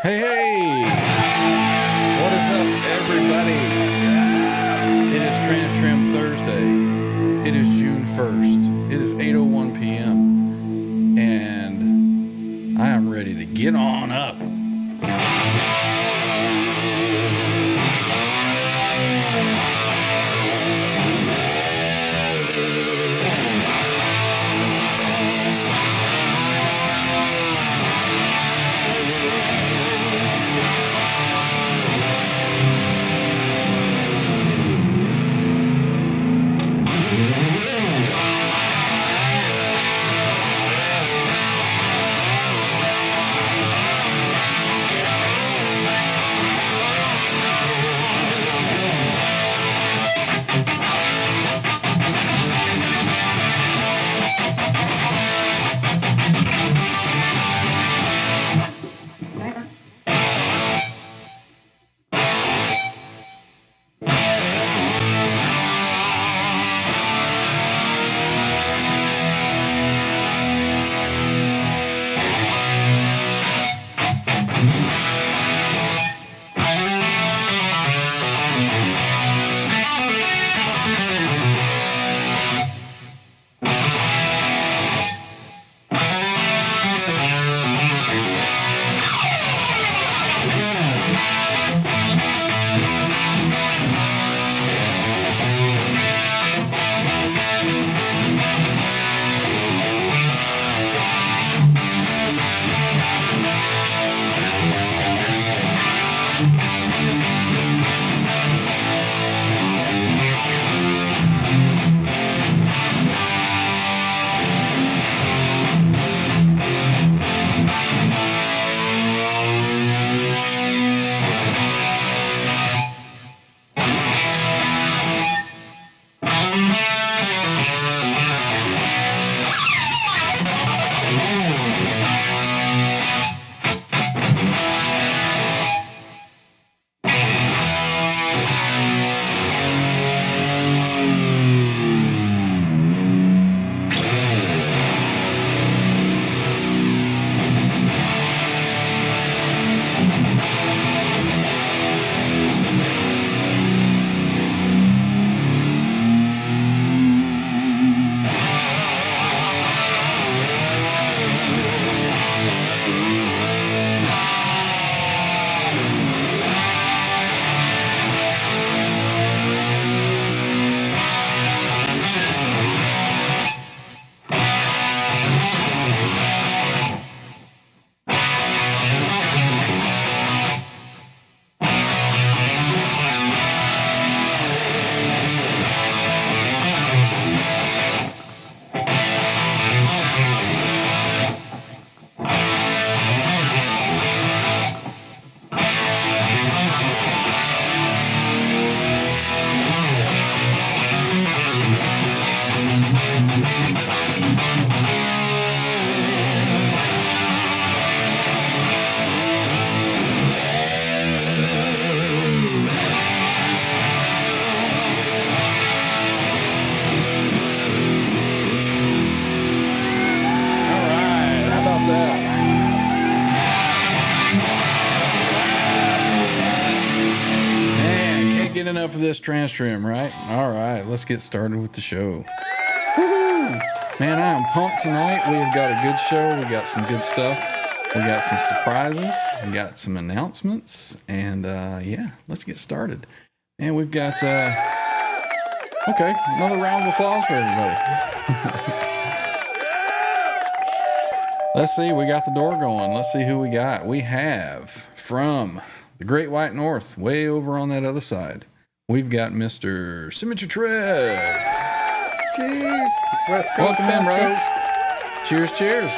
Hey, hey! What is up, everybody? It is TransTrem Thursday. It is June 1st. It is 8:01 p.m. And I am ready to get on up. Enough of this TransTrem, right? All right, let's get started with the show. Woo-hoo. Man, I am pumped tonight. We have got a good show. We got some good stuff. We got some surprises. We got some announcements. And yeah, let's get started. And we've got, okay, another round of applause for everybody. Let's see, we got the door going. Let's see who we got. We have from the Great White North, way over on that other side. We've got Mr. Symmetry Trev. Cheers. West Coast, Welcome in, brother. Coast. Cheers, cheers.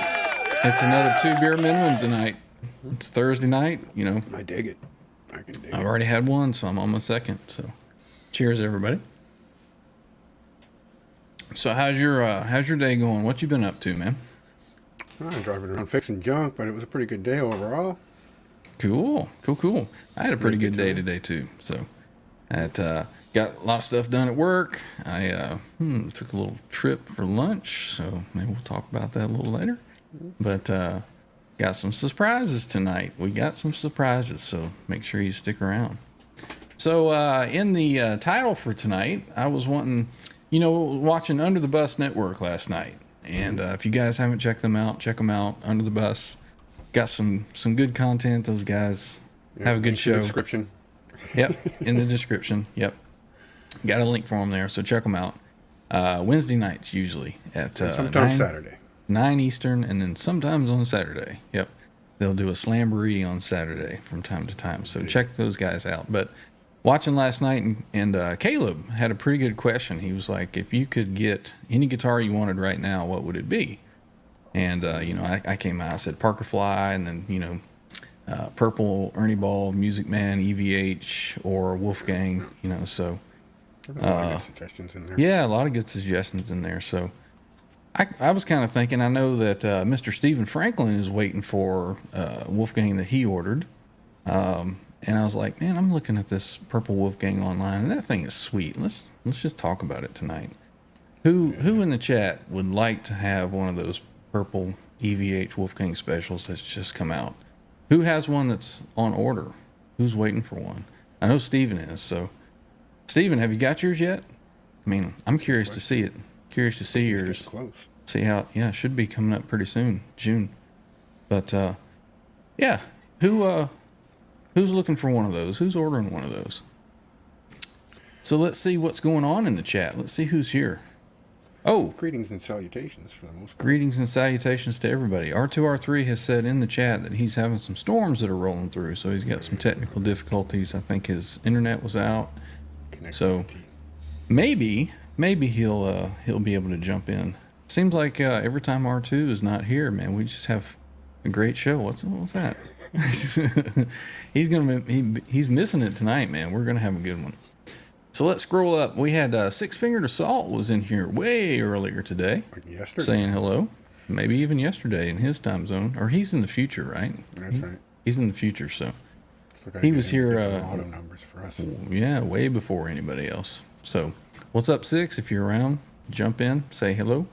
It's another 2 beer minimum tonight. It's Thursday night, you know. I dig it. I can dig I've it. already had one, so I'm on my second. So, cheers, everybody. So, how's your day going? What you been up to, man? I'm driving around fixing junk, but it was a pretty good day overall. Cool. I had a pretty good day today too. So, got a lot of stuff done at work. I took a little trip for lunch, so maybe we'll talk about that a little later. But got some surprises tonight. We got some surprises, so make sure you stick around. So in the title for tonight, I was wanting, watching Under the Bus Network last night. And if you guys haven't checked them out, check them out. Under the Bus. Got some good content. Those guys have a good show. Description. Yep, in the description. Yep. Got a link for them there, so check them out. Wednesday nights usually at sometimes Saturday. 9 Eastern, and then sometimes on Saturday. Yep. They'll do a slamboree on Saturday from time to time. So check those guys out. But watching last night, and Caleb had a pretty good question. He was like, if you could get any guitar you wanted right now, what would it be? And, I came out, I said Parker Fly, and then, Purple, Ernie Ball, Music Man, EVH, or Wolfgang, so. There's a lot of good suggestions in there. Yeah, a lot of good suggestions in there. So I was kind of thinking, I know that Mr. Stephen Franklin is waiting for Wolfgang that he ordered. And I was like, man, I'm looking at this Purple Wolfgang online, and that thing is sweet. Let's just talk about it tonight. Who in the chat would like to have one of those Purple EVH Wolfgang specials that's just come out? Who has one that's on order? Who's waiting for one? I know Stephen is. So, Stephen, have you got yours yet? I mean, I'm curious to see it. Curious to see yours. Close. See how? Yeah, it should be coming up pretty soon, June. But yeah, who's looking for one of those? Who's ordering one of those? So let's see what's going on in the chat. Let's see who's here. Oh, Greetings and salutations for the most part. greetings and salutations to everybody. R2R3 has said in the chat that he's having some storms that are rolling through, so he's got some technical difficulties. I think his internet was out, so maybe he'll be able to jump in. Seems like every time R2 is not here, man, we just have a great show. What's that? He's missing it tonight, man. We're gonna have a good one. So let's scroll up. We had Six Fingered Assault was in here way earlier today. Yesterday. Saying hello. Maybe even yesterday in his time zone. Or he's in the future, right? That's right. He's in the future, so. He was here. Auto numbers for us. Yeah, way before anybody else. So, what's up, Six? If you're around, jump in, say hello.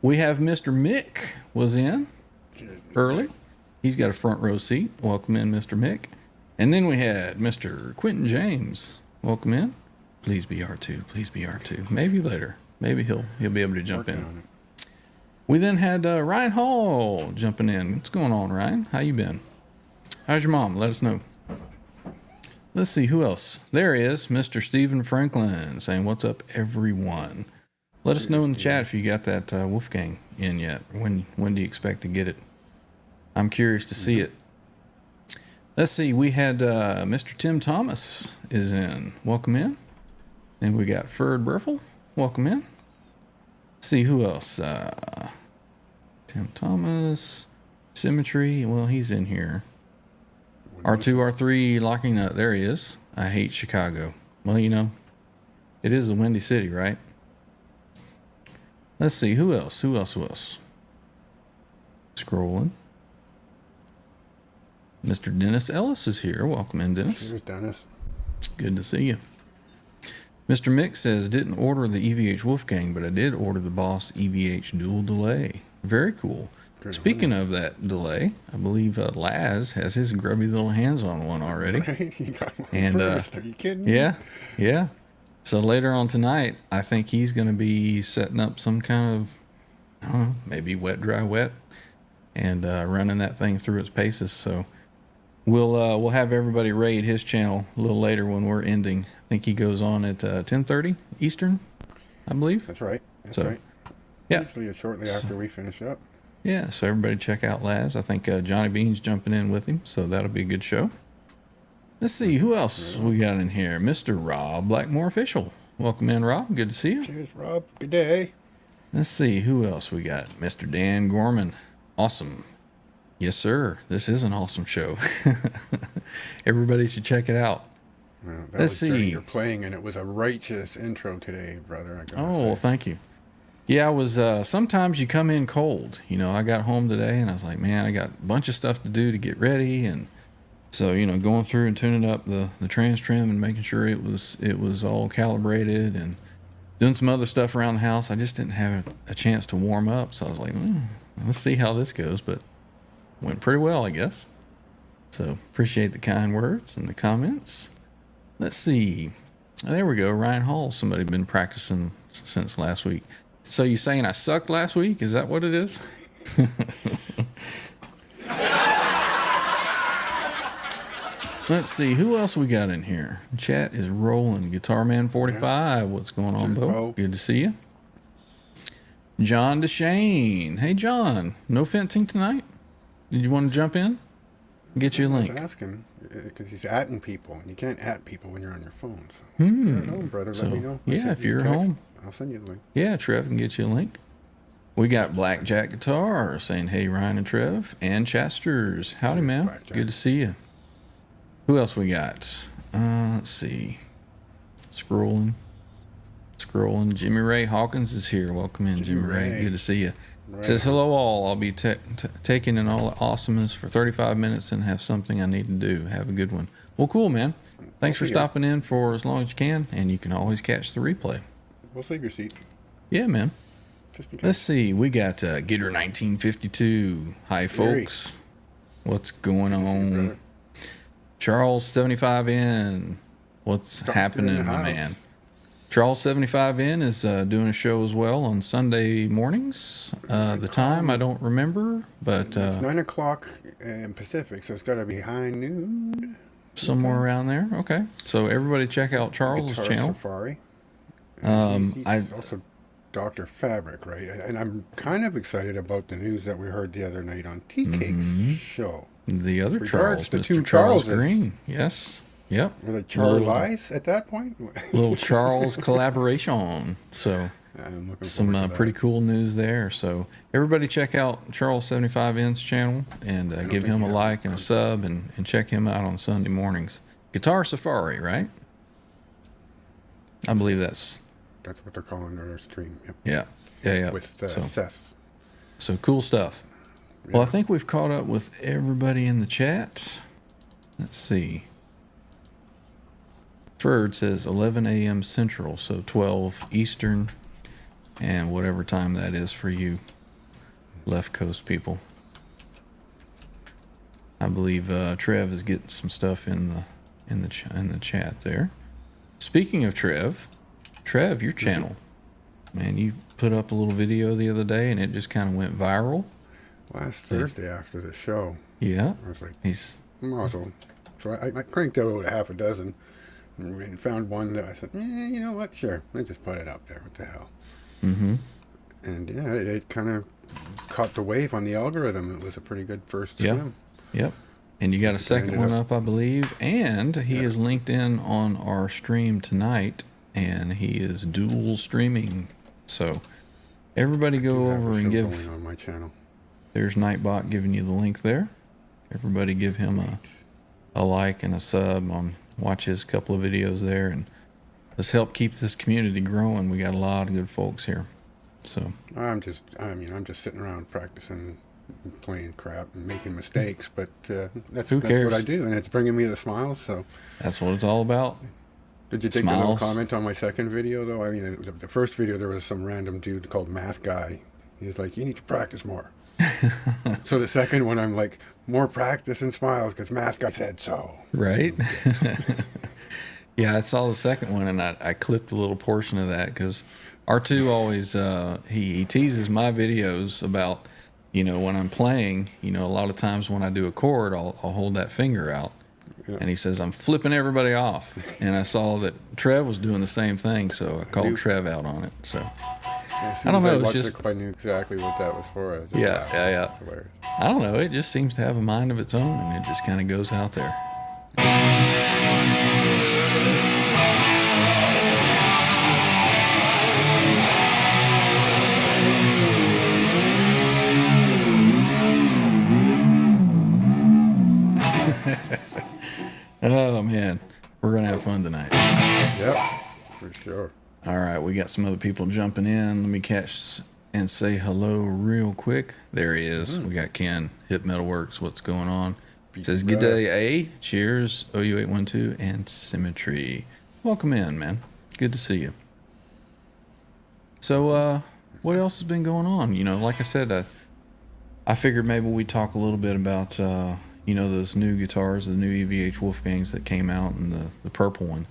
We have Mr. Mick was in early. He's got a front row seat. Welcome in, Mr. Mick. And then we had Mr. Quentin James. Welcome in. Please be R2. Please be R2. Maybe later. Maybe he'll be able to jump in. We then had Ryan Hall jumping in. What's going on, Ryan? How you been? How's your mom? Let us know. Let's see who else. There is Mr. Stephen Franklin saying, "What's up, everyone?" Let us know in the chat if you got that Wolfgang in yet. When do you expect to get it? I'm curious to see it. Let's see. We had Mr. Tim Thomas is in. Welcome in. And we got Ferd Burfel. Welcome in. Let's see who else. Tim Thomas. Symmetry. Well, he's in here. R2, R3 locking up. There he is. I hate Chicago. Well, it is a windy city, right? Let's see. Who else? Scrolling. Mr. Dennis Ellis is here. Welcome in, Dennis. Cheers, Dennis. Good to see you. Mr. Mick says, didn't order the EVH Wolfgang, but I did order the Boss EVH dual delay. Very cool. Speaking of that delay, I believe Laz has his grubby little hands on one already. Right? He got one And first. Are you kidding me? Yeah. So later on tonight, I think he's going to be setting up some kind of, I don't know, maybe wet, dry, wet, and running that thing through its paces. So we'll have everybody raid his channel a little later when we're ending. I think he goes on at 10:30 Eastern, I believe. That's right. That's So, right. Yeah. Usually shortly after we finish up. Yeah, so everybody check out Laz. I think Johnny Bean's jumping in with him, so that'll be a good show. Let's see, who else we got in here? Mr. Rob Blackmore Official. Welcome in, Rob. Good to see you. Cheers, Rob. Good day. Let's see, who else we got? Mr. Dan Gorman. Awesome. Yes, sir. This is an awesome show. Everybody should check it out. Well, Let's was during see. your playing, and it was a righteous intro today, brother. I gotta Oh, well, say. thank you. Yeah, I was, sometimes you come in cold. I got home today and I was like, man, I got a bunch of stuff to do to get ready. And so, going through and tuning up the TransTrem and making sure it was all calibrated and doing some other stuff around the house. I just didn't have a chance to warm up. So I was like, let's see how this goes. But went pretty well, I guess. So appreciate the kind words and the comments. Let's see. There we go. Ryan Hall. Somebody been practicing since last week. So you saying I sucked last week? Is that what it is? Let's see. Who else we got in here? Chat is rolling. Guitar Man 45. What's going on, Bo? Good to see you. John DeShane. Hey, John. No fencing tonight? Did you want to jump in? Get you a link. I was asking because he's atting people, and you can't at people when you're on your phone. So if you're at home, brother, let me know. Yeah, if you're at home, I'll send you the link. Yeah, Trev can get you a link. We got Blackjack Guitar saying, hey, Ryan and Trev, and Chasters. Howdy, man. Blackjack. Good to see you. Who else we got? Let's see. Scrolling. Jimmy Ray Hawkins is here. Welcome in, Jimmy Ray. Good to see you. Says, hello all. I'll be taking in all the awesomeness for 35 minutes and have something I need to do. Have a good one. Well, cool, man. Thanks for stopping in for as long as you can, and you can always catch the replay. We'll save your seat. Yeah, man. Just in case. Let's see. We got Gitter 1952. Hi, folks. What's going on? Charles 75N. What's happening, my man? Charles 75N is doing a show as well on Sunday mornings. The time I don't remember, but it's 9 o'clock in Pacific, so it's got to be high noon. Somewhere around there. Okay, so everybody check out Charles' Guitar channel. Safari. He's also Dr. Fabric, right? And I'm kind of excited about the news that we heard the other night on T-Cake's show. The other Charles, the Mr. two Charles Charleses. Green. Yes. Yep. Were they Charles at that point? Little Charles collaboration. So some pretty cool news there. So everybody check out Charles 75N's channel and give him a like and a sub and check him out on Sunday mornings. Guitar Safari, right? I believe that's what they're calling their stream. Yep. Yeah. With Seth. So cool stuff. Yeah. Well, I think we've caught up with everybody in the chat. Let's see. Ferd says 11 a.m. Central, so 12 Eastern, and whatever time that is for you, left coast people. I believe Trev is getting some stuff in the chat there. Speaking of Trev, your channel, man, you put up a little video the other day, and it just kind of went viral. Last Thursday after the show. Yeah. I was like, awesome. So I cranked out about a half a dozen. And found one that I said, you know what? Sure, let's just put it up there. What the hell? Mm-hmm. And yeah, it kind of caught the wave on the algorithm. It was a pretty good first swim. Yep. And you got a second one up, I believe. And he is linked in on our stream tonight, and he is dual streaming. So everybody go over and give. On my channel. There's Nightbot giving you the link there. Everybody give him a like and a sub on. Watch his couple of videos there, and let's help keep this community growing. We got a lot of good folks here. So I'm just sitting around practicing, playing crap and making mistakes, but that's what I do, and it's bringing me the smiles. So that's what it's all about. Did you take the little comment on my second video though? I mean, the first video there was some random dude called Math Guy. He was like, "You need to practice more." So the second one, I'm like, more practice and smiles because Math Guy said so. Right? Yeah, I saw the second one, and I clipped a little portion of that because R2 always, he teases my videos about, when I'm playing, a lot of times when I do a chord, I'll hold that finger out. Yeah. And he says, I'm flipping everybody off. And I saw that Trev was doing the same thing, so I called Trev out on it. So I don't know. It's just I knew exactly what that was for. Yeah. I don't know. It just seems to have a mind of its own, and it just kind of goes out there. Oh man, we're gonna have fun tonight. Yep, for sure. All right, we got some other people jumping in. Let me catch and say hello real quick. There he is. We got Ken, Hip Metalworks. What's going on? Says, good day, A. Cheers, OU812, and Symmetry. Welcome in, man. Good to see you. So, what else has been going on? Like I said, I figured maybe we'd talk a little bit about, those new guitars, the new EVH Wolfgangs that came out, and the purple one.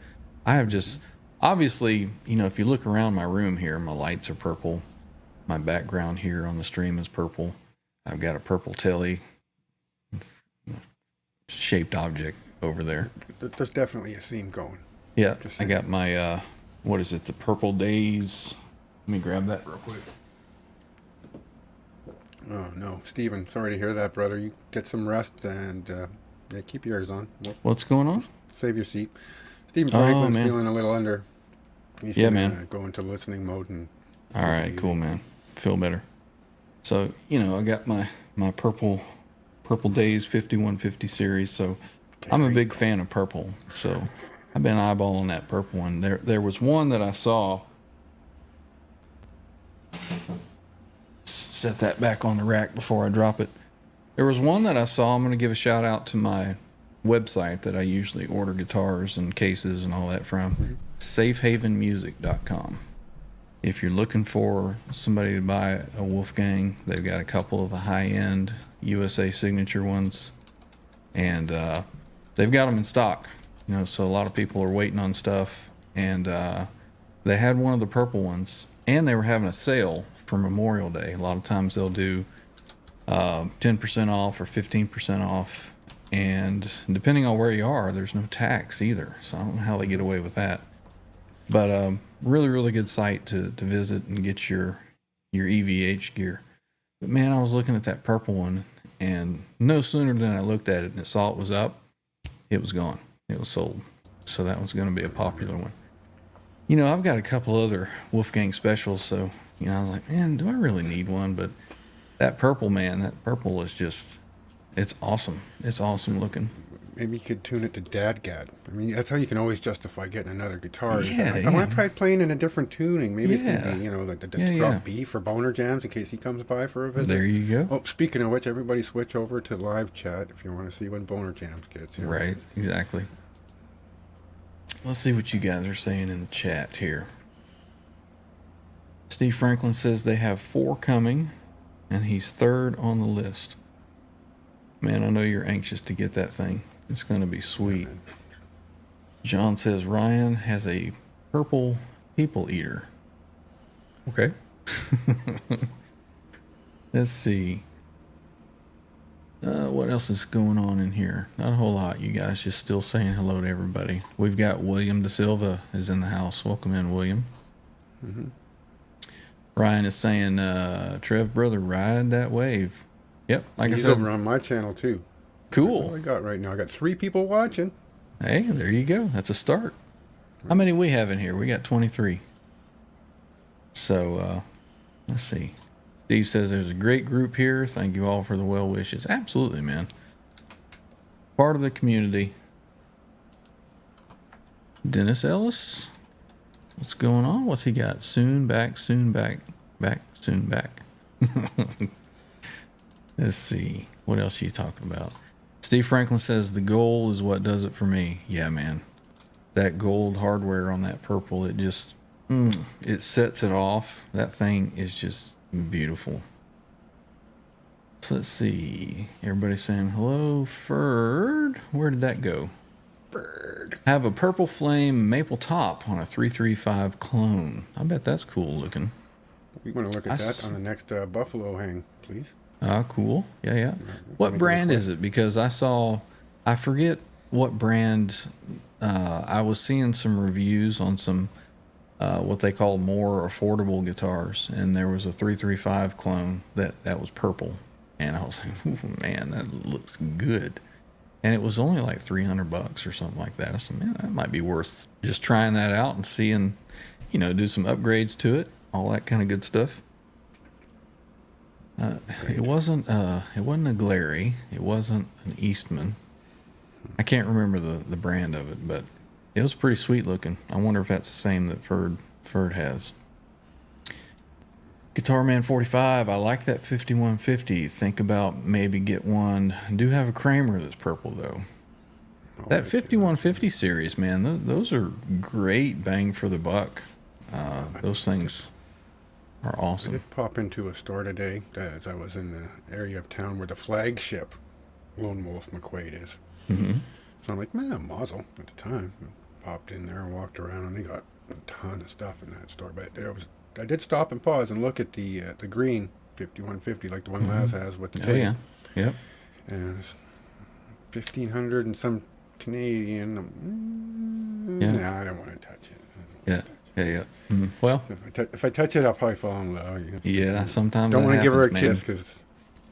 I have just, obviously, if you look around my room here, my lights are purple. My background here on the stream is purple. I've got a purple telly shaped object over there. There's definitely a theme going. Yeah, I got my, what is it, the Purple Days. Let me grab that real quick. Oh, no. Steven, sorry to hear that, brother. You get some rest and keep yours on. What's going on? Save your seat. Steven Franklin's feeling a little under. He's gonna go into listening mode. All right, cool, man. Feel better. So, I got my Purple Days 5150 series, so I'm a big fan of purple. So I've been eyeballing that purple one. There was one that I saw. Set that back on the rack before I drop it. There was one that I saw. I'm going to give a shout out to my website that I usually order guitars and cases and all that from, safehavenmusic.com. If you're looking for somebody to buy a Wolfgang, they've got a couple of the high-end USA signature ones, and they've got them in stock. So a lot of people are waiting on stuff, and they had one of the purple ones, and they were having a sale for Memorial Day. A lot of times they'll do 10% off or 15% off, and depending on where you are, there's no tax either. So I don't know how they get away with that. But really, really good site to visit and get your EVH gear. But man, I was looking at that purple one, and no sooner than I looked at it and saw it was up, it was gone. It was sold. So that was going to be a popular one. I've got a couple other Wolfgang specials, so I was like, man, do I really need one? But that purple is just, it's awesome. It's awesome looking. Maybe you could tune it to Dadgad. I mean, that's how you can always justify getting another guitar. Yeah, I want to try playing in a different tuning. Maybe it's going to be, like the drop B for Boner Jams in case he comes by for a visit. There you go. Oh, speaking of which, everybody switch over to live chat if you want to see when Boner Jams gets here. Right, exactly. Let's see what you guys are saying in the chat here. Steve Franklin says they have 4 coming, and he's 3rd on the list. Man, I know you're anxious to get that thing. It's going to be sweet. John says Ryan has a purple people eater. Okay. Let's see. What else is going on in here? Not a whole lot. You guys just still saying hello to everybody. We've got William Da Silva is in the house. Welcome in, William. Mm-hmm. Ryan is saying, Trev, brother, ride that wave. Yep, like He's I said. Over on my channel, too. Cool. That's what I got right now. I got 3 people watching. Hey, there you go. That's a start. How many we have in here? We got 23. So, let's see. Steve says there's a great group here. Thank you all for the well wishes. Absolutely, man. Part of the community. Dennis Ellis. What's going on? What's he got? Soon back, soon back, soon back. Let's see. What else are you talking about? Steve Franklin says the gold is what does it for me. Yeah, man. That gold hardware on that purple, it just, it sets it off. That thing is just beautiful. So let's see. Everybody saying hello. Ferd. Where did that go? Bird. Have a purple flame maple top on a 335 clone. I bet that's cool looking. We want to look at that on the next Buffalo hang, please. Cool. Yeah. What brand is it? Because I forget what brand. I was seeing some reviews on some what they call more affordable guitars, and there was a 335 clone that was purple, and I was like, man, that looks good. And it was only like $300 or something like that. I said, man, that might be worth just trying that out and seeing, do some upgrades to it, all that kind of good stuff. It wasn't a Glary. It wasn't an Eastman. I can't remember the brand of it, but it was pretty sweet looking. I wonder if that's the same that Ferd has. Guitar Man 45, I like that 5150. Think about maybe get one. I do have a Kramer that's purple though. That 5150 series, man, those are great bang for the buck. Those things, are I awesome. did pop into a store today as I was in the area of town where the flagship Lone Wolf McQuaid is. Mm-hmm. So I'm like, man, Mazel at the time. Popped in there and walked around, and they got a ton of stuff in that store. But I did stop and pause and look at the green 5150, like the one Laz has with the tape. Oh, yeah. Yep. And it's 1,500 and some Canadian. Yeah. Nah, I don't want to touch it. Yeah. Yeah. Mm. Well, if I touch it, I'll probably fall in love. yeah, sometimes Don't that want to give her a happens, man. kiss because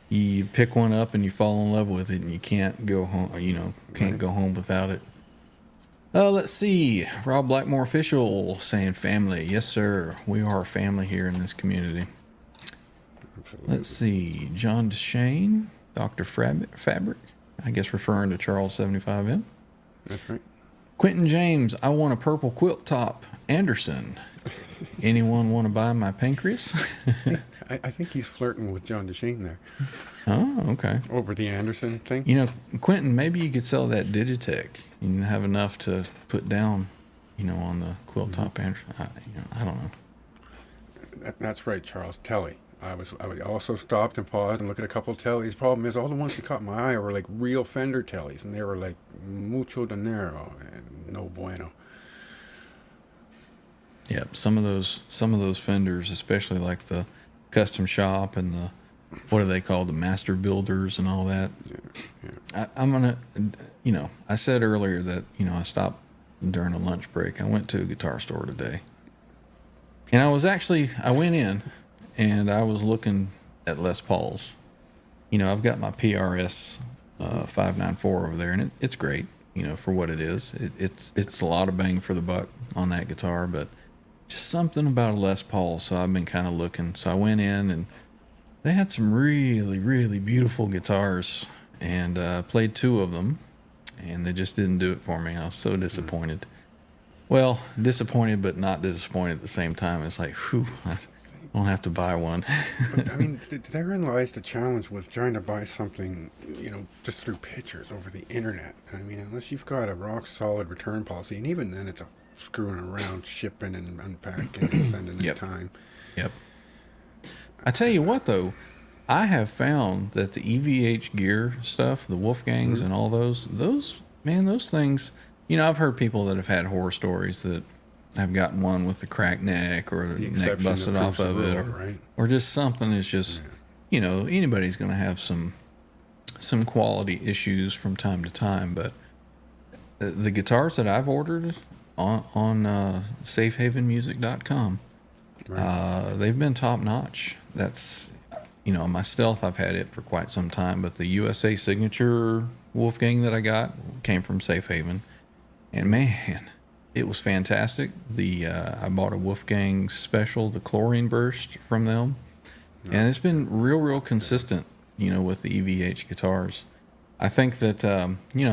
You pick one up and you fall in love with it, and you can't go home. Can't go home without it. Let's see. Rob Blackmore official saying family. Yes, sir. We are a family here in this community. absolutely. Let's see. John Deshane, Dr. Fabric. I guess referring to Charles 75M. That's right. Quentin James, I want a purple quilt top. Anderson. Anyone want to buy my pancreas? I think he's flirting with John Deshane there Oh, okay. over the Anderson thing. Quentin, maybe you could sell that Digitech. You can have enough to put down, on the quilt top. I don't know. That's right, Charles. Telly. I also stopped and paused and looked at a couple of tellies. The problem is all the ones that caught my eye were like real Fender tellies, and they were like mucho dinero and no bueno. Yeah, some of those Fenders, especially like the custom shop and the, what are they called, the master builders and all that. Yeah. I'm gonna, I said earlier that I stopped during a lunch break. I went to a guitar store today, and I went in and I was looking at Les Pauls. I've got my PRS 594 over there, and it's great. For what it is. It's a lot of bang for the buck on that guitar, but just something about a Les Paul. So I've been kind of looking. So I went in, and they had some really, really beautiful guitars, and played two of them, and they just didn't do it for me. I was so disappointed. Well, disappointed, but not disappointed at the same time. It's like, whew, I don't have to buy one. But, I mean, therein lies the challenge with trying to buy something, just through pictures over the internet. I mean, unless you've got a rock solid return policy, and even then it's a screwing around, shipping and unpacking and sending Yep. in time. Yep. I tell you what, though, I have found that the EVH gear stuff, the Wolfgangs and all those things, I've heard people that have had horror stories that have gotten one with the cracked neck or the neck busted off of it, or just something that's just, anybody's going to have some quality issues from time to time. But the guitars that I've ordered on safehavenmusic.com, they've been top notch. That's, my Stealth, I've had it for quite some time, but the USA Signature Wolfgang that I got came from Safe Haven, and man, it was fantastic. I bought a Wolfgang Special, the Chlorine Burst from them, and it's been real consistent, with the EVH guitars. I think that,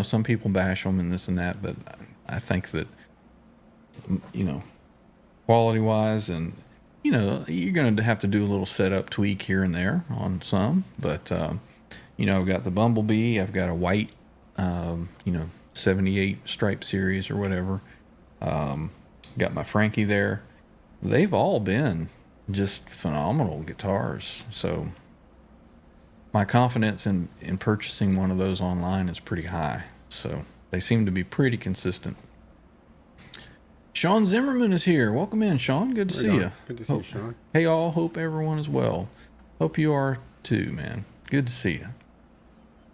some people bash them and this and that, but I think that, quality-wise and, you're going to have to do a little setup tweak here and there on some, but, I've got the Bumblebee, I've got a white, 78 Stripe Series or whatever. Got my Frankie there. They've all been just phenomenal guitars. So my confidence in purchasing one of those online is pretty high. So they seem to be pretty consistent. Sean Zimmerman is here. Welcome in, Sean. Good to see you. Good to see you, Sean. Hey, all. Hope everyone is well. Hope you are too, man. Good to see you.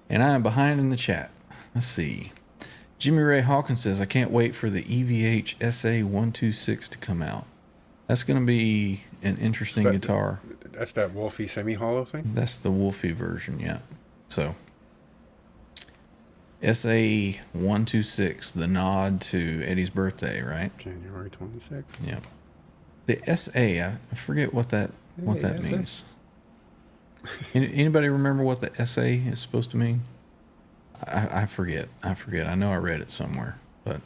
And I am behind in the chat. Let's see. Jimmy Ray Hawkins says, I can't wait for the EVH SA126 to come out. That's going to be an interesting guitar. That's that Wolfie semi-hollow thing? That's the Wolfie version, yeah. So, SA126, the nod to Eddie's birthday, right? January 26th. Yeah. The SA, I forget what that means. Anybody remember what the SA is supposed to mean? I forget. I know I read it somewhere, but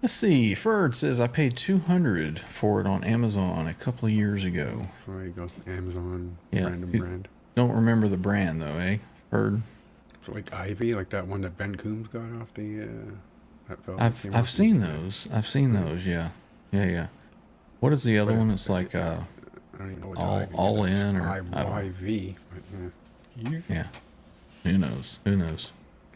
let's see. Ferd says I paid $200 for it on Amazon a couple of years ago. There you go. Amazon, Yeah. random brand. Don't remember the brand though, eh? Ferd. So like Ivy, like that one that Ben Coombs got off the. That fella I've seen those. Yeah. What is the other one? It's like I don't even know what's all in, or IYV. Yeah. Who knows? Who knows?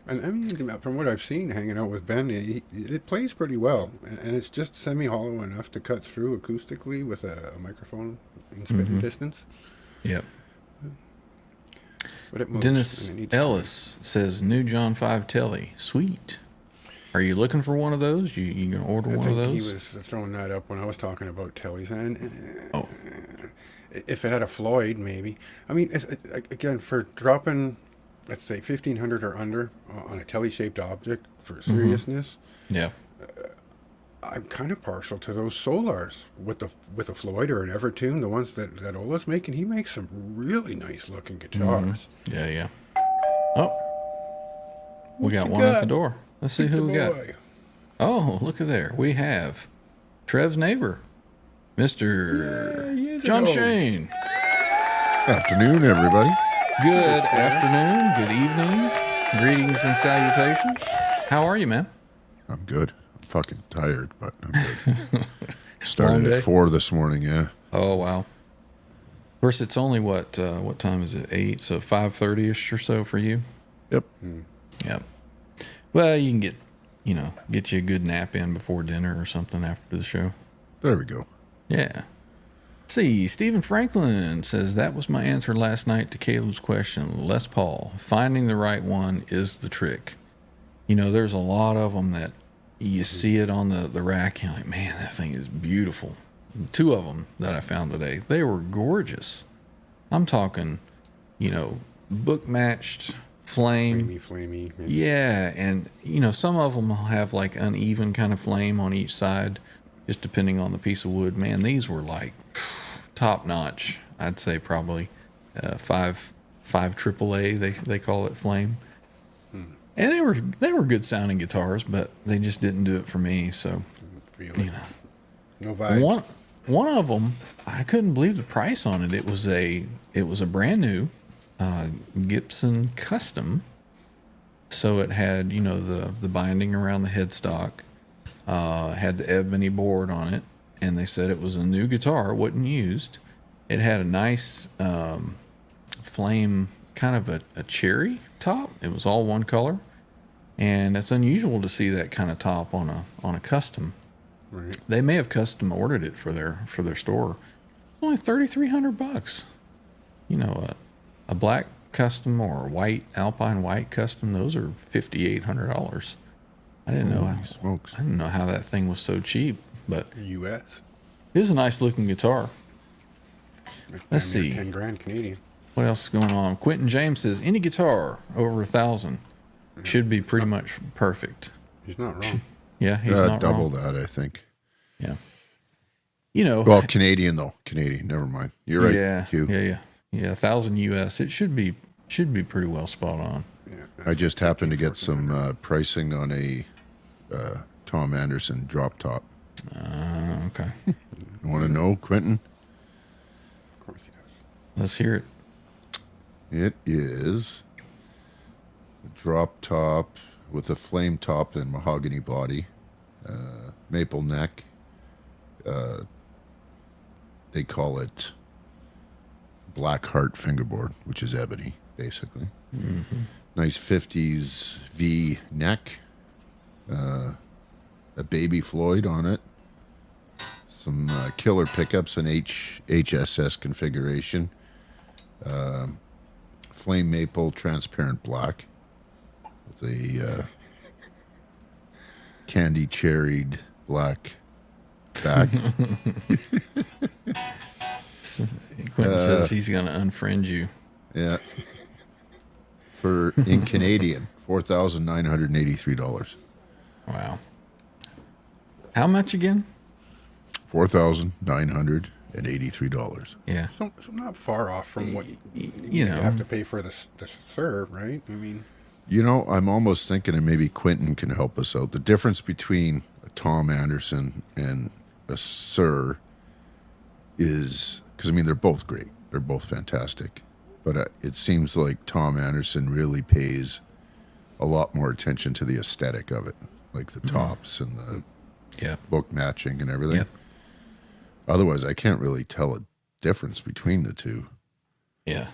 And I mean, from what I've seen hanging out with Ben, it plays pretty well. And it's just semi-hollow enough to cut through acoustically with a microphone in spitting distance. Yep. But it moves. Dennis Ellis says, new John 5 Telly. Sweet. Are you looking for one of those? You going to order one of those? He was throwing that up when I was talking about Tellys. And if it had a Floyd, maybe. I mean, again, for dropping, let's say, 1,500 or under on a Telly-shaped object for seriousness, yeah, I'm kind of partial to those Solars with a Floyd or an Evertune, the ones that Ola's making. He makes some really nice-looking guitars. Yeah, yeah. Oh, we got one at the door. Let's see who we got. Oh, look at there. We have Trev's neighbor, Mr. John Shane. Afternoon, everybody. Good afternoon, good evening, greetings and salutations. How are you, man? I'm good. I'm fucking tired, but I'm good. Started at 4 this morning, yeah. Oh, wow. Of course, it's only what time is it? 8, so 5:30ish or so for you? Yep. Yep. Well, you can get you a good nap in before dinner or something after the show. There we go. Yeah. See, Stephen Franklin says, that was my answer last night to Caleb's question. Les Paul, finding the right one is the trick. There's a lot of them that you see it on the rack, and you're like, man, that thing is beautiful. 2 of them that I found today, they were gorgeous. I'm talking, book matched, flame. Flamey. Yeah, and, some of them will have like uneven kind of flame on each side, just depending on the piece of wood. Man, these were like top notch. I'd say probably 5 AAA. They call it flame, and they were good sounding guitars, but they just didn't do it for me. So, really? No vibes. One of them, I couldn't believe the price on it. It was a brand new Gibson Custom. So it had the binding around the headstock, had the ebony board on it. And they said it was a new guitar, wasn't used. It had a nice flame, kind of a cherry top. It was all one color, and it's unusual to see that kind of top on a custom. Right. They may have custom ordered it for their store. It's only $3,300. A black custom or a white Alpine white custom, those are $5,800. I didn't know. Smokes. I didn't know how that thing was so cheap. But U.S. it is a nice looking guitar. Let's see. 10 grand Canadian. What else is going on? Quentin James says any guitar over 1,000 should be pretty much perfect. He's not wrong. Yeah, he's not double wrong. that, I think. Yeah. Well, Canadian though. Canadian. Never mind. You're right. Yeah. Hugh. Yeah. 1,000 US. It should be pretty well spot on. Yeah, I just happened to get some pricing on a Tom Anderson drop top. Okay. You want to know, Quentin? Of course he does. Let's hear it. It is a drop top with a flame top and mahogany body, maple neck. They call it Black Heart fingerboard, which is ebony, basically. Mm-hmm. Nice 50s V neck. A baby Floyd on it. Some killer pickups and HSS configuration. Flame maple transparent black with a candy cherried black back. Quentin says he's going to unfriend you. Yeah. In Canadian, $4,983. Wow. How much again? $4,983. Yeah. So not far off from what you have to pay for the serve, right? I mean, I'm almost thinking that maybe Quentin can help us out. The difference between a Tom Anderson and a Sir is, because they're both great. They're both fantastic. But it seems like Tom Anderson really pays a lot more attention to the aesthetic of it, like the tops and the book matching and everything. Yep. Otherwise, I can't really tell difference between the two. Yeah.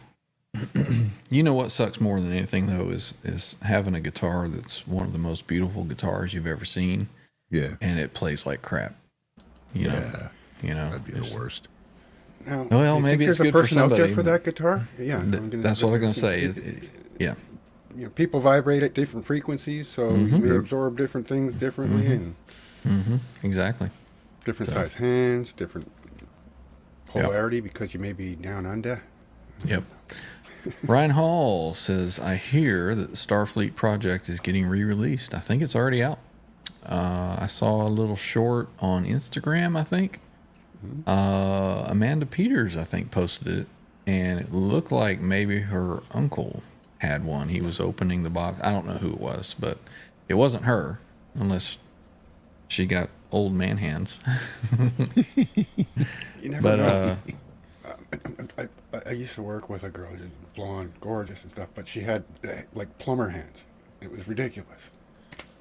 You know what sucks more than anything though is having a guitar that's one of the most beautiful guitars you've ever seen. Yeah. And it plays like crap. You know, that'd be the worst. Now, well, maybe it's good for somebody. Out there for that guitar? Yeah. That's what I'm going to say. Yeah. You know, people vibrate at different frequencies, so you may absorb different things differently, and exactly. Different size hands, different polarity because you may be down under. Yep. Ryan Hall says, I hear that the Starfleet project is getting re-released. I think it's already out. I saw a little short on Instagram, I think. Amanda Peters, I think, posted it, and it looked like maybe her uncle had one. He was opening the box. I don't know who it was, but it wasn't her, unless she got old man hands. You never know. I used to work with a girl, blonde, gorgeous and stuff, but she had like plumber hands. It was ridiculous.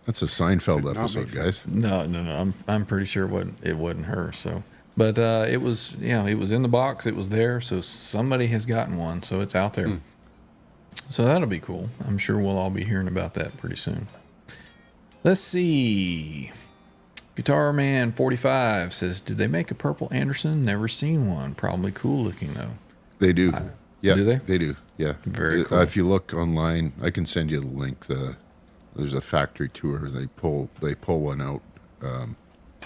That's a Seinfeld episode, guys. No. I'm pretty sure it wasn't her. So, but it was, it was in the box. It was there. So somebody has gotten one. So it's out there. So that'll be cool. I'm sure we'll all be hearing about that pretty soon. Let's see. Guitar Man 45 says, did they make a purple Anderson? Never seen one. Probably cool looking though. They do. Yeah. Do they? They do. Yeah. Very cool. If you look online, I can send you the link. There's a factory tour. They pull one out, and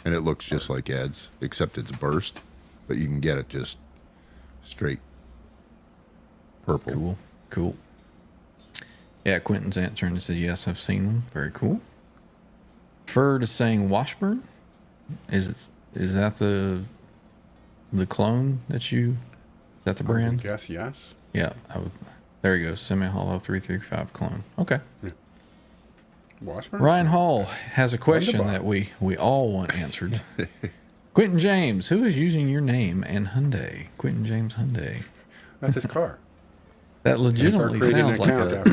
it looks just like Ed's, except it's burst, but you can get it just straight purple. Cool. Yeah, Quentin's answering and said, yes, I've seen them. Very cool. Ferd is saying Washburn. Is that the clone that you? Is that the brand? Yes. Yeah. There you go. Semi-hollow 335 clone. Okay. Yeah. Washburn? Ryan Hall has a question that we all want answered. Quentin James, who is using your name and Hyundai? Quentin James Hyundai. That's his car. That legitimately sounds like a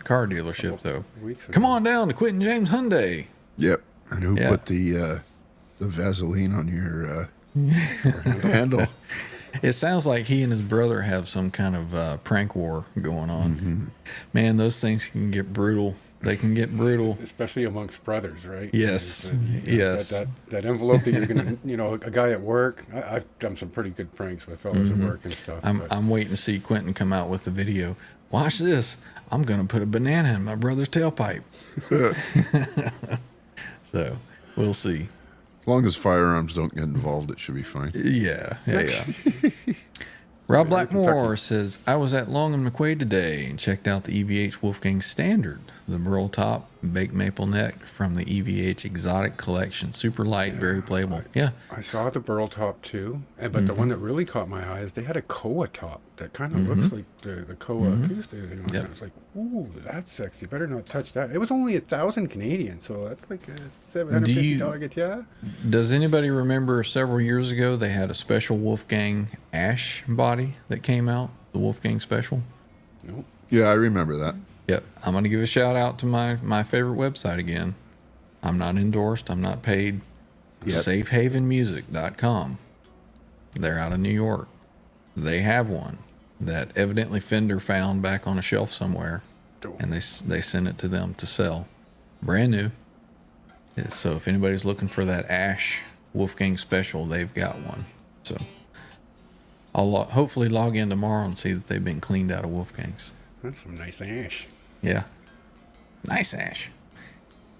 car dealership, though. Come on down to Quentin James Hyundai. Yep. And who put the Vaseline on your handle? It sounds like he and his brother have some kind of prank war going on. Man, those things can get brutal. They can get brutal. Especially amongst brothers, right? Yes. That envelope that you're going to, a guy at work. I've done some pretty good pranks with fellas at work and stuff. I'm waiting to see Quentin come out with the video. Watch this. I'm going to put a banana in my brother's tailpipe. So we'll see. As long as firearms don't get involved, it should be fine. Yeah. Rob Blackmore says, I was at Long and McQuaid today and checked out the EVH Wolfgang Standard, the burl top, baked maple neck from the EVH Exotic Collection. Super light, very playable. I saw the burl top too, but the one that really caught my eye is they had a Koa top that kind of looks like the Koa acoustic. I was like, ooh, that's sexy. Better not touch that. It was only 1,000 Canadian, so that's like a $750 guitar. Does anybody remember several years ago they had a special Wolfgang ash body that came out, the Wolfgang Special? Nope. Yeah, I remember that. Yep. I'm going to give a shout out to my favorite website again. I'm not endorsed. I'm not paid. SafeHavenMusic.com. They're out of New York. They have one that evidently Fender found back on a shelf somewhere, and they sent it to them to sell. Brand new. So if anybody's looking for that ash Wolfgang Special, they've got one. So I'll hopefully log in tomorrow and see that they've been cleaned out of Wolfgangs. That's some nice ash. Yeah. Nice ash.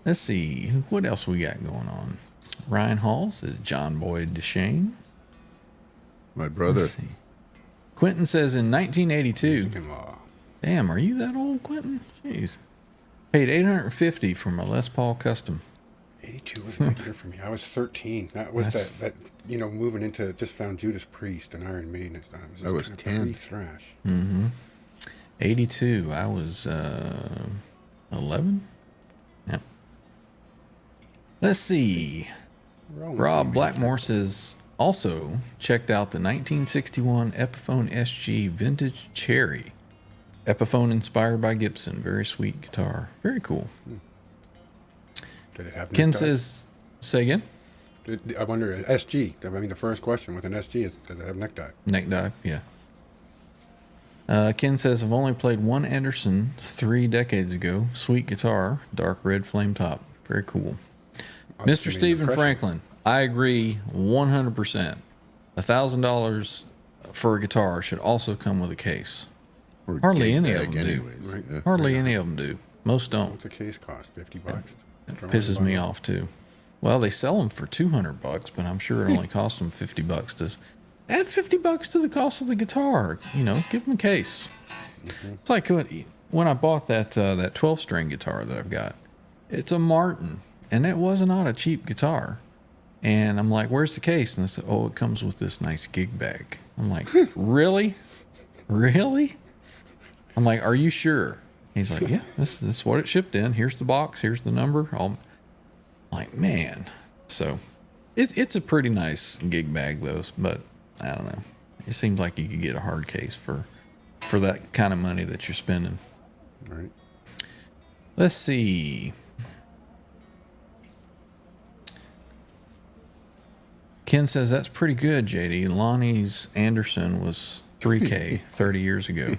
Let's see. What else we got going on? Ryan Hall says John Boyd DeShane. My brother. Let's see. Quentin says in 1982. Law. Damn, are you that old, Quentin? Jeez. Paid $850 for my Les Paul Custom. 82 was a good year for me. I was 13. That was that moving into, just found Judas Priest and Iron Maiden and stuff. I was 10. Thrash. 82. I was 11. Yep. Let's see. Rob Blackmore says also checked out the 1961 Epiphone SG Vintage Cherry. Epiphone inspired by Gibson. Very sweet guitar. Very cool. Did it have Ken necktie? says, say again? I wonder, SG. I mean, the first question with an SG is, does it have neck dive? Neck dive, yeah. Ken says, I've only played one Anderson 3 decades ago. Sweet guitar, dark red flame top. Very cool. Mr. Stephen Franklin, I agree 100%. $1,000 for a guitar should also come with a case. Or Hardly any of gig them bag do. anyways. Right. Yeah. Hardly any of them do. Most don't. What's a case cost? $50? It pisses me off too. Well, they sell them for $200, but I'm sure it only costs them $50 to add $50 to the cost of the guitar. You know, give them a case. Mm-hmm. It's like when I bought that 12-string guitar that I've got. It's a Martin, and it was not a cheap guitar. And I'm like, "Where's the case?" And they said, "Oh, it comes with this nice gig bag." I'm like, "Really, really?" I'm like, "Are you sure?" He's like, "Yeah, this is what it shipped in. Here's the box. Here's the number." I'm like, man. So it's a pretty nice gig bag, though. But I don't know. It seems like you could get a hard case for that kind of money that you're spending. Right. Let's see. Ken says, that's pretty good, JD. Lonnie's Anderson was $3K 30 years ago.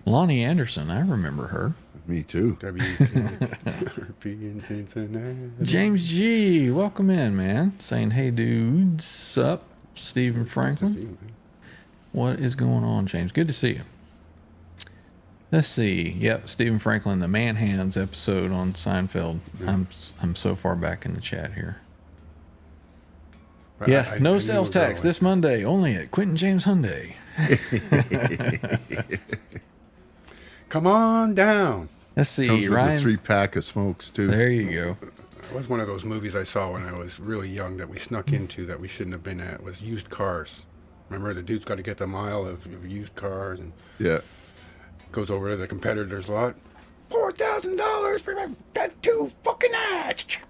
Lonnie Anderson, I remember her. Me too. WKRP in Cincinnati. James G, welcome in, man. Saying, hey, dudes. Sup, Stephen Franklin. What is going on, James? Good to see you. Let's see. Yep, Stephen Franklin, the Man Hands episode on Seinfeld. Yeah. I'm so far back in the chat here. But yeah, no sales tax this Monday, only at Quentin James Hyundai. Come on down. Let's see, comes with Ryan. A 3-pack of smokes too. There you go. It was one of those movies I saw when I was really young that we snuck into that we shouldn't have been at. Was Used Cars. Remember, the dude's got to get the mile of used cars and goes over to the competitor's lot. $4,000 for that two fucking ass.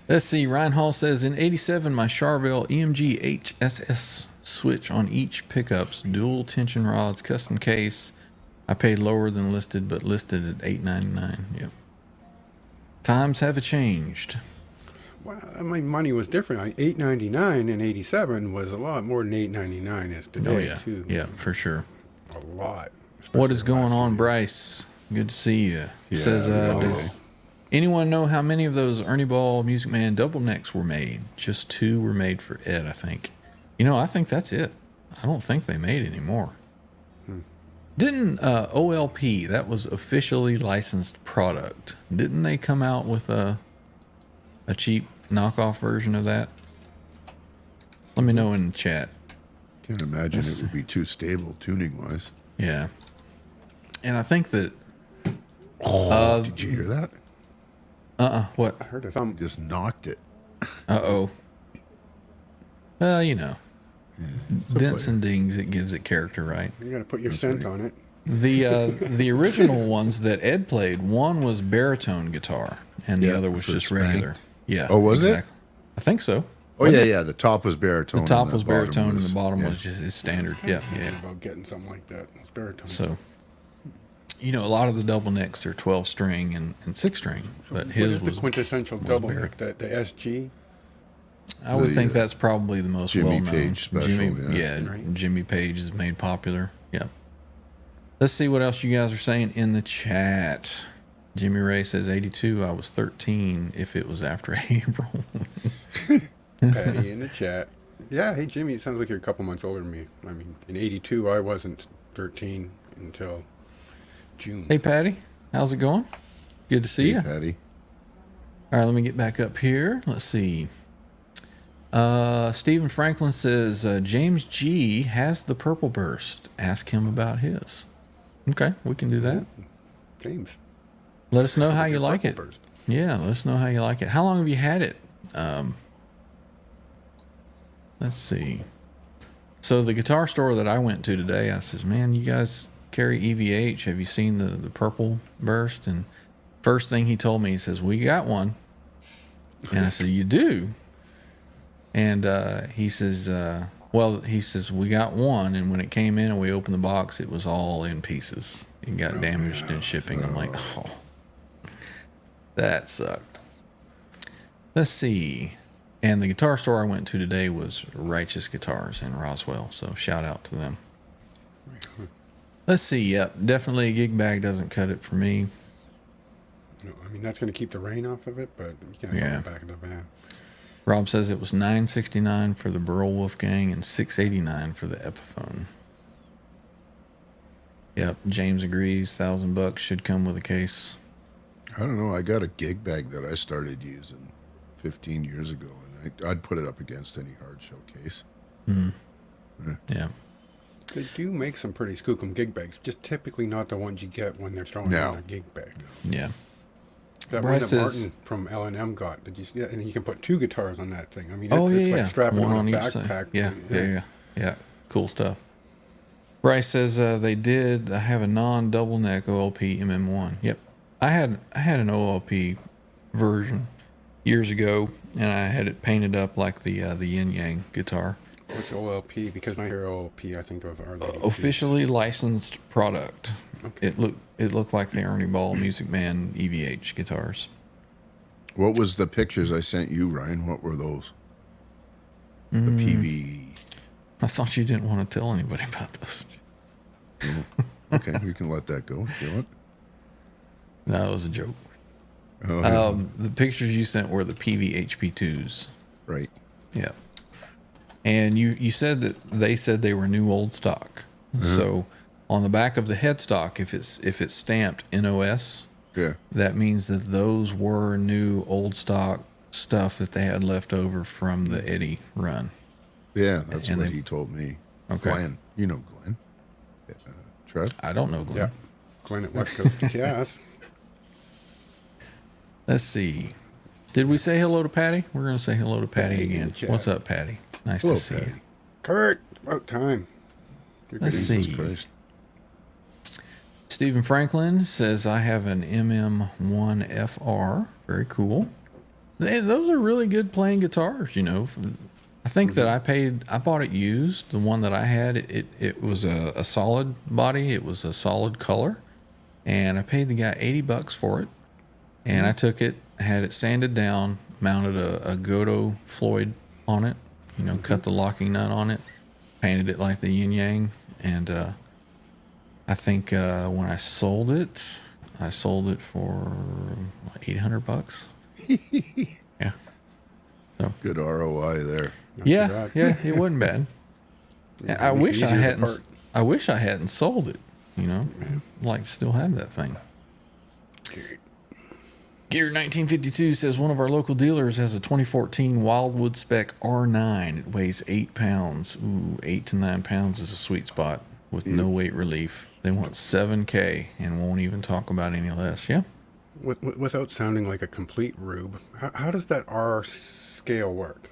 Let's see. Ryan Hall says, in 87, my Charvel EMG HSS switch on each pickups, dual tension rods, custom case. I paid lower than listed, but listed at $899. Yep. Times have changed. Well, my money was different. $899 in 87 was a lot more than $899 is today, too. Yeah, for sure. A lot. What is going on, Bryce? Good to see you. Yeah, Says, does anyone know how many of those Ernie Ball Music Man double necks were made? Just 2 were made for Ed, I think. You know, I think that's it. I don't think they made any more. Didn't OLP, that was officially licensed product, didn't they come out with a cheap knockoff version of that? Let me know in the chat. Can't imagine it would be too stable tuning-wise. Yeah. And I think that... did you hear that? What? I heard a thump. Just knocked it. Uh-oh. Well, you know. Dents and dings, it gives it character, right? You got to put your scent on it. The original ones that Ed played, one was baritone guitar, and the other was just regular. Yeah. Oh, was it? I think so. Oh, yeah. The top was baritone. The top was baritone, and the bottom was just his standard. Yeah. About getting something like that. It's baritone. So, you know, a lot of the double necks are 12-string and 6-string, but his was the quintessential double neck, the SG. I would think that's probably the most Jimmy well-known. Page special, Right. Jimmy Page is made popular. Yep. Let's see what else you guys are saying in the chat. Jimmy Ray says 82. I was 13 if it was after April. Patty in the chat. Yeah, hey Jimmy, it sounds like you're a couple months older than me. I mean, in 82, I wasn't 13 until June. Hey Patty, how's it going? Good to see you. Patty. All right, let me get back up here. Let's see. Stephen Franklin says, James G has the Purple Burst. Ask him about his. Okay, we can do that. James. Let us know how you like it. Burst. Yeah, let us know how you like it. How long have you had it? Let's see. So the guitar store that I went to today, I says, man, you guys carry EVH. Have you seen the Purple Burst? And first thing he told me, he says, we got one. And I said, you do? And he says, we got one, and when it came in and we opened the box, it was all in pieces. It got damaged in shipping. I'm like, oh, that sucked. Let's see. And the guitar store I went to today was Righteous Guitars in Roswell, so shout out to them. Let's see. Yep, definitely a gig bag doesn't cut it for me. No, I mean, that's going to keep the rain off of it, but you can't put it back in the van. Rob says it was $969 for the Burl Wolfgang and $689 for the Epiphone. Yep, James agrees. $1,000 should come with a case. I don't know. I got a gig bag that I started using 15 years ago, and I'd put it up against any hard showcase. Yeah. They do make some pretty skookum gig bags, just typically not the ones you get when they're throwing in a gig bag. Yeah. That one that Martin from L&M got, did you see that? And you can put 2 guitars on that thing. I mean, it's like strapping one on a each backpack. Side. Yeah. Cool stuff. Bryce says they did have a non-double neck OLP MM1. Yep. I had an OLP version years ago, and I had it painted up like the Yin Yang guitar. What's OLP? Because when I hear OLP, I think of Our Lady. Officially licensed product. Okay. It looked like the Ernie Ball Music Man EVH guitars. What was the pictures I sent you, Ryan? What were those? The PV. I thought you didn't want to tell anybody about those. Okay, we can let that go if you want. That was a joke. Oh, The pictures you sent were the PV-HP2s. right. Yeah. And you said that they said they were new old stock. So on the back of the headstock, if it's stamped NOS, that means that those were new old stock stuff that they had left over from the Eddie run. Yeah, that's what he told me. Okay. Glenn. You know Glenn. Trev? I don't know Glenn. Yeah. Glenn at West Coast Jazz. Let's see. Did we say hello to Patty? We're going to say hello to Patty again. What's up, Patty? Nice to see you. Kurt, it's about time. Let's see. Christ. Stephen Franklin says, I have an MM1FR. Very cool. Those are really good playing guitars, you know. I think that I bought it used. The one that I had, it was a solid body. It was a solid color. And I paid the guy $80 for it. And I took it, had it sanded down, mounted a Godo Floyd on it, you know, cut the locking nut on it, painted it like the Yin Yang. And I think when I sold it for $800. Yeah. So Good ROI there. yeah, it wasn't bad. I wish I hadn't sold it, you know. I'd like to still have that thing. Gear 1952 says one of our local dealers has a 2014 Wildwood Spec R9. It weighs 8 pounds. Ooh, 8 to 9 pounds is a sweet spot with no weight relief. They want $7K and won't even talk about any less. Yeah. Without sounding like a complete rube, how does that R scale work?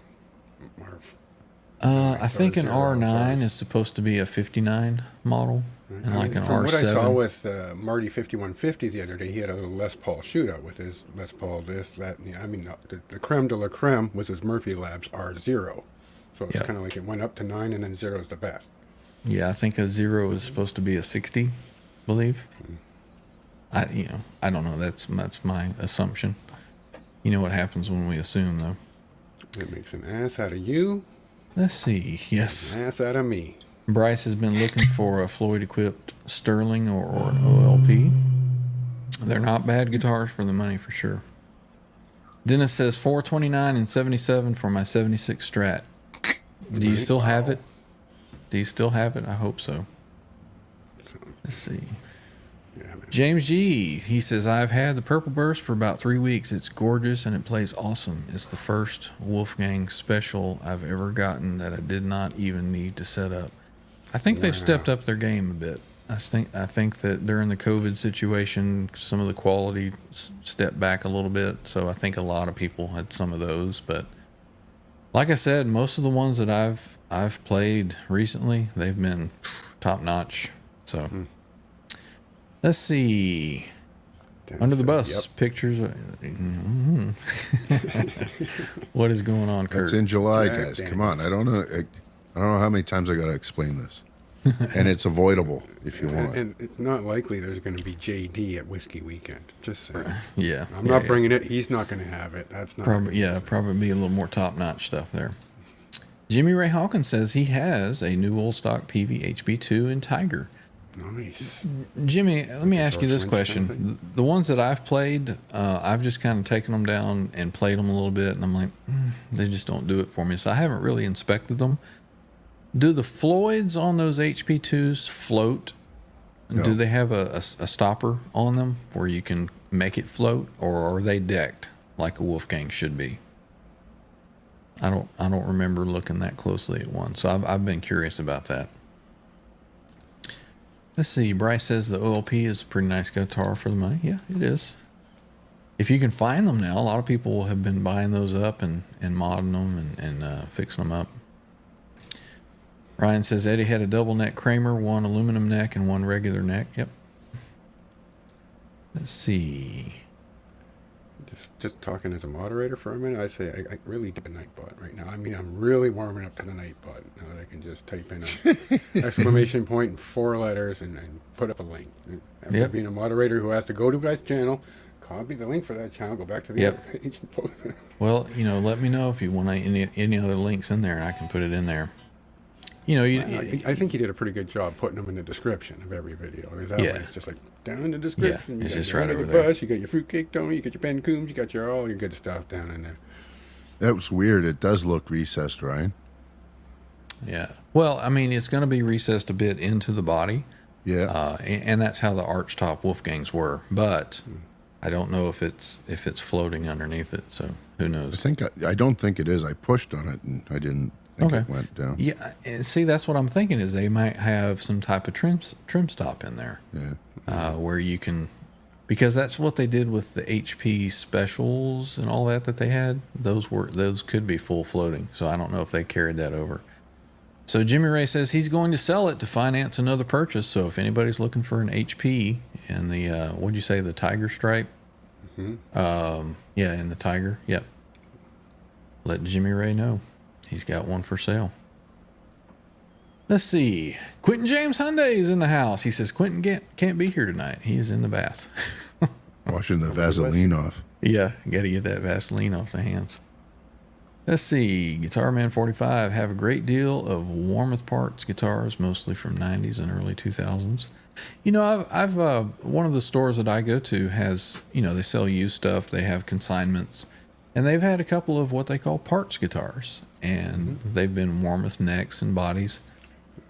I think an R9 is supposed to be a 59 model. And like an From R7. what I saw with Marty 5150 the other day, he had a Les Paul shootout with his Les Paul this, that, and I mean, the creme de la creme was his Murphy Labs R0. So it's kind of like it went up to 9 and then 0 is the best. Yeah, I think a 0 is supposed to be a 60, I believe. I don't know. That's my assumption. You know what happens when we assume, though. It makes an ass out of you. Let's see. Yes. An ass out of me. Bryce has been looking for a Floyd-equipped Sterling or an OLP. They're not bad guitars for the money, for sure. Dennis says $429 and $77 for my 76 Strat. Do you still have it? I hope so. Let's see. James G. He says, I've had the Purple Burst for about 3 weeks. It's gorgeous and it plays awesome. It's the first Wolfgang special I've ever gotten that I did not even need to set up. I think they've stepped up their game a bit. I think that during the COVID situation, some of the quality stepped back a little bit. So I think a lot of people had some of those. But like I said, most of the ones that I've played recently, they've been top notch. So let's see. Under the bus pictures. What is going on, Kurt? It's in July, guys. Come on. I don't know how many times I got to explain this. And it's avoidable if you want. And it's not likely there's going to be JD at Whiskey Weekend. Just saying. Yeah. I'm not bringing it. He's not going to have it. That's not. Probably be a little more top-notch stuff there. Jimmy Ray Hawkins says he has a new old stock PV HB2 in Tiger. Nice. Jimmy, let me ask you this question. The ones that I've played, I've just kind of taken them down and played them a little bit, and I'm like, they just don't do it for me. So I haven't really inspected them. Do the Floyds on those HP2s float? No. Do they have a stopper on them where you can make it float, or are they decked like a Wolfgang should be? I don't remember looking that closely at one, so I've been curious about that. Let's see. Bryce says the OLP is a pretty nice guitar for the money. Yeah, it is. If you can find them now, a lot of people have been buying those up and modding them and fixing them up. Ryan says Eddie had a double neck Kramer, one aluminum neck and one regular neck. Yep. Let's see. Just talking as a moderator for a minute, I say I really did a Nightbot right now. I mean, I'm really warming up to the Nightbot now that I can just type in an exclamation point and 4 letters and put up a link. After being a moderator who has to go to a guy's channel, copy the link for that channel, go back to the other page and post it. Well, let me know if you want any other links in there, and I can put it in there. I think you did a pretty good job putting them in the description of every video. Because that way it's just like down in the description. Yeah, it's you just got right your over there. bus, you got your fruitcake Tony, you got your Ben Coombs, you got all your good stuff down in there. That was weird. It does look recessed, Ryan. Yeah. Well, I mean, it's going to be recessed a bit into the body. Yeah. And that's how the archtop Wolfgangs were. But I don't know if it's floating underneath it. So who knows? I don't think it is. I pushed on it and I didn't think it went down. Yeah. And see, that's what I'm thinking is they might have some type of trim stop in there. Yeah. Where you can, because that's what they did with the HP specials and all that they had. Those could be full floating. So I don't know if they carried that over. So Jimmy Ray says he's going to sell it to finance another purchase. So if anybody's looking for an HP in the, what'd you say, the Tiger stripe? Mm-hmm. Yeah, in the Tiger. Yep. Let Jimmy Ray know. He's got one for sale. Let's see. Quentin James Hyundai's in the house. He says Quentin can't be here tonight. He is in the bath. Washing the Vaseline off. Yeah, got to get that Vaseline off the hands. Let's see. Guitar Man 45 have a great deal of Warmoth parts guitars, mostly from 90s and early 2000s. I've one of the stores that I go to has, they sell used stuff. They have consignments, and they've had a couple of what they call parts guitars, and they've been Warmoth necks and bodies.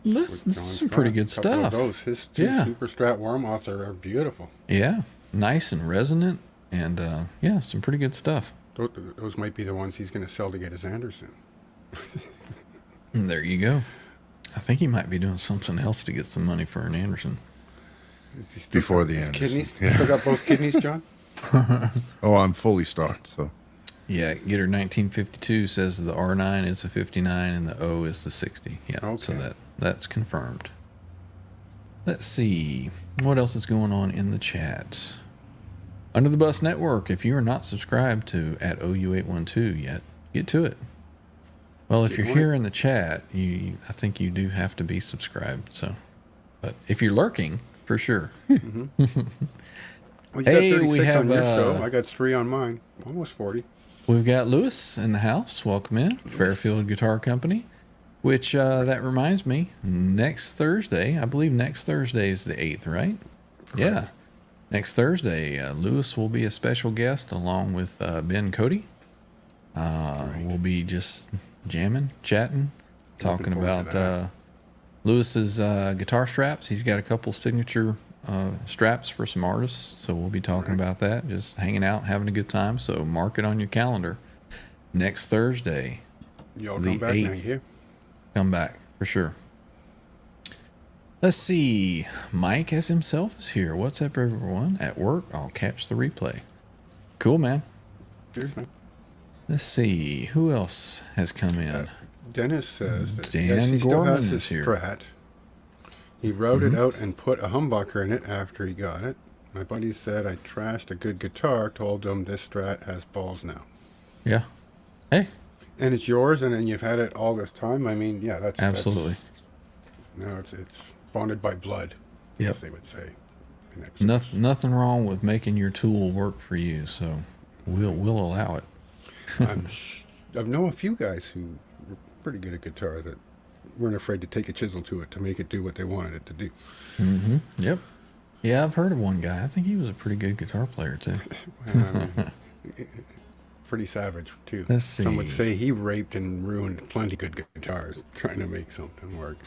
This is some pretty good stuff. His two Super Strat Warmoths are beautiful. Yeah, nice and resonant, and some pretty good stuff. Those might be the ones he's going to sell to get his Anderson. There you go. I think he might be doing something else to get some money for an Anderson. Before the Anderson. Kidneys? Yeah. Still got both kidneys, John? Oh, I'm fully stocked, so. Yeah, Getter 1952 says the R9 is a 59 and the O is the 60. Yeah, okay. So that's confirmed. Let's see. What else is going on in the chat? Under the Bus Network, if you are not subscribed to at OU812 yet, get to it. Well, if you're here in the chat, I think you do have to be subscribed. So, but if you're lurking, for sure. Mm-hmm. Well, you got 36 on your show. I got 3 on mine. Almost 40. We've got Lewis in the house. Welcome in. Fairfield Guitar Company. Which, that reminds me, next Thursday, I believe next Thursday is the 8th, right? Correct. Yeah. Next Thursday, Lewis will be a special guest along with Ben Cody. We'll be just jamming, chatting, talking about Lewis's guitar straps. He's got a couple signature straps for some artists, so we'll be talking about that, just hanging out, having a good time. So mark it on your calendar. Next Thursday, y'all come back 8th. Now, come back for sure. Let's see. Mike as himself is here. What's up, everyone? At work, I'll catch the replay. Cool, man. Cheers, man. Let's see. Who else has come in? Dennis says that Dan he still Gorman has his is here. Strat. He wrote it out and put a humbucker in it after he got it. My buddy said I trashed a good guitar, told him this Strat has balls now. Yeah. Hey. And it's yours, and then you've had it all this time. I mean, yeah, that's... Absolutely. No, it's bonded by blood, Yep. as they would say. In Exodus. Nothing wrong with making your tool work for you, so we'll allow it. I know a few guys who were pretty good at guitar that weren't afraid to take a chisel to it to make it do what they wanted it to do. Mm-hmm. Yep. Yeah, I've heard of one guy. I think he was a pretty good guitar player too. Pretty savage too. Let's see. Some would say he raped and ruined plenty good guitars trying to make something work.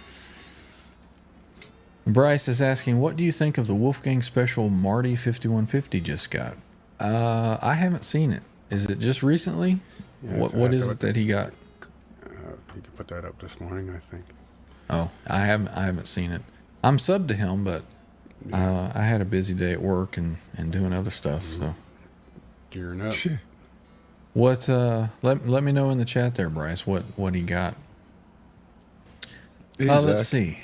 Bryce is asking, what do you think of the Wolfgang Special Marty 5150 just got? I haven't seen it. Is it just recently? Yeah, what is it that he got? You could put that up this morning, I think. Oh, I haven't seen it. I'm subbed to him, but I had a busy day at work and doing other stuff. So Gearing up. what? Let me know in the chat there, Bryce. What he got? Let's see.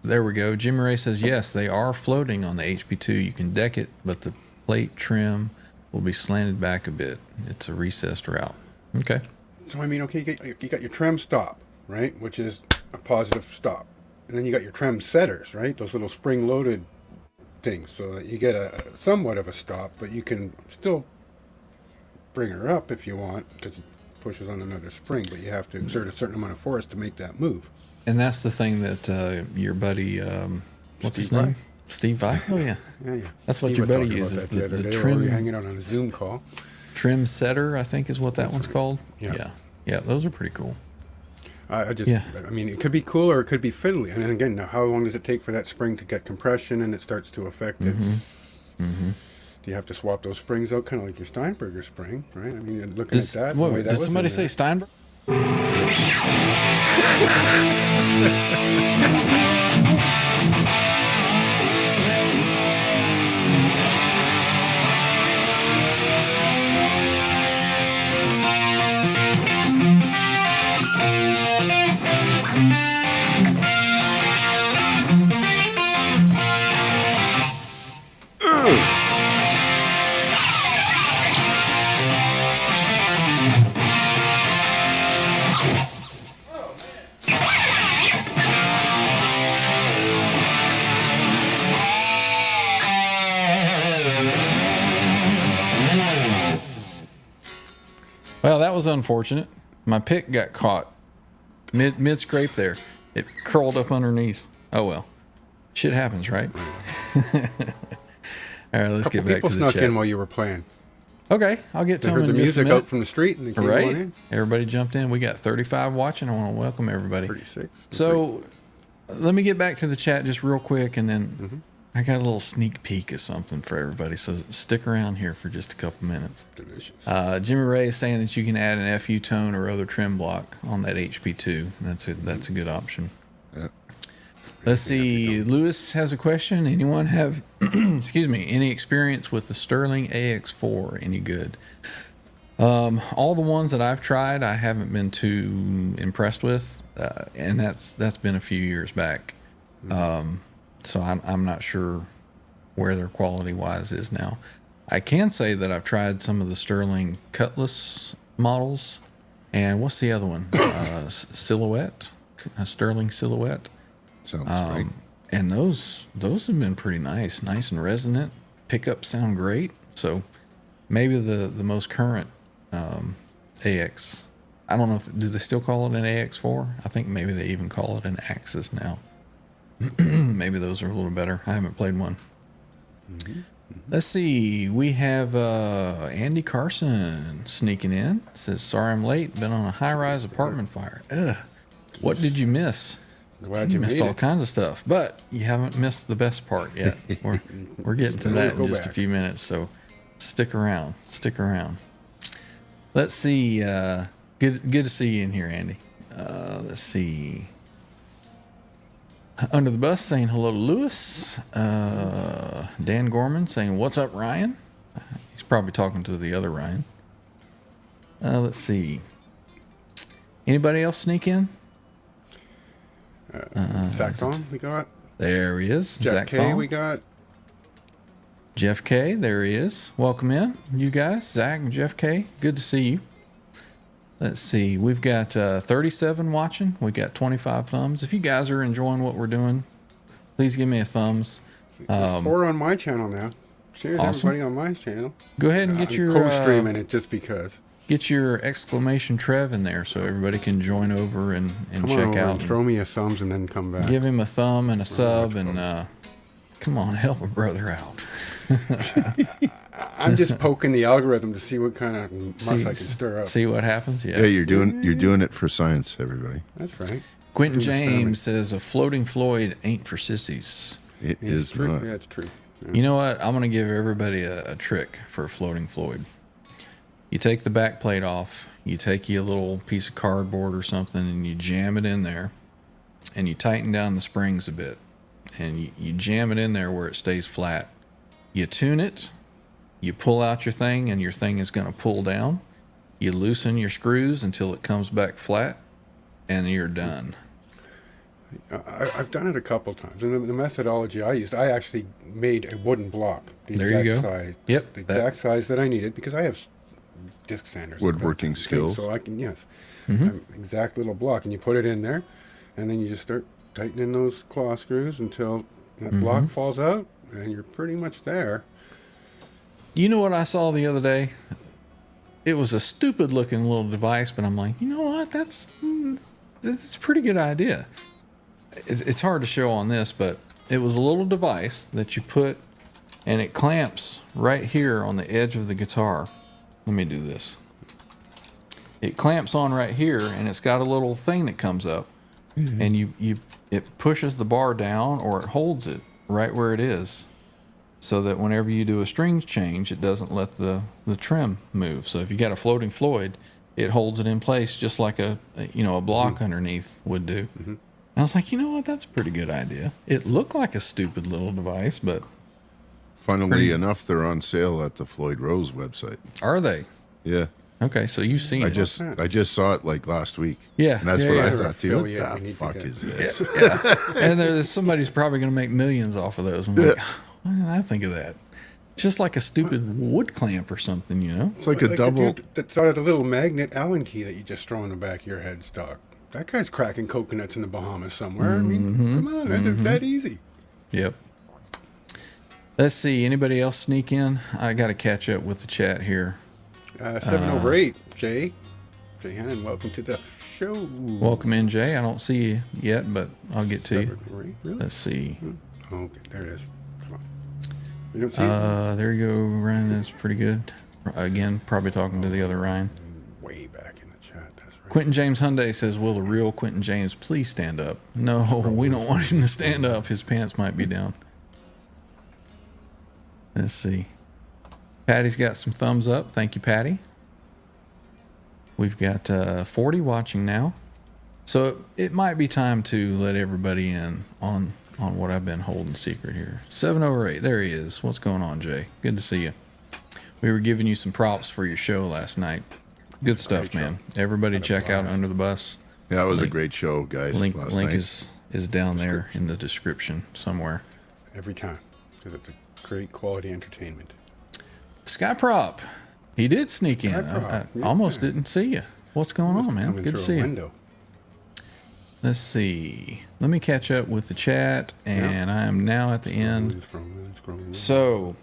There we go. Jimmy Ray says yes, they are floating on the HP2. You can deck it, but the plate trim will be slanted back a bit. It's a recessed route. Okay. So I mean, okay, you got your trem stop, right, which is a positive stop, and then you got your trem setters, right, those little spring-loaded things, so that you get a somewhat of a stop, but you can still bring her up if you want because it pushes on another spring, but you have to exert a certain amount of force to make that move. And that's the thing that your buddy, what's his name? Steve Vai? Oh, yeah. Yeah. That's Steve what your was buddy talking about uses. that the other The day trim. while we were hanging out on a Zoom call. Trim setter, I think, is what that one's called. Yeah. Yeah, those are pretty cool. I mean, it could be cool or it could be fiddly. And then again, now how long does it take for that spring to get compression and it starts to affect it? Mm-hmm. Do you have to swap those springs out, kind of like your Steinberger spring, right? I mean, looking at that. the way that Did was somebody in say there. Steinberg? Well, that was unfortunate. My pick got caught mid scrape there. It curled up underneath. Oh well, shit happens, right? All right, let's get back to People the snuck chat. in while you were playing. Okay, I'll get to They them heard in the just a music minute. out from the street and they came on Right? in. Everybody jumped in. We got 35 watching. I want to welcome everybody. 36. So let me get back to the chat just real quick, and then I got a little sneak peek of something for everybody. So stick around here for just a couple minutes. Delicious. Jimmy Ray is saying that you can add an FU tone or other trim block on that HP2. That's a good option. Yeah. Let's see. Lewis has a question. Anyone have, excuse me, any experience with the Sterling AX4? Any good? All the ones that I've tried, I haven't been too impressed with, and that's been a few years back. So I'm not sure where their quality wise is now. I can say that I've tried some of the Sterling Cutlass models, and what's the other one? Silhouette, a Sterling Silhouette. Sounds right. And those have been pretty nice and resonant. Pickups sound great. So maybe the most current AX. I don't know do they still call it an AX4? I think maybe they even call it an Axis now. Maybe those are a little better. I haven't played one. Let's see. We have Andy Carson sneaking in. Says, sorry I'm late. Been on a high-rise apartment fire. Ugh. What did you miss? Glad you missed made all it. kinds of stuff, but you haven't missed the best part yet. We're getting to that in Go just a back. few minutes, so stick around. Let's see. Good to see you in here, Andy. Let's see. Under the Bus saying hello to Lewis. Dan Gorman saying, what's up, Ryan? He's probably talking to the other Ryan. Let's see. Anybody else sneak in? Zach Thom, we got. There he is. Jeff Zach K, Thom. we got. Jeff K, there he is. Welcome in, you guys. Zach and Jeff K, good to see you. Let's see. We've got 37 watching. We got 25 thumbs. If you guys are enjoying what we're doing, please give me a thumbs. 4 on my channel now. Cheers, awesome. Everybody on my channel. Go ahead and get your co-streaming it just because. Get your exclamation Trev in there so everybody can join over and check out. And throw me a thumbs and then come back. Give him a thumb and a sub and come on, help a brother out. I'm just poking the algorithm to see what kind of muss I can stir up. See what happens. Yeah, you're doing it for science, everybody. That's right. Quentin James says a floating Floyd ain't for sissies. It is true. not. Yeah, it's true. Yeah. You know what? I'm going to give everybody a trick for a floating Floyd. You take the back plate off, you take you a little piece of cardboard or something, and you jam it in there, and you tighten down the springs a bit, and you jam it in there where it stays flat. You tune it, you pull out your thing, and your thing is going to pull down. You loosen your screws until it comes back flat, and you're done. I've done it a couple times. And the methodology I used, I actually made a wooden block. There you go. Size, Yep. The exact size that I needed because I have disc sanders. Woodworking skills. So I can, yes. Exact little block. And you put it in there, and then you just start tightening those claw screws until that block falls out, and you're pretty much there. You know what I saw the other day? It was a stupid looking little device, but I'm like, you know what? That's a pretty good idea. It's hard to show on this, but it was a little device that you put, and it clamps right here on the edge of the guitar. Let me do this. It clamps on right here, and it's got a little thing that comes up, and it pushes the bar down, or it holds it right where it is, so that whenever you do a string change, it doesn't let the trem move. So if you got a floating Floyd, it holds it in place just like a block underneath would do. I was like, you know what? That's a pretty good idea. It looked like a stupid little device, but funnily enough, they're on sale at the Floyd Rose website. Are they? Yeah. Okay, so you've seen it. I just saw it like last week. Yeah. And that's what I thought too. What Yeah, the fuck is this? Yeah. And somebody's probably going to make millions off of those. I'm like, why didn't I think of that? Just like a stupid wood clamp or something, you know? It's like a double. The dude that thought of the little magnet Allen key that you just throw in the back of your headstock. That guy's cracking coconuts in the Bahamas somewhere. I mean, come on, it's that easy. Yep. Let's see. Anybody else sneak in? I got to catch up with the chat here. 7 over 8, Jay. Jay Hannon, welcome to the show. Welcome in, Jay. I don't see you yet, but I'll get to you. Really? Let's see. Okay, there it is. Come on. You don't see it? There you go, Ryan. That's pretty good. Again, probably talking to the other Ryan. Way back in the chat. That's right. Quentin James Hyundai says, will the real Quentin James please stand up? No, we don't want him to stand up. His pants might be down. Let's see. Patty's got some thumbs up. Thank you, Patty. We've got 40 watching now. So it might be time to let everybody in on what I've been holding secret here. 7 over 8. There he is. What's going on, Jay? Good to see you. We were giving you some props for your show last night. Good stuff, man. Everybody check out Under the Bus. Yeah, it was a great show, guys. Link is down there in the description somewhere. Every time. Because it's a great quality entertainment. Skyprop. He did sneak in. I almost didn't see you. What's going on, man? Good to see you. Let's see. Let me catch up with the chat, and I am now at the end. So,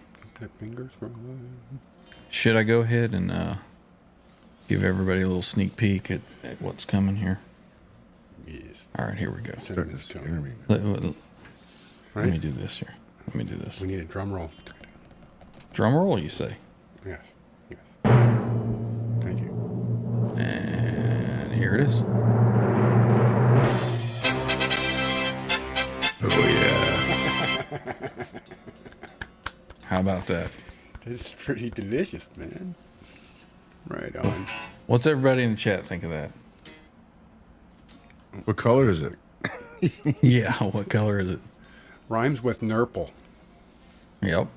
should I go ahead and give everybody a little sneak peek at what's coming here? Yes. All right, here we go. Let me do this here. Let me do this. We need a drum roll. Drum roll, you say? Yes. Yes. Thank you. And here it is. Oh, yeah. How about that? This is pretty delicious, man. Right on. What's everybody in the chat think of that? What color is it? Yeah, what color is it? Rhymes with Nurple. Yep.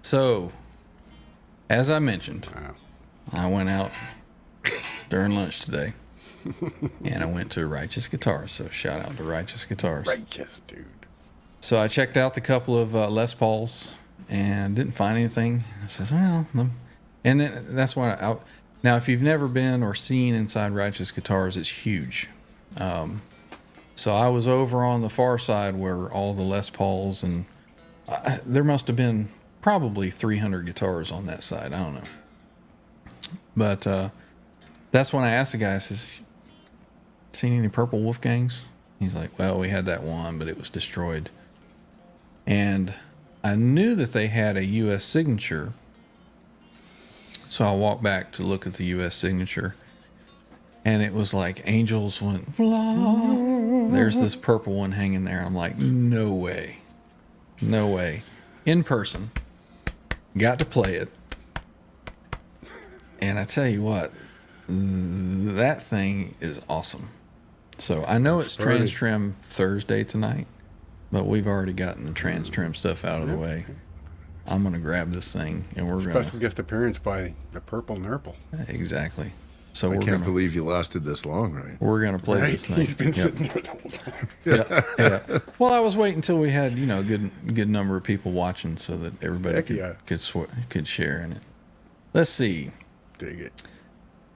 So, as I mentioned, I went out during lunch today, and I went to Righteous Guitars. So shout out to Righteous Guitars. Righteous, dude. So I checked out the couple of Les Pauls and didn't find anything. I says, well, and then that's why Now, if you've never been or seen inside Righteous Guitars, it's huge. So I was over on the far side where all the Les Pauls and there must have been probably 300 guitars on that side. I don't know. But that's when I asked the guy, I says, seen any purple Wolfgangs? He's like, well, we had that one, but it was destroyed. And I knew that they had a U.S. signature. So I walked back to look at the U.S. signature. And it was like angels went, blah. There's this purple one hanging there. I'm like, no way. No way. In person. Got to play it. And I tell you what, that thing is awesome. So I know it's TransTrem Thursday tonight, but we've already gotten the TransTrem stuff out of the way. I'm going to grab this thing and we're going to... Special guest appearance by the Purple Nurple. Exactly. So I can't believe you lasted this long, right? We're going to play this thing. He's been sitting there the whole time. Yeah. Well, I was waiting until we had, a good number of people watching so that everybody could share in it. Let's see. Dig it.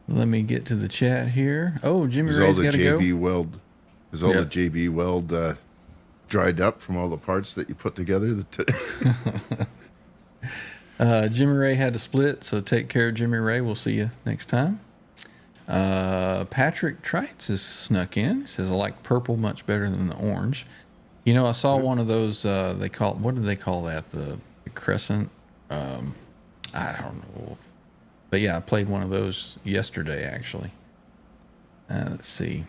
Let me get to the chat here. Oh, Jimmy Ray's got to go. Is all the JB weld dried up from all the parts that you put together? Jimmy Ray had to split, so take care of Jimmy Ray. We'll see you next time. Patrick Trites has snuck in. He says, I like purple much better than the orange. I saw one of those, what did they call that? The crescent? I don't know. But yeah, I played one of those yesterday, actually. Let's see.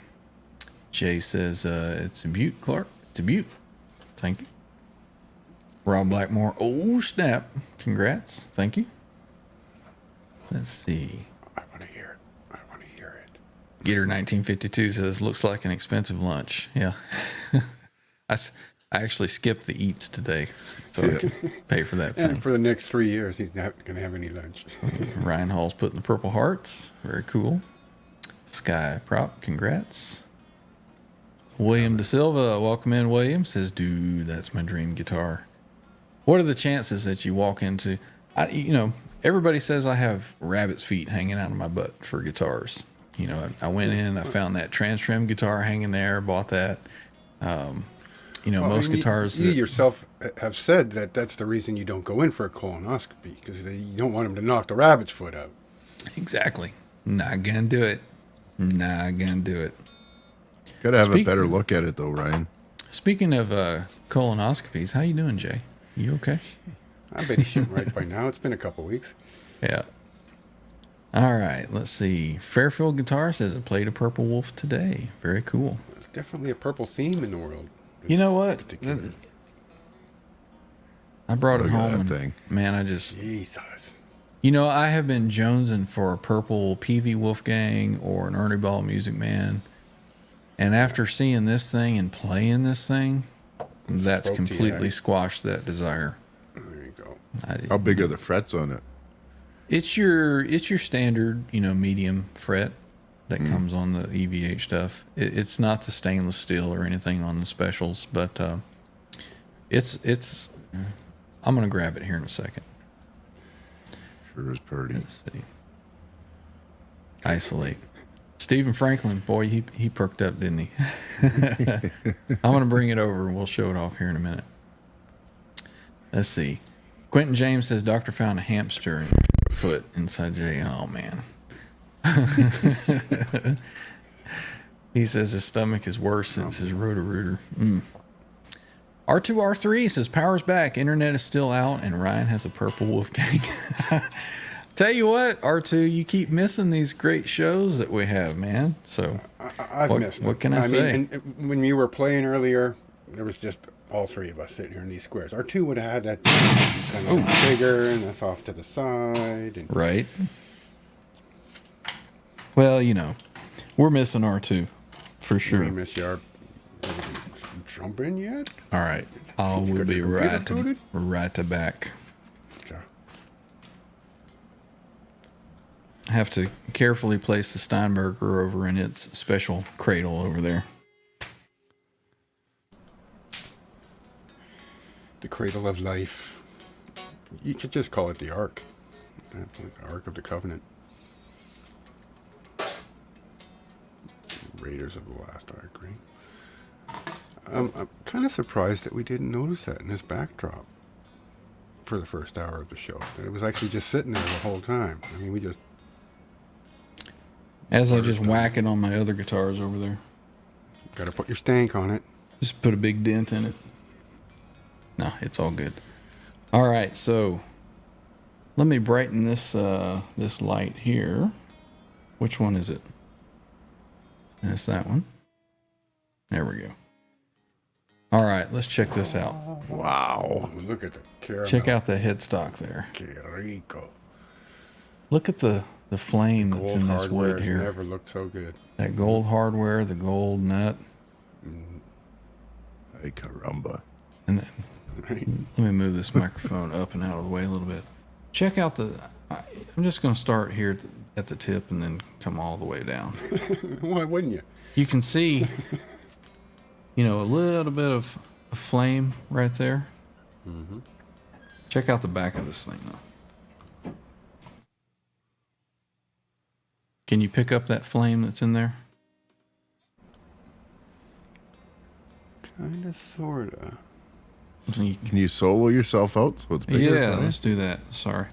Jay says, it's a beaut, Clark. It's a beaut. Thank you. Rob Blackmore. Oh, snap. Congrats. Thank you. Let's see. I want to hear it. Gator 1952 says, looks like an expensive lunch. Yeah. I actually skipped the eats today so I could pay for that thing. And for the next 3 years, he's not going to have any lunch. Ryan Hall's putting the purple hearts. Very cool. Sky Prop, congrats. William Da Silva, welcome in, William. Says, dude, that's my dream guitar. What are the chances that you walk into... everybody says I have rabbit's feet hanging out of my butt for guitars. I went in, I found that TransTrem guitar hanging there, bought that. Most guitars... You yourself have said that that's the reason you don't go in for a colonoscopy, because you don't want them to knock the rabbit's foot out. Exactly. Not gonna do it. Gotta have a better look at it, though, Ryan. Speaking of colonoscopies, how you doing, Jay? You okay? I bet he's shooting right by now. It's been a couple weeks. Yeah. All right, let's see. Fairfield Guitar says it played a Purple Wolf today. Very cool. There's definitely a purple theme in the world. You know what? I brought it home. Man, I just... Jesus. I have been jonesing for a purple PV Wolfgang or an Ernie Ball Music Man. And after seeing this thing and playing this thing, that's completely squashed that desire. There you go. How big are the frets on it? It's your standard, medium fret that comes on the EVH stuff. It's not the stainless steel or anything on the specials, but it's. I'm gonna grab it here in a second. Sure is pretty. Let's see. Isolate. Stephen Franklin, boy, he perked up, didn't he? I'm gonna bring it over and we'll show it off here in a minute. Let's see. Quentin James says Doctor found a hamster foot inside Jay. Oh man. He says his stomach is worse since his Roto-Rooter. R2R3 says power's back, internet is still out, and Ryan has a purple Wolfgang. Tell you what, R2, you keep missing these great shows that we have, man. So I've missed them. What can I say? Mean, and when you were playing earlier, there was just all three of us sitting here in these squares. R2 would have had that kind of bigger and us off to the side. And right. Well, we're missing R2 for sure. We miss you. Jump in yet? All right. We'll be right to back. I have to carefully place the Steinberger over in its special cradle over there. The cradle of life. You could just call it the Ark. The Ark of the Covenant. Raiders of the Lost Ark, right? I'm kind of surprised that we didn't notice that in this backdrop for the first hour of the show. That it was actually just sitting there the whole time. I mean, we just... As I just whack it on my other guitars over there. Got to put your stank on it. Just put a big dent in it. No, it's all good. All right, so let me brighten this this light here. Which one is it? That's that one. There we go. All right, let's check this out. Wow. Look at the caramel. Check out the headstock there. Que rico. Look at the flame that's in this wood here. Never looked so good. That gold hardware, the gold nut. Ay caramba. And then, let me move this microphone up and out of the way a little bit. Check out I'm just going to start here at the tip and then come all the way down. Why wouldn't you? You can see, a little bit of flame right there. Mm-hmm. Check out the back of this thing, though. Can you pick up that flame that's in there? Kind of, sort of. Can you solo yourself out so it's bigger? Yeah, let's do that. Sorry.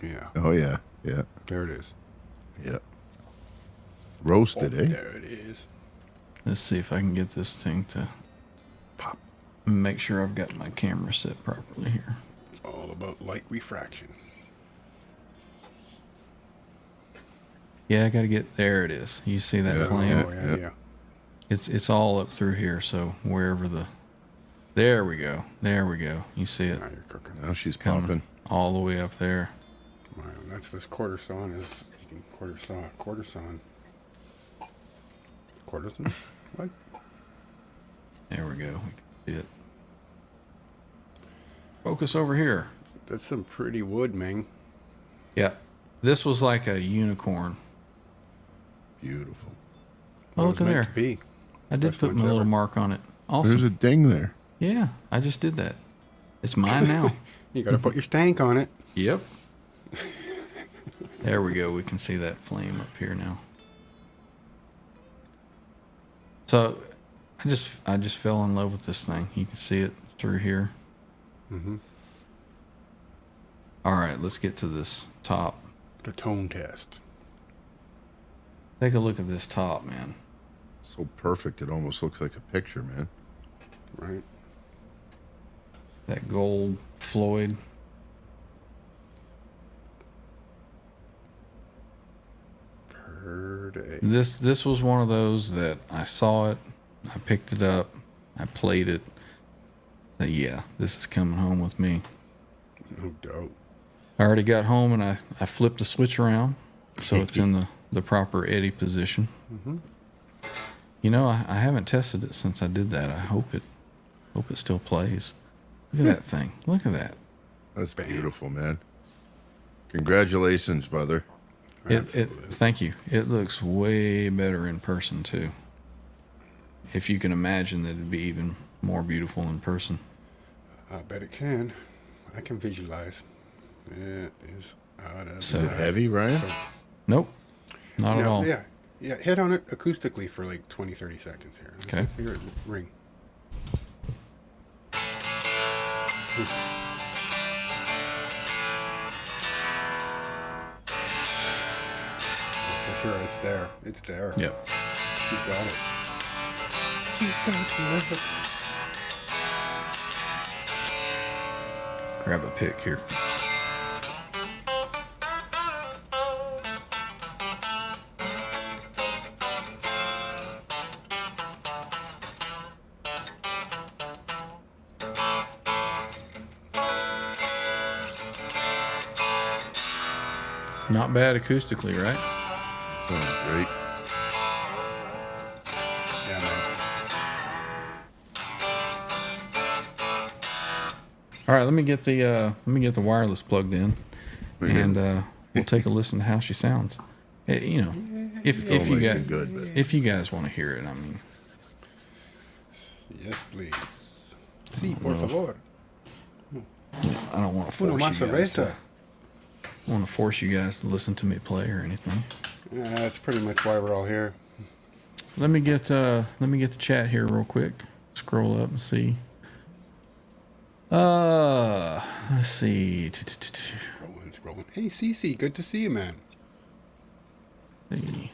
Yeah. Oh, yeah. Yeah. There it is. Yeah. Roasted, eh? There it is. Let's see if I can get this thing to pop. Make sure I've got my camera set properly here. It's all about light refraction. Yeah, I got to get... There it is. You see that flame? Oh, yeah. It's all up through here, so wherever the... There we go. There we go. You see it? Now you're cooking. Now she's popping. All the way up there. Wow, that's this quarter sawn is... You can quarter sawn. Quarterson? What? There we go. We can see it. Focus over here. That's some pretty wood, Ming. Yeah. This was like a unicorn. Beautiful. Oh, look at there. To be. I did put my little mark on it. Awesome. There's a ding there. Yeah, I just did that. It's mine now. You got to put your stank on it. Yep. There we go. We can see that flame up here now. So, I just fell in love with this thing. You can see it through here. Mm-hmm. All right, let's get to this top. The tone test. Take a look at this top, man. So perfect, it almost looks like a picture, man. Right. That gold Floyd. Per day. This was one of those that I saw it, I picked it up, I played it. Said, yeah, this is coming home with me. No doubt. I already got home and I flipped the switch around so it's in the proper eddy position. Mm-hmm. I haven't tested it since I did that. I hope it still plays. Look at that thing. Look at that. That's beautiful, man. Congratulations, brother. Thank you. It looks way better in person too. If you can imagine that it'd be even more beautiful in person. I bet it can. I can visualize. It is out of So heavy, Ryan? Nope. Not at all. Yeah. Yeah, hit on it acoustically for like 20, 30 seconds here. Okay. Hear it ring. For sure, it's there. It's there. Yep. She's got it. She's got it. Grab a pick here. Not bad acoustically, right? Sounds great. Yeah, man. All right, let me get the wireless plugged in, and we'll take a listen to how she sounds. If if you guys want to hear it, I mean. Yes, please. Sí, por favor. I don't want to Uno force más you guys cerveza. want to force you guys to listen to me play or anything. Yeah, that's pretty much why we're all here. Let me get the chat here real quick. Scroll up and see. Let's see. Scrolling. Hey, Cece, good to see you, man. See.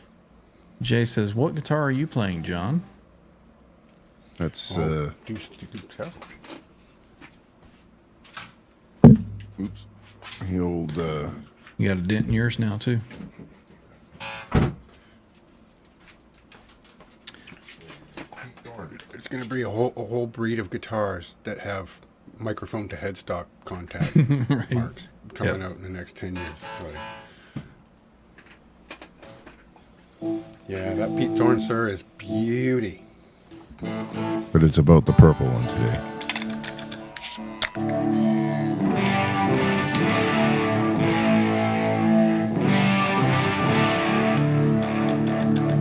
Jay says, "What guitar are you playing, John?" That's tell. Oops. The old You got a dent in yours now too. It's going to be a whole breed of guitars that have microphone to headstock contact Right. marks coming out in the next 10 years. Buddy. Yeah, that Pete Thorne, sir, is beauty. but it's about the purple one today.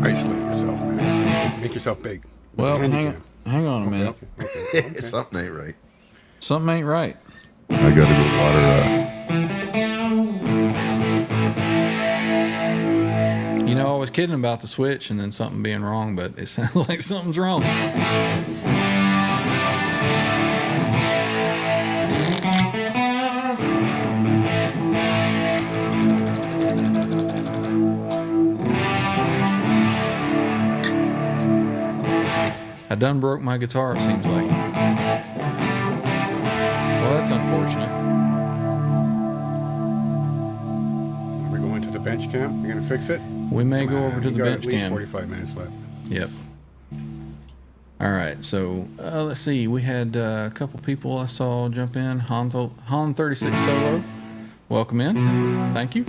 Isolate yourself, man. Make yourself big. Well, And you hang on a can. minute. Okay. Something ain't right. Something ain't right. I gotta go water You know, I was kidding about the switch and then something being wrong, but it sounds like something's wrong. I done broke my guitar, it seems like. Well, that's unfortunate. We're going to the bench camp. You're going to fix it? We may go over to You the got bench at least cam. 45 minutes left. Yep. All right, so let's see. We had a couple people I saw jump in. Han 36 Solo, welcome in. Thank you.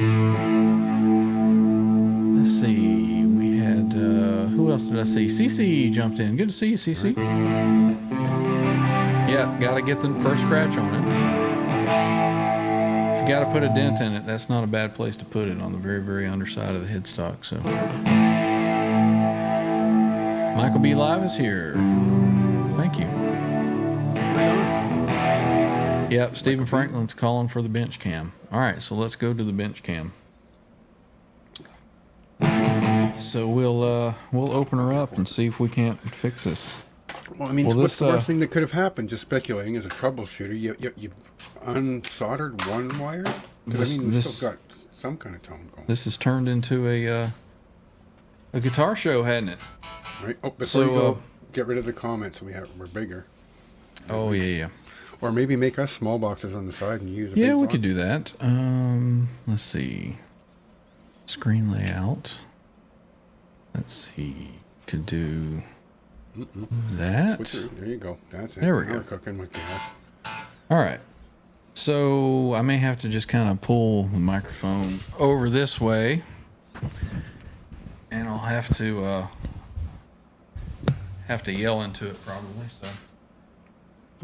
Let's see. We had who else did I see? CC jumped in. Good to see you, CC. Yeah, got to get the first scratch on it. If you got to put a dent in it, that's not a bad place to put it, on the very, very underside of the headstock. So, Michael B. Live is here. Thank you. Yep, Stephen Franklin's calling for the bench cam. All right, so let's go to the bench cam. So we'll open her up and see if we can't fix this. Well, I mean, Well, what's this, the worst thing that could have happened? Just speculating as a troubleshooter, you unsoldered one wire? Because I mean, we've still got some kind of tone going. This has turned into a guitar show, hadn't it? Right. Oh, before you go, get rid of the comments. We're bigger. Oh yeah. Or maybe make us small boxes on the side and use. Yeah, we could do that. Let's see. Screen layout. Let's see. Could do that. There you go. That's it. There we Now go. We're cooking with gas. All right. So I may have to just kind of pull the microphone over this way, and I'll have to yell into it probably. So.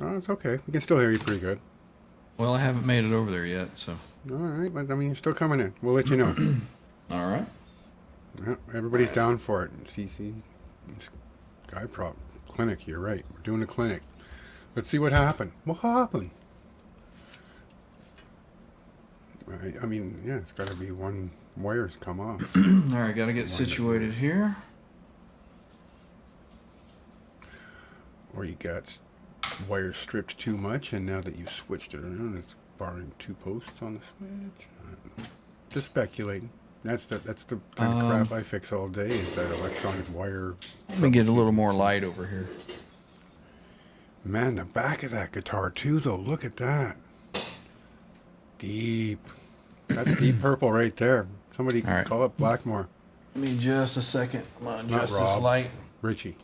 Oh, it's okay. We can still hear you pretty good. Well, I haven't made it over there yet, so. All right, but I mean, you're still coming in. We'll let you know. All right. Yeah, everybody's down for it. CC, Sky Prop Clinic. You're right. We're doing a clinic. Let's see what happened. What happened? I mean, yeah, it's got to be one wire's come off. All right, got to get situated here. Or you got wire stripped too much, and now that you've switched it around, it's barring two posts on the switch. Just speculating. That's the kind of crap I fix all day, is that electronic wire. Let me get a little more light over here. Man, the back of that guitar too, though. Look at that. Deep. That's deep purple right there. Somebody All right. call up Blackmore. Give me just a second. I'm going to adjust this Rob. light. Richie.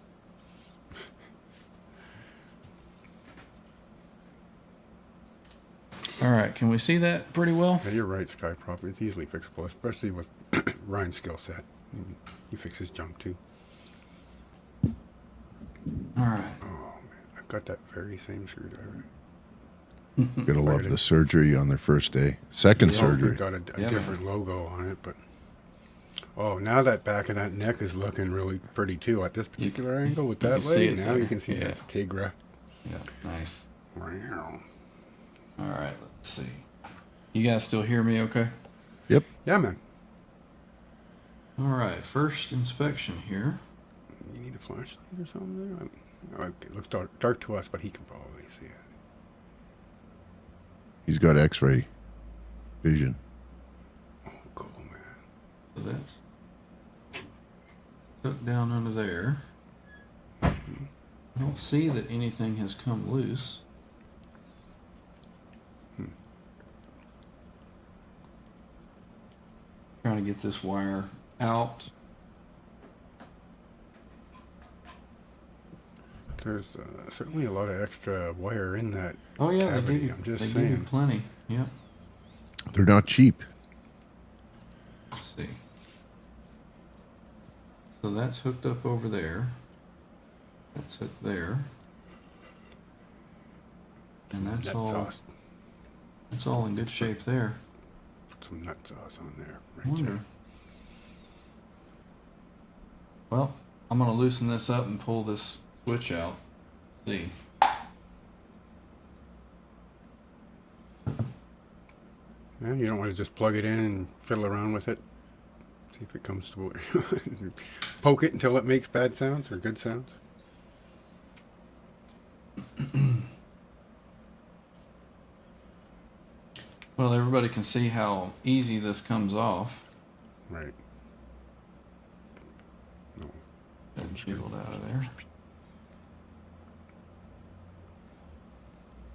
All right, can we see that pretty well? Yeah, you're right, Sky Prop. It's easily fixable, especially with Ryan's skill set. He fixes junk too. All right. Oh man, I've got that very same screwdriver. Gotta love the surgery on their first day. Second surgery. It's got a different logo on it, but oh, now that back of that neck is looking really pretty too at this particular angle with that leg. Now you can see that Tigra. Yeah, nice. Wow. All right, let's see. You guys still hear me okay? Yep. Yeah, man. All right, first inspection here. You need a flashlight or something there? It looks dark to us, but he can probably see it. He's got X-ray vision. Oh, cool, man. So that's tucked down under there. I don't see that anything has come loose. Trying to get this wire out. There's certainly a lot of extra wire in that. Oh yeah, cavity. they give I'm just they saying. give you plenty. Yep. They're not cheap. Let's see. So that's hooked up over there. That's hooked there. And that's Nut all. sauce. That's all in good shape there. Put some nut sauce on there. I wonder. Well, I'm going to loosen this up and pull this switch out. See. Yeah, you don't want to just plug it in and fiddle around with it. See if it comes to poke it until it makes bad sounds or good sounds. Well, everybody can see how easy this comes off. Right. No. That jiggled out of there.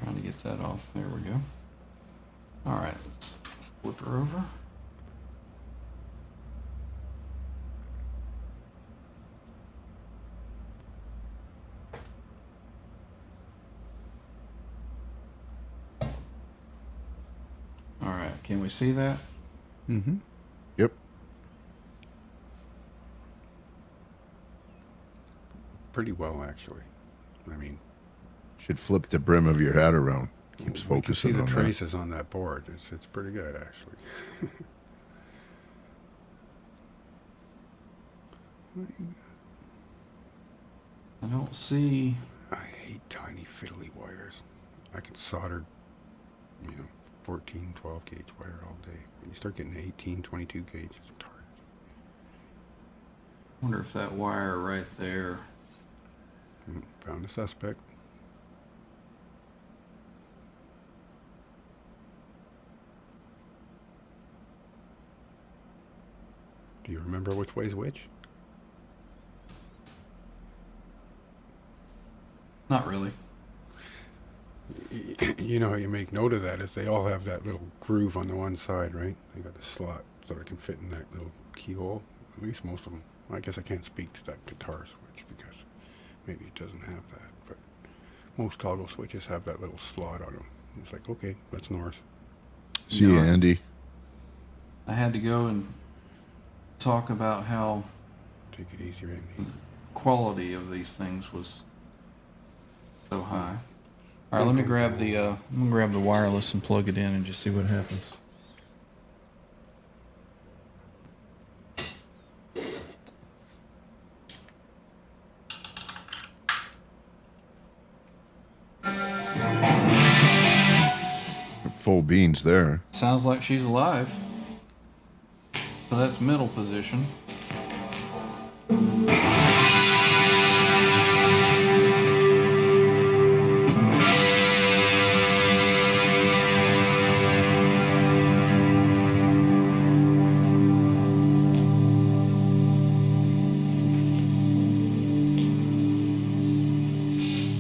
Trying to get that off. There we go. All right, let's flip her over. All right, can we see that? Mm-hmm. Yep. Pretty well, actually. I mean, Should flip the brim of your hat around. Keeps we can focusing see the on that. traces on that board. It's pretty good, actually. I don't see. I hate tiny fiddly wires. I could solder, 14, 12 gauge wire all day. When you start getting 18, 22 gauge, it's retarded. I wonder if that wire right there. Found a suspect. Do you remember which way's which? Not really. You know how you make note of that is they all have that little groove on the one side, right? They got the slot so it can fit in that little keyhole. At least most of them. I guess I can't speak to that guitar switch because maybe it doesn't have that. But most toggle switches have that little slot on them. It's like, okay, that's north. See you, Andy. I had to go and talk about how Take it easy, Randy. quality of these things was so high. All right, let me grab the wireless and plug it in and just see what happens. Full beans there. Sounds like she's alive. So that's middle position.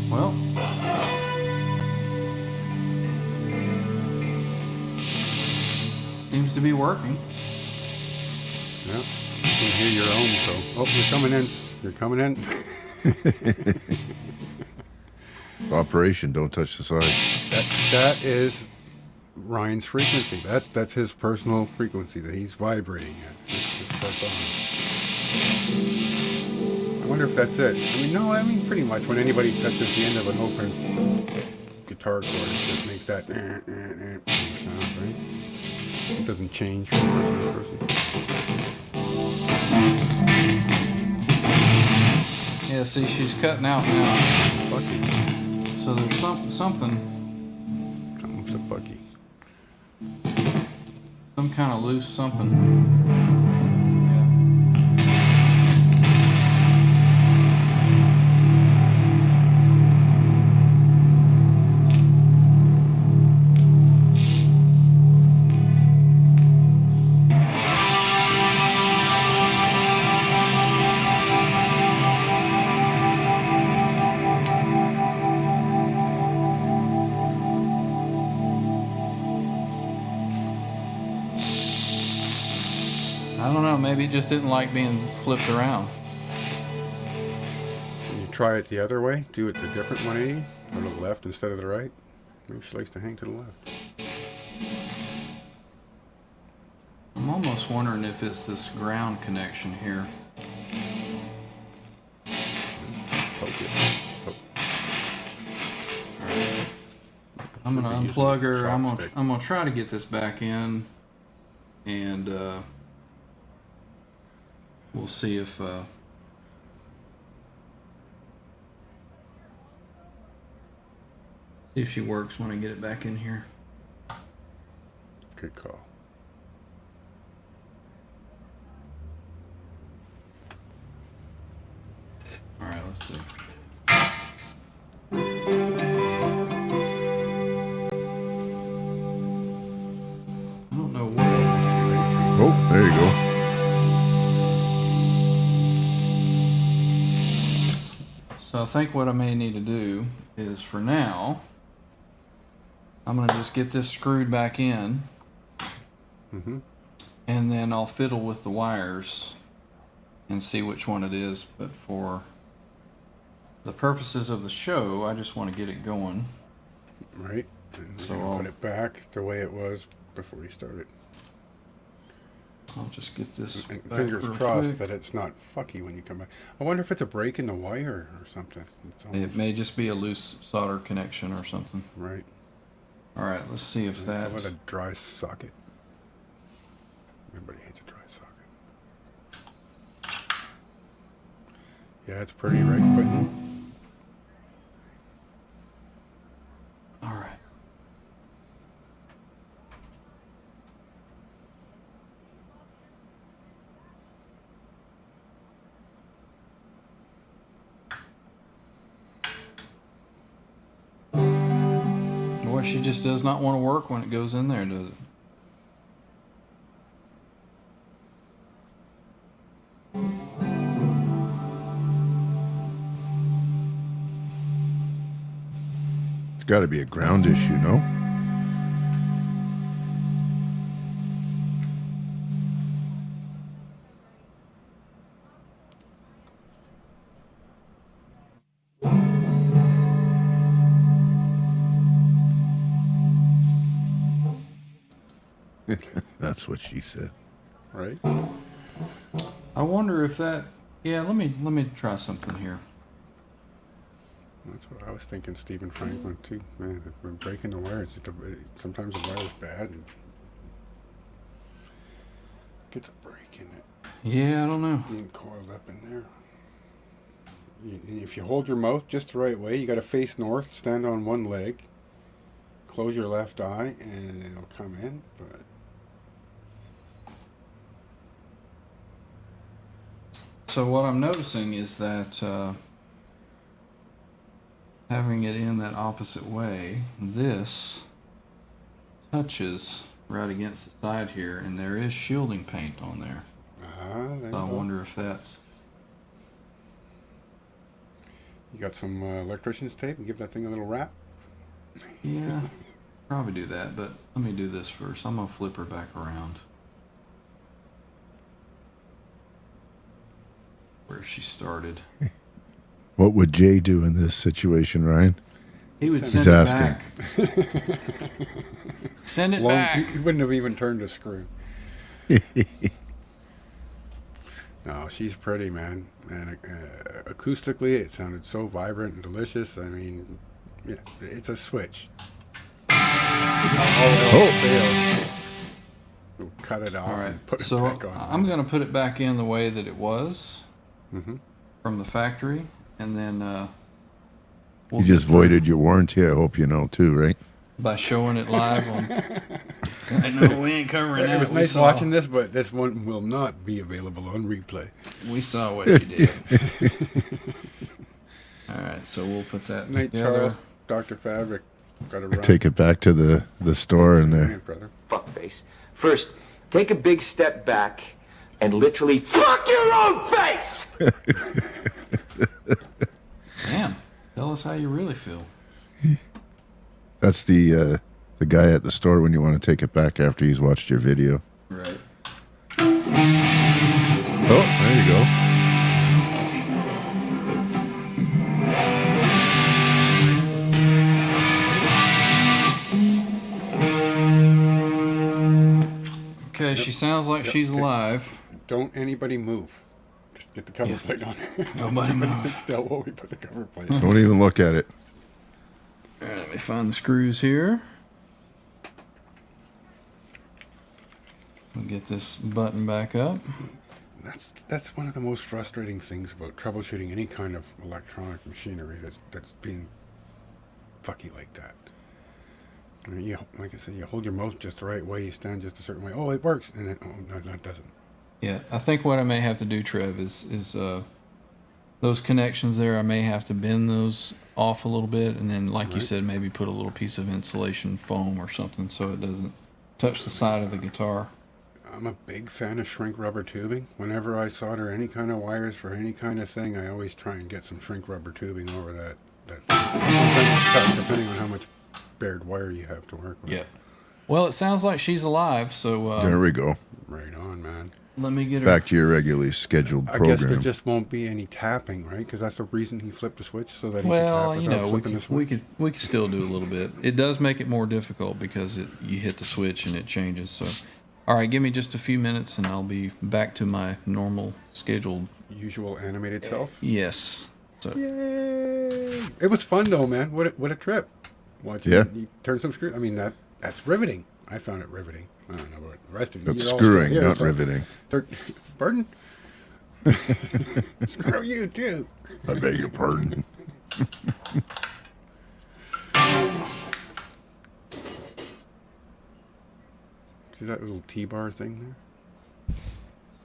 Well, seems to be working. Yeah. You can hear your own, so. Oh, you're coming in. You're coming in. Operation, don't touch the sides. That is Ryan's frequency. That's his personal frequency that he's vibrating at. Just press on. I wonder if that's it. I mean, pretty much when anybody touches the end of an open guitar chord, it just makes that sound, right? It doesn't change from person to person. Yeah, see, she's cutting out now. Fucky. So there's something. Something's a fucky. some kind of loose something. I don't know, maybe it just didn't like being flipped around. Can you try it the other way? Do it the different 180? Go to the left instead of the right? Maybe she likes to hang to the left. I'm almost wondering if it's this ground connection here. Poke it. Poke. Alright. I'm gonna unplug her. I'm gonna try to get this back in, and we'll see if she works when I get it back in here. Good call. All right, let's see. I don't know what. Oh, there you go. So I think what I may need to do is, for now, I'm going to just get this screwed back in, and then I'll fiddle with the wires and see which one it is. But for the purposes of the show, I just want to get it going. Right. And So I'll I'll put it back the way it was before you started. I'll just get this And back fingers real crossed quick. that it's not fucky when you come back. I wonder if it's a break in the wire or something. It's It almost, may just be a loose solder connection or something. right. All right, let's see if How that. about a dry socket? Everybody hates a dry socket. Yeah, it's pretty, right, Quentin? All right. Boy, she just does not want to work when it goes in there, does it? It's got to be a ground issue, no? That's what she said. Right? I wonder if that. Yeah, let me try something here. That's what I was thinking, Stephen Franklin, too. Man, if we're breaking the wire, it's just sometimes the wire's bad and gets a break in it. Yeah, I don't know. Being coiled up in there. If you hold your mouth just the right way, you got to face north, stand on one leg, close your left eye, and it'll come in. But So what I'm noticing is that having it in that opposite way, this touches right against the side here, and there is shielding paint on there. there So I you go. wonder if that's. You got some electrician's tape and give that thing a little wrap. Yeah, probably do that, but let me do this first. I'm going to flip her back around. Where she started. What would Jay do in this situation, Ryan? He would He's send it asking. back. Send it back. He wouldn't have even turned a screw. No, she's pretty, man. And acoustically, it sounded so vibrant and delicious. I mean, yeah, it's a switch. All else fails. We'll cut it off All right, and put it so back on. I'm going to put it back in the way that it was Mm-hmm. from the factory, and then You just voided your warranty, I hope you know, too, right? by showing it live on. I know we ain't covering that. It was nice watching this, but this one will not be available on replay. We saw what you did. All right, so we'll put that Night, together. Charles. Dr. Fabric. Got to run. Take it back to the store and there. Fuckface. First, take a big step back and literally fuck your own face! Damn. Tell us how you really feel. That's the guy at the store when you want to take it back after he's watched your video. Right. Oh, there you go. Okay, she sounds like she's alive. Don't anybody move. Just get the cover plate on her. Nobody move. Sit still while we put the cover plate on. Don't even look at it. All right, let me find the screws here. We'll get this button back up. That's one of the most frustrating things about troubleshooting any kind of electronic machinery that's being fucky like that. I mean, like I said, you hold your mouth just the right way, you stand just a certain way. Oh, it works, and then no, it doesn't. Yeah, I think what I may have to do, Trev, is those connections there. I may have to bend those off a little bit, and then, like you said, maybe put a little piece of insulation foam or something so it doesn't touch the side of the guitar. I'm a big fan of shrink rubber tubing. Whenever I solder any kind of wires for any kind of thing, I always try and get some shrink rubber tubing over that thing. Sometimes it's tough depending on how much bared wire you have to work with. Yeah. Well, it sounds like she's alive, so There we go. Right on, man. let me get her Back to your regularly scheduled program. I guess there just won't be any tapping, right? Because that's the reason he flipped the switch, so that he could Well, tap you without know, flipping the switch. we could still do a little bit. It does make it more difficult because you hit the switch and it changes. So, all right, give me just a few minutes and I'll be back to my normal scheduled. Usual animated self. Yes. So Yay! It was fun though, man. What a trip. Watching you turn some screws. I mean that's riveting. I found it riveting. I don't know about the rest of you. That's You're all screwing, still here, not so- riveting. Pardon? Screw you too. I beg your pardon. See that little T-bar thing there?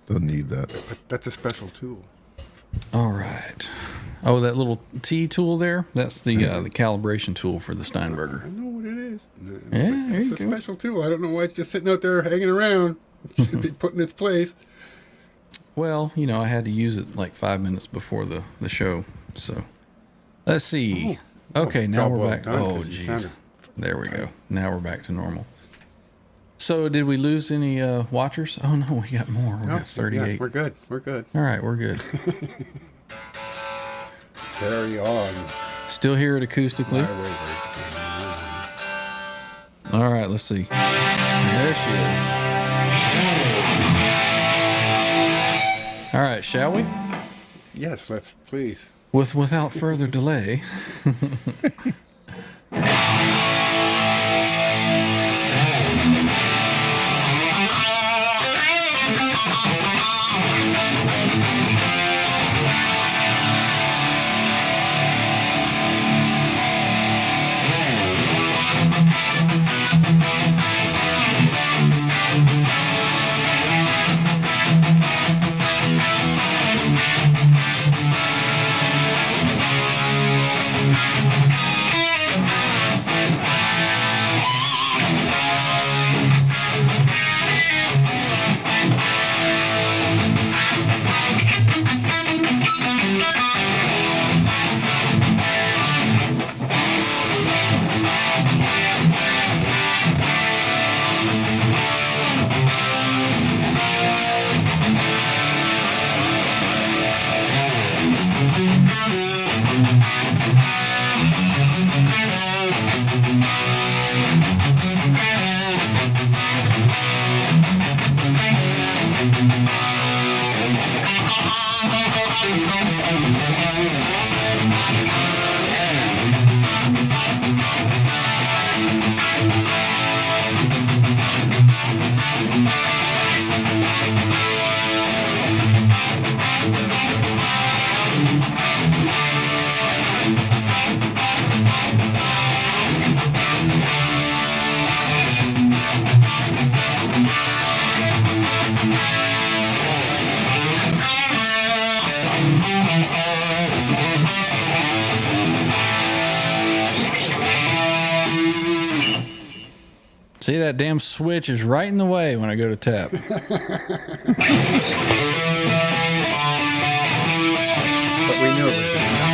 Don't need that. That's a special tool. all right. Oh, that little T tool there. That's the calibration tool for the Steinberger. I know what it is. Yeah, there you It's a go. special tool. I don't know why it's just sitting out there hanging around. It should be put in its place. Well, you know, I had to use it like 5 minutes before the show. So let's see. Okay, now job we're well back. done, Oh, 'cause you jeez. sounded There we go. Now we're back to normal. So did we lose any watchers? Oh, no, we got more. We No, got 38. yeah, we're good. We're good. All right, we're good. Carry on. Still hear it acoustically. All right, let's see. There she is. All right, shall we? Yes, let's please. Without further delay. See, that damn switch is right in the way when I go to tap. But we knew it was going to happen.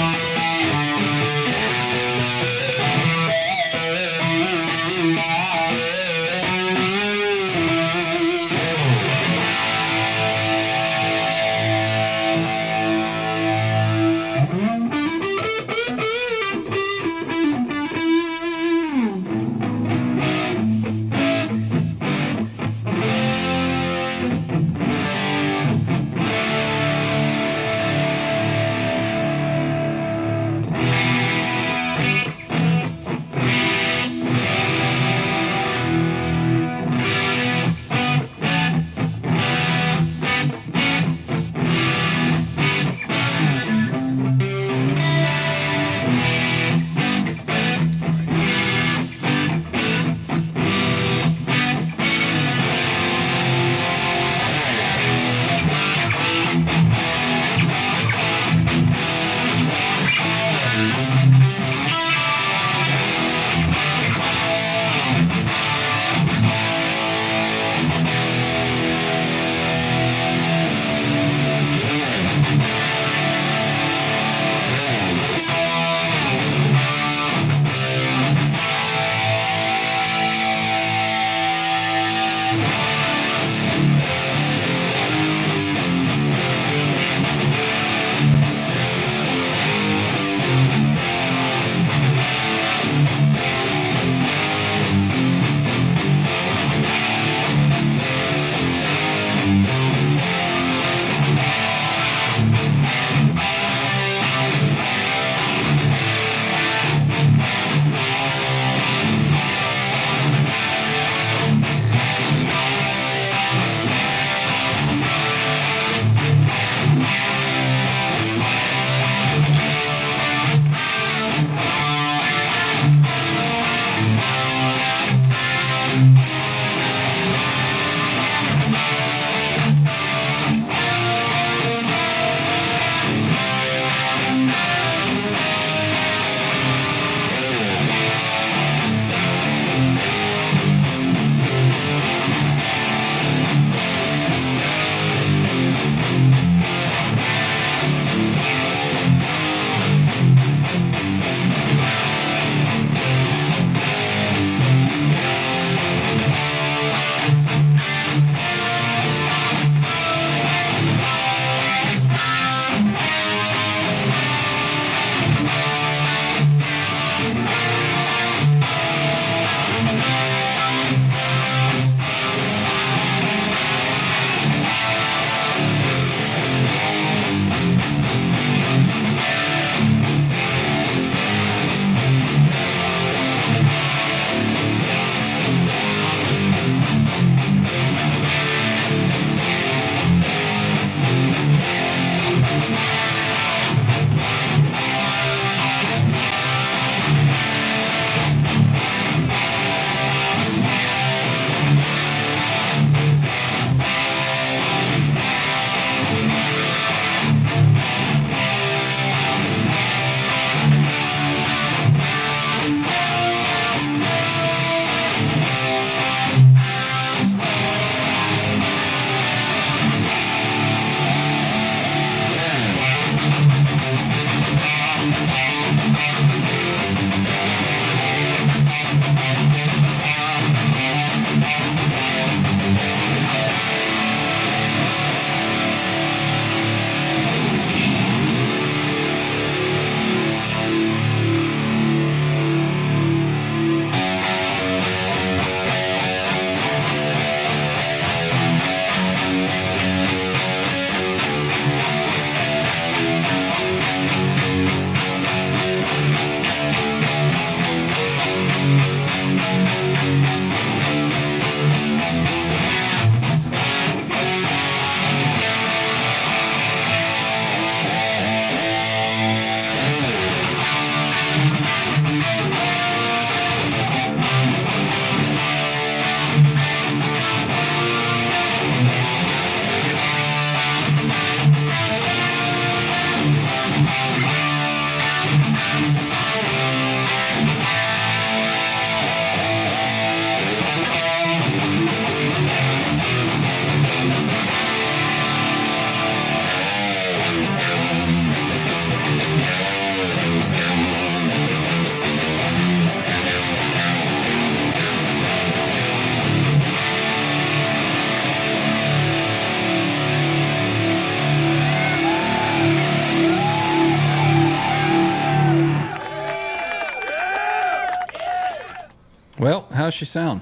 how's she sound?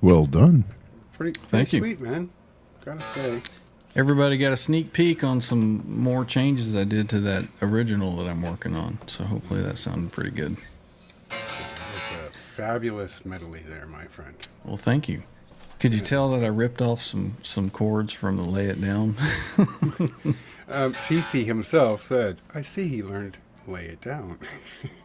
Well done. Thank you. Sweet, man. Gotta say. Everybody got a sneak peek on some more changes I did to that original that I'm working on. So hopefully that sounded pretty good. It's a fabulous medley there, my friend. Well, thank you. Could you tell that I ripped off some chords from the Lay It Down? CC himself said, I see he learned Lay It Down.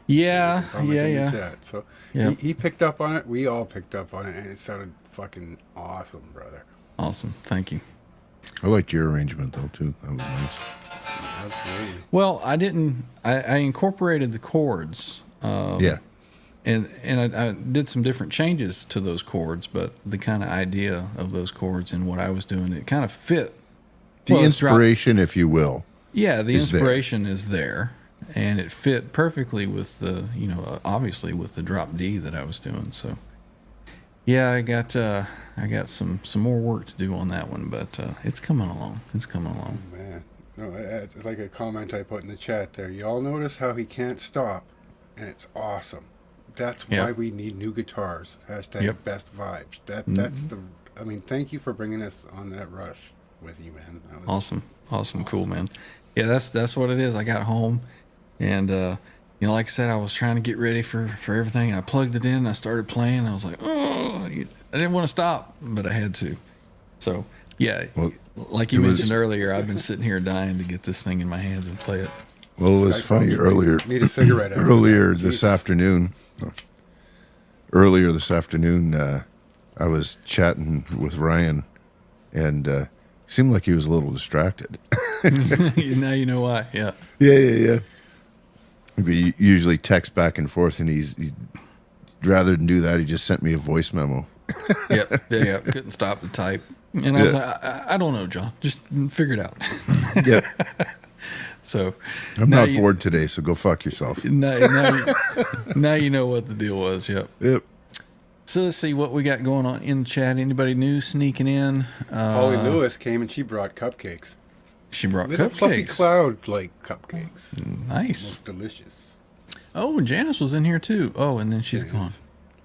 Yeah, In the yeah. chat. So Yep. he picked up on it. We all picked up on it, and it sounded fucking awesome, brother. Awesome. Thank you. I liked your arrangement though too. That was nice. Absolutely. Well, I incorporated the chords. Yeah. And I did some different changes to those chords, but the kind of idea of those chords and what I was doing, it kind of fit. The Well, it's inspiration, if you will. Yeah, the is there. inspiration is there, and it fit perfectly with the, obviously with the drop D that I was doing. So, yeah, I got some more work to do on that one, but it's coming along. It's coming along. Man. No, it's like a comment I put in the chat there. Y'all notice how he can't stop, and it's awesome. That's why Yep. we need new guitars. Hashtag Yep. best vibes. That's the. I mean, thank you for bringing us on that rush with you, man. That was Awesome, cool, man. Yeah, that's what it is. I got home, and like I said, I was trying to get ready for everything. I plugged it in, and I started playing. I was like, oh, I didn't want to stop, but I had to. So yeah, Well, like you it was- mentioned earlier, I've been sitting here dying to get this thing in my hands and play it. Well, it was Skype funny phones earlier. Need a cigarette. after Earlier that. this Jesus. afternoon. Earlier this afternoon, I was chatting with Ryan, and he seemed like he was a little distracted. Now you know why. Yeah. Yeah. We usually text back and forth, and he's rather than do that, he just sent me a voice memo. Yep. Yeah. Couldn't stop to type. And I was like, I don't know, John. Just figure it out. Yeah, So I'm now not bored today, so go fuck yourself. Now you know what the deal was. Yep. Yep. So let's see what we got going on in the chat. Anybody new sneaking in? Holly Lewis came and she brought cupcakes. She brought Little fluffy cupcakes. cloud-like cupcakes. Nice. Most delicious. Oh, and Janice was in here too. Oh, and then she's gone.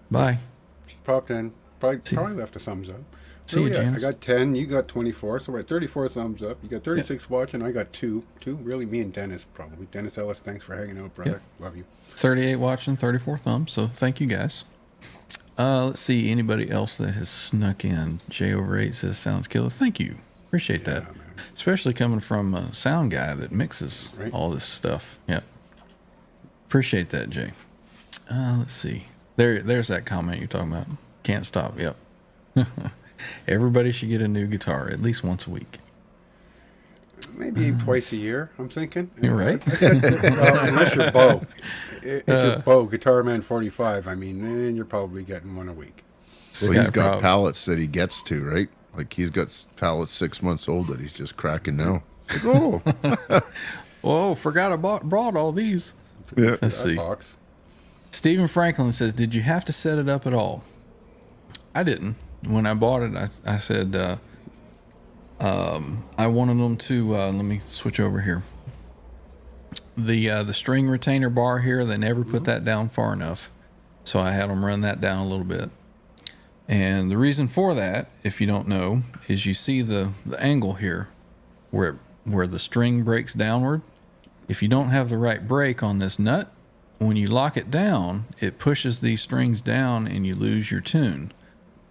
Bye. She popped in. Probably left a thumbs up. See you, yeah, I Janice. got 10. You got 24. So we're at 34 thumbs up. You got 36 watching. I got 2. Really, me and Dennis probably. Dennis Ellis, thanks for hanging out, brother. Yep. Love you. 38 watching, 34 thumbs. So thank you guys. Let's see anybody else that has snuck in. J/8 says sounds killer. Thank you. Appreciate that. man. Especially coming from a sound guy that mixes Right. all this stuff. Yep. Appreciate that, Jay. Let's see. There's that comment you're talking about. Can't stop. Yep. Everybody should get a new guitar at least once a week. Maybe twice a year, I'm thinking. You're right. Well, unless you're Bo. If you're Bo, Guitar Man 45, I mean, then you're probably getting one a week. Well, guy he's got probably- pallets that he gets to, right? Like he's got pallets 6 months old that he's just cracking now. Like, oh, Whoa, forgot I brought all these. yeah. Let's That see. box. Stephen Franklin says, did you have to set it up at all? I didn't. When I bought it, I said I wanted them to, let me switch over here. The string retainer bar here, they never put that down far enough. So I had them run that down a little bit. And the reason for that, if you don't know, is you see the angle here where the string breaks downward. If you don't have the right break on this nut, when you lock it down, it pushes these strings down and you lose your tune.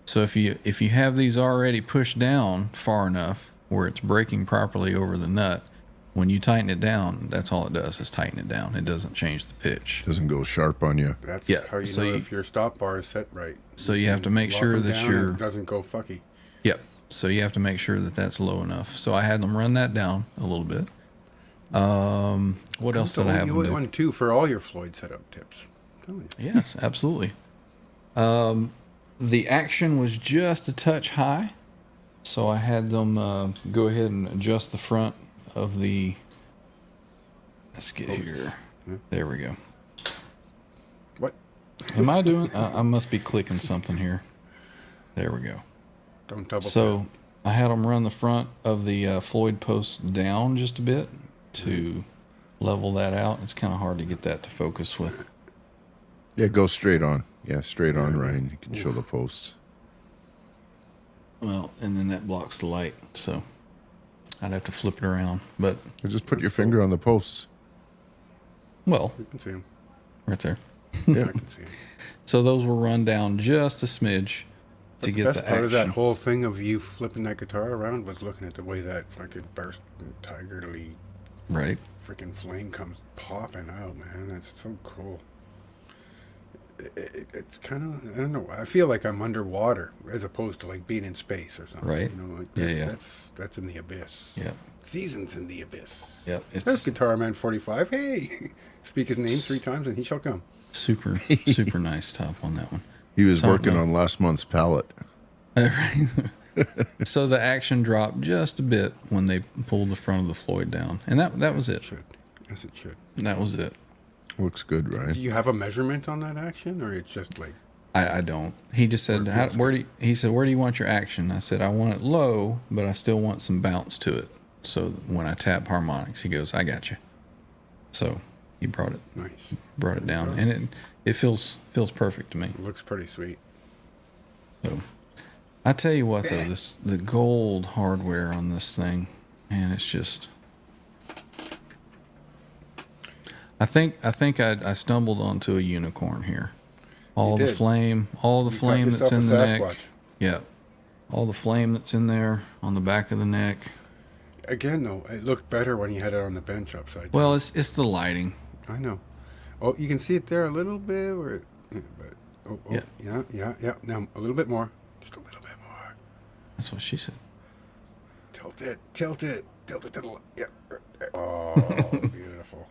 So if you have these already pushed down far enough where it's breaking properly over the nut, when you tighten it down, that's all it does is tighten it down. It doesn't change the pitch. Doesn't go sharp on you. That's Yeah, how you so know you- if your stop bar is set right. So you have to make Lock sure them that down and you're... it doesn't go fucky. Yep. So you have to make sure that that's low enough. So I had them run that down a little bit. What else did I have You them do? one too for all your Floyd setup tips. I'm telling you. Yes, absolutely. The action was just a touch high, so I had them go ahead and adjust the front of the... Let's get here. There we go. What? Am I doing... I must be clicking something here. There we go. Don't double So I had them run the front of the Floyd post down just a bit to level that out. It's kind of hard to get that to focus with Yeah, go straight on. Yeah, straight on, Ryan. You can show the posts. Well, and then that blocks the light, so I'd have to flip it around. But Just put your finger on the posts. well, You can see them. right there. Yeah, I can see them. So those were run down just a smidge to get the best part action. of that whole thing of you flipping that guitar around was looking at the way that fucking burst tigerly Right. freaking flame comes popping out, man. That's so cool. It's kind of, I don't know. I feel like I'm underwater as opposed to like being in space or something. Right. You know, like Yeah, that's in the abyss. Yeah. Seasons in the abyss. Yep. That's It's Guitar Man 45. Hey, speak his name 3 times and he shall come. super, super nice top on that one. He was So, working no. on last month's palette. Right. So the action dropped just a bit when they pulled the front of the Floyd down, and that was It it. should. Yes, it should. That was it. Looks good, Do Ryan. you have a measurement on that action, or it's just like I don't. He just said, where do you want your action? I said, I want it low, but I still want some bounce to it. So when I tap harmonics, he goes, I got you. So he brought it down, and it feels perfect to me. It looks pretty sweet. So I tell you what, though, the gold hardware on this thing, man, it's just. I think I stumbled onto a unicorn here. All the did. flame that's yourself in a the Sasquatch. neck. Yeah. All the flame that's in there on the back of the neck. Again, though, it looked better when you had it on the bench upside down. Well, it's the lighting. I know. Oh, you can see it there a little bit, Yeah. yeah. Now a little bit more, just a little bit more. That's what she said. Tilt it to the left. Yeah. Oh, beautiful.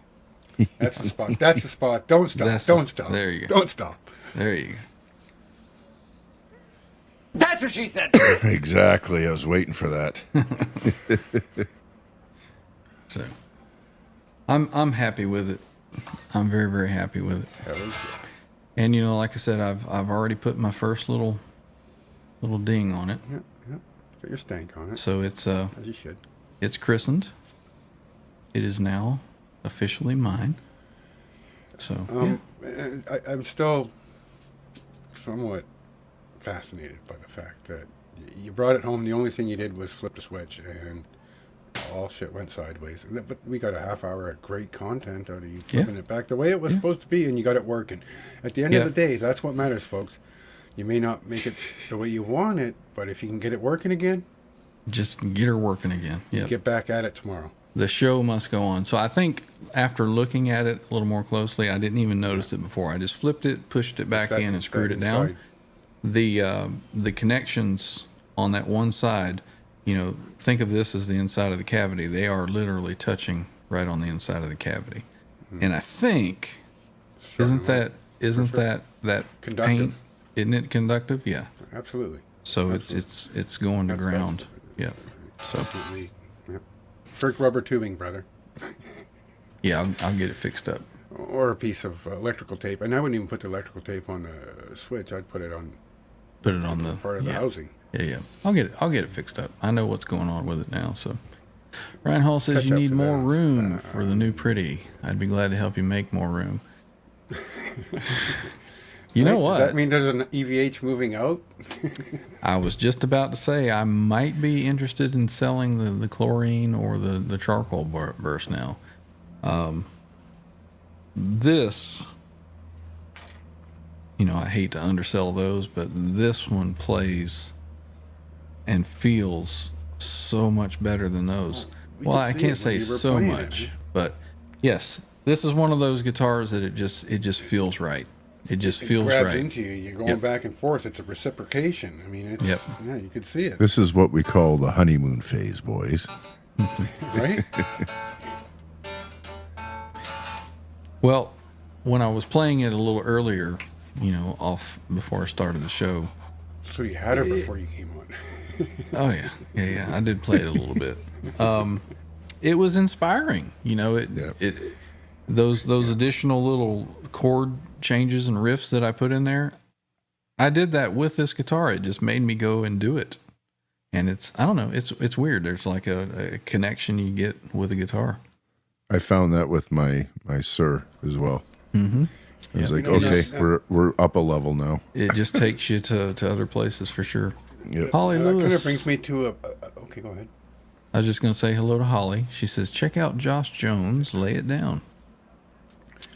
That's the spot. That's the spot. Don't stop. Don't stop. There you go. Don't stop. There you go. That's what she said. Exactly. I was waiting for that. So I'm happy with it. I'm very, very happy with it. Hell yeah. And like I said, I've already put my first little ding on it. Yeah. Got your stank on it, So it's as you should. it's christened. It is now officially mine. So I'm still somewhat fascinated by the fact that you brought it home. The only thing you did was flip the switch, and all shit went sideways. But we got a half hour of great content out of you flipping it back the way it was supposed to be, and you got it working. At the end of the day, that's what matters, folks. You may not make it the way you want it, but if you can get it working again, just get her working again. Yeah. get back at it tomorrow. The show must go on. So I think after looking at it a little more closely, I didn't even notice it before. I just flipped it, pushed it back in, and screwed it down. The connections on that one side, think of this as the inside of the cavity. They are literally touching right on the inside of the cavity. And I think, isn't that Conductive. paint? Isn't it conductive? Yeah. Absolutely. So Absolutely. it's going to That's ground. Yeah. So Absolutely. Yep. Trick rubber tubing, brother. yeah, I'll get it fixed up. Or a piece of electrical tape. And I wouldn't even put the electrical tape on the switch. I'd put it on Put it on the part of the housing. Yeah. I'll get it fixed up. I know what's going on with it now. So Ryan Hall says Catch you up need to more that. room for the new pretty. I'd be glad to help you make more room. You know what? Does that mean there's an EVH moving out? I was just about to say I might be interested in selling the chlorine or the charcoal burst now. This, I hate to undersell those, but this one plays and feels so much better than those. Well, I can't say so much, but yes, this is one of those guitars that it just feels right. It just feels grabs right. into you. You're going back and forth. It's a reciprocation. I mean, it's, yeah, you could see it. This is what we call the honeymoon phase, boys. Right? Well, when I was playing it a little earlier, off before I started the show. So you had her before you came on. Oh yeah. I did play it a little bit. It was inspiring. Those additional little chord changes and riffs that I put in there. I did that with this guitar. It just made me go and do it. And I don't know, it's weird. There's like a connection you get with a guitar. I found that with my Sir as well. Mm-hmm. It was Yeah. like, You know, okay, we're up a level now. It just takes you to other places for sure. Yeah. Holly that kind Lewis. of brings me to okay, go ahead. I was just going to say hello to Holly. She says, check out Josh Jones, Lay It Down.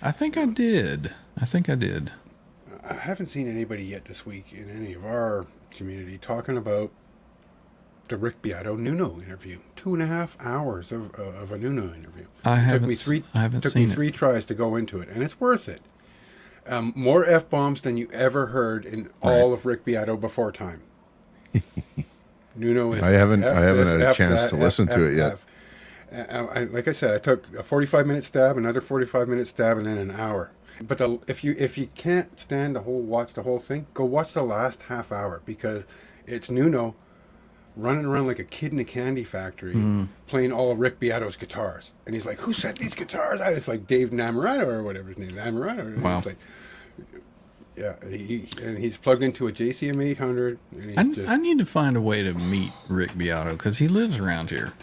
I think I did. I haven't seen anybody yet this week in any of our community talking about the Rick Beato Nuno interview. 2.5 hours of a Nuno interview. I haven't Took seen me it. 3 tries to go into it, and it's worth it. More F-bombs than you ever heard in all of Rick Beato before time. Nuno is I haven't had a F chance that, to listen to it yet. Like I said, I took a 45-minute stab, another 45-minute stab, and then an hour. But if you can't stand watch the whole thing, go watch the last half hour, because it's Nuno running around like a kid in a candy factory playing all of Rick Beato's guitars. And he's like, who set these guitars out? It's like Dave Namorata or whatever his name is. Namorata. Wow. It's like, yeah, he's plugged into a JCM 800. And he's I need to find a way to meet Rick Beato because he lives around here.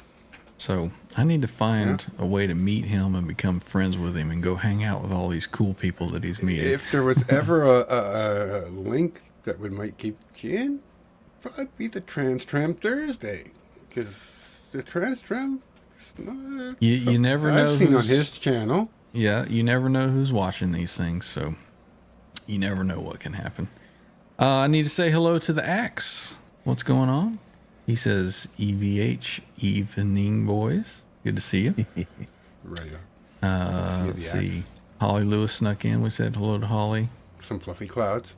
So I need to find a way to meet him and become friends with him and go hang out with all these cool people that he's meeting. If there was ever a link that might keep you in, probably be the TransTrem Thursday, because the TransTrem, You never know. I've seen on his channel. Yeah, you never know who's watching these things, so you never know what can happen. I need to say hello to the Axe. What's going on? He says, EVH Evening Boys. Good to see you. Right on. Let's see. Holly Lewis snuck in. We said hello to Holly. Some fluffy clouds.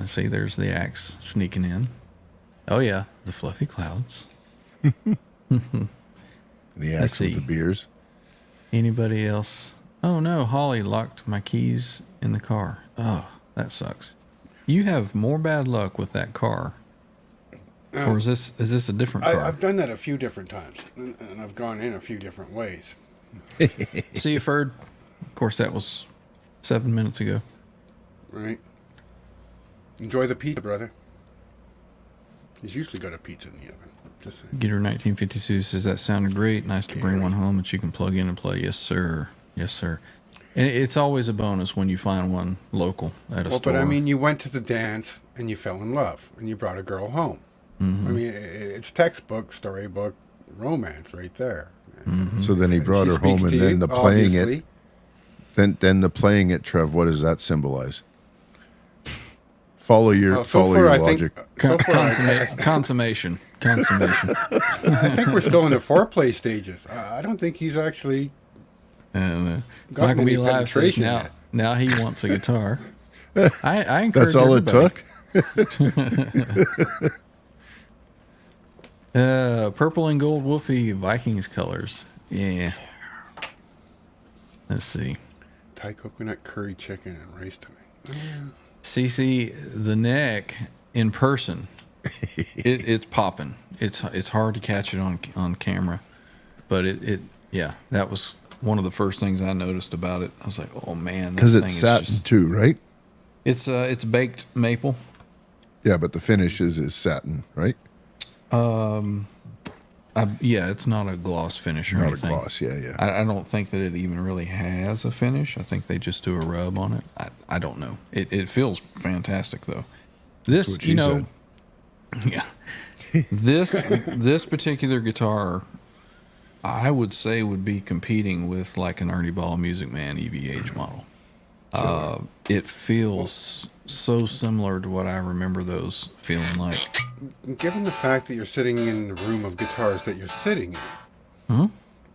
See, there's the Axe sneaking in. Oh, yeah, the fluffy clouds. The axe with the beers. Anybody else? Oh, no, Holly locked my keys in the car. Oh, that sucks. You have more bad luck with that car. Or is this a different car? I've done that a few different times, and I've gone in a few different ways. See you, Ferd. Of course, that was 7 minutes ago. Right. Enjoy the pizza, brother. He's usually got a pizza in the oven. Just saying. Getter 1952 says that sounded great. Nice to bring one home that you can plug in and play. Yes, sir. Yes, sir. And it's always a bonus when you find one local at a store. But I mean, you went to the dance and you fell in love and you brought a girl home. Mm-hmm. I mean, it's textbook, storybook, romance right there. Mm-hmm. So then he brought her home, and then the playing it. Then the playing it, Trev. What does that symbolize? Follow your logic. Consummation. I think we're still in the foreplay stages. I don't think he's actually. Michael B. Live says now he wants a guitar. I encourage That's all everybody. it took. Purple and gold Wolfie Vikings colors. Yeah. Let's see. Thai coconut curry chicken and rice tonight. CC, the neck in person, it's popping. It's hard to catch it on camera, but yeah, that was one of the first things I noticed about it. I was like, oh man, because it's satin too, right? It's baked maple. Yeah, but the finish is satin, right? Yeah, it's not a gloss finish or anything. Not a gloss, yeah. I don't think that it even really has a finish. I think they just do a rub on it. I don't know. It feels fantastic though. This, That's what she said. Yeah. This particular guitar, I would say, would be competing with like an Ernie Ball Music Man EVH model. Sure. It feels so similar to what I remember those feeling like. Given the fact that you're sitting in the room of guitars that you're sitting in,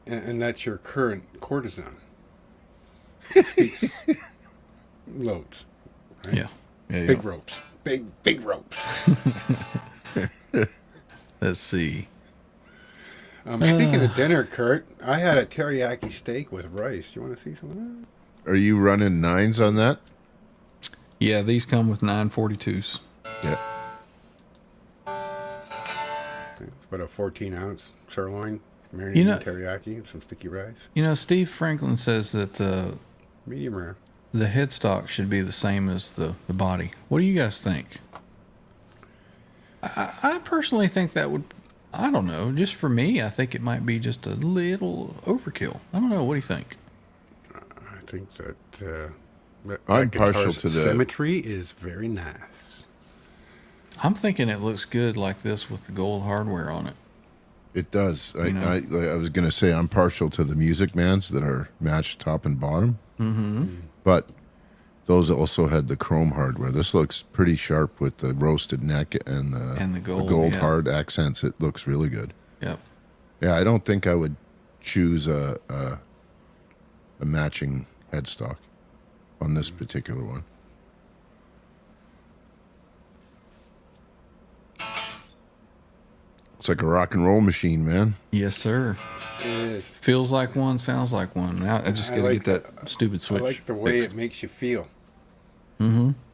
and that's your current courtesan, loads, right? Yeah. Big ropes. Big ropes. Let's see. Speaking of dinner, Kurt, I had a teriyaki steak with rice. You want to see some of that? Are you running 9s on that? Yeah, these come with 942s. Yeah. It's about a 14-ounce sirloin, marinated in teriyaki, and some sticky rice. You know, Steve Franklin says that medium rare. The headstock should be the same as the body. What do you guys think? I personally think that would, I don't know, just for me, I think it might be just a little overkill. I don't know. What do you think? I think that I'm partial to the symmetry is very nice. I'm thinking it looks good like this with the gold hardware on it. It does. I was going to say I'm partial to the Music Mans that are matched top and bottom. But those also had the chrome hardware. This looks pretty sharp with the roasted neck and the gold hard accents. It looks really good. Yep. Yeah, I don't think I would choose a matching headstock on this particular one. It's like a rock and roll machine, man. Yes, sir. It is. Feels like one, sounds like one. Now I just got to get that stupid switch. I like the way fixed. it makes you feel.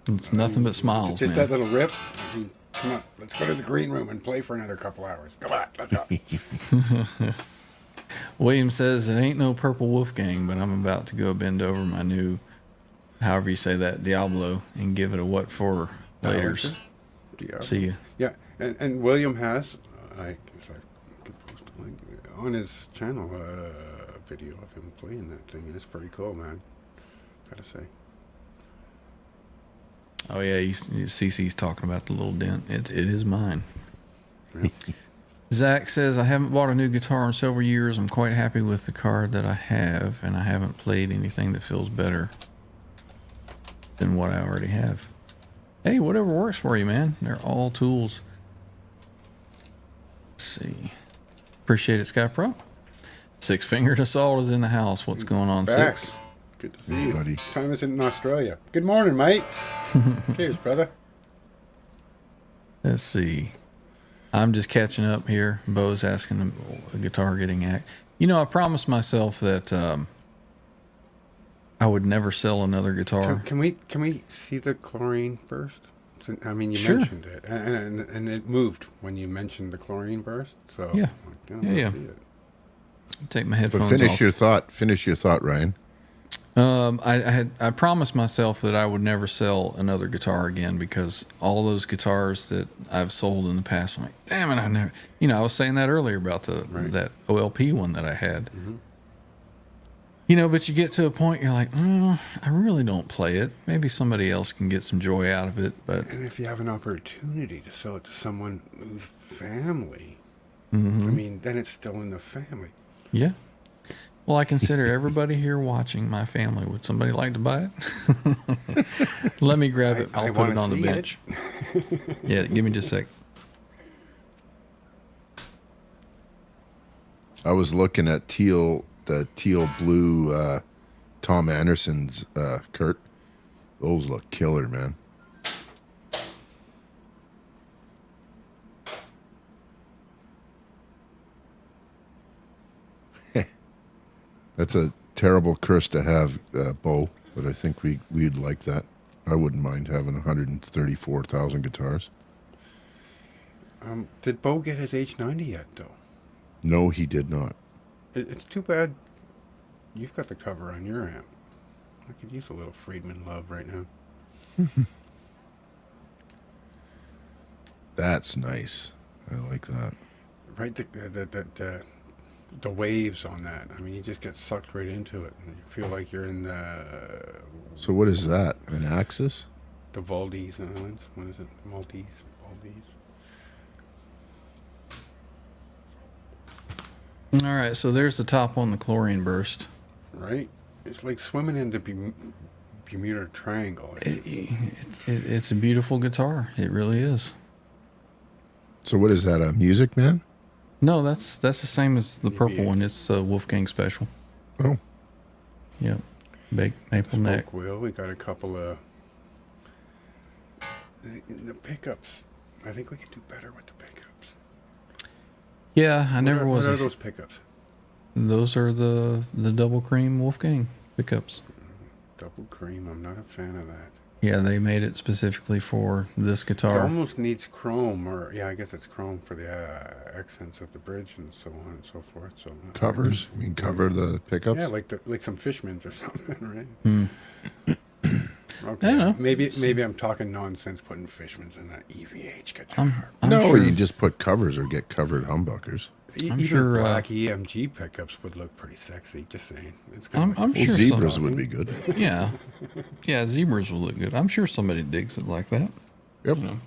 It's nothing but smiles, Just man. that little rip. I mean, come on, let's go to the green room and play for another couple hours. Come on, let's go. William says it ain't no purple Wolfgang, but I'm about to go bend over my new, however you say that, Diablo, and give it a what for later. See you. Yeah, and William has, I could post a link on his channel, a video of him playing that thing, and it's pretty cool, man. Gotta say. Oh yeah, CC's talking about the little dent. It is mine. Yeah. Zach says, I haven't bought a new guitar in several years. I'm quite happy with the card that I have, and I haven't played anything that feels better than what I already have. Hey, whatever works for you, man. They're all tools. Let's see. Appreciate it, Sky Pro. Six Fingered Assault is in the house. What's going on, Back. Six? Good to see you, Buddy. Time is in Australia. Good morning, mate. Cheers, brother. Let's see. I'm just catching up here. Bo's asking a guitar getting act. You know, I promised myself that I would never sell another guitar. Can we see the chlorine burst? I mean, you Sure. mentioned it, and it moved when you mentioned the chlorine burst. So Yeah. I kinda wanna see it. Take my But headphones finish off. your thought. Finish your thought, Ryan. I promised myself that I would never sell another guitar again because all those guitars that I've sold in the past, I'm like, damn it, I never. You know, I was saying that earlier about that OLP one that I had. You know, but you get to a point you're like, I really don't play it. Maybe somebody else can get some joy out of it. But And if you have an opportunity to sell it to someone whose family, I mean, then it's still in the family. yeah. Well, I consider everybody here watching my family. Would somebody like to buy it? Let me grab it. I'll put it on the bench. Yeah, give me just a sec. I was looking at the teal blue Tom Anderson's Kurt. Those look killer, man. That's a terrible curse to have, Bo, but I think we'd like that. I wouldn't mind having 134,000 guitars. Did Bo get his H90 yet, though? No, he did not. It's too bad you've got the cover on your amp. I could use a little Friedman love right now. That's nice. I like that. Right, the waves on that. I mean, you just get sucked right into it, and you feel like you're in the So what is that? An Axis? Valdez Islands. What is it? Maltese. All right, so there's the top on the chlorine burst. Right? It's like swimming in the Bermuda Triangle. It's a beautiful guitar. It really is. So what is that, a Music Man? No, that's the same as the purple EVH. one. It's a Wolfgang special. Oh. Yep. Big maple neck. Spoke wheel. We got a couple of the pickups. I think we can do better with the pickups. Yeah, I never was. What are those pickups? Those are the double cream Wolfgang pickups. Double cream. I'm not a fan of that. Yeah, they made it specifically for this It guitar. almost needs chrome, or yeah, I guess it's chrome for the accents of the bridge and so on and so forth. So Covers? You mean cover the pickups? Yeah, like some Fishmans or something, right? Okay. I don't know. Maybe I'm talking nonsense putting Fishmans in that EVH guitar. I'm no, sure, you just put covers or get covered humbuckers. I'm Even sure, black EMG pickups would look pretty sexy. Just saying, it's gonna I'm Well, sure zebras some- would be good. Yeah, Yeah, zebras will look good. I'm sure somebody digs it like that. Yep. You know,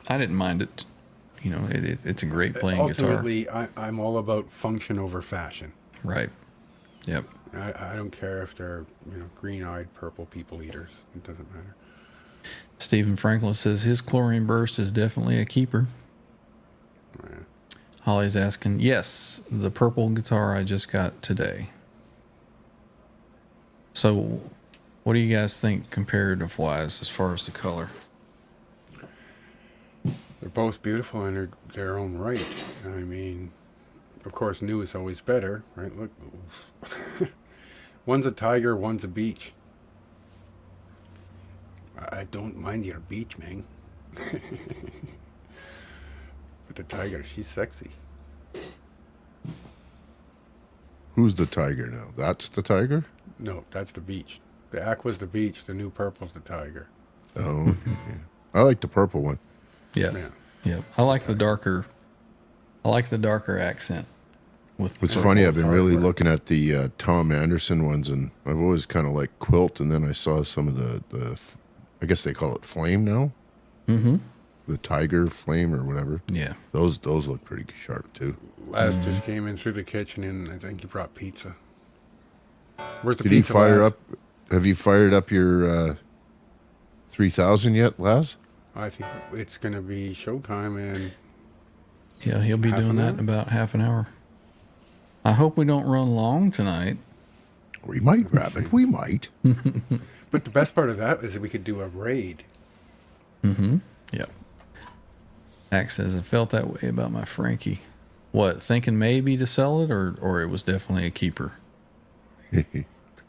I didn't mind it. You know, it's a great playing guitar. Ultimately, I'm all about function over fashion. Right. Yep. I don't care if they're, green-eyed purple people eaters. It doesn't matter. Stephen Franklin says his chlorine burst is definitely a keeper. Oh, yeah. Holly's asking, yes, the purple guitar I just got today. So, what do you guys think comparative-wise as far as the color? They're both beautiful in their own right. I mean, of course, new is always better, right? Look, one's a tiger, one's a beach. I don't mind your beach, man. But the tiger, she's sexy. Who's the tiger now? That's the tiger? No, that's the beach. The aqua's the beach. The new purple's the tiger. Oh, okay. I like the purple one. Yeah. Yeah. I like the darker accent. It's funny, I've been really looking at the Tom Anderson ones, and I've always kind of liked Quilt, and then I saw some of the I guess they call it Flame now. Mm-hmm. The Tiger Flame or whatever. Yeah. Those look pretty sharp too. Laz just came in through the kitchen, and I think he brought pizza. Where's the Did pizza, you fire Laz? up? Have you fired up your 3000 yet, Laz? I think it's going to be showtime, and Yeah, he'll be Half doing an that hour? in about half an hour. I hope we don't run long tonight. We might, Rabbit. We might. but the best part of that is that we could do a raid. Mm-hmm. Yep. Axe says, I felt that way about my Frankie. What, thinking maybe to sell it, or it was definitely a keeper?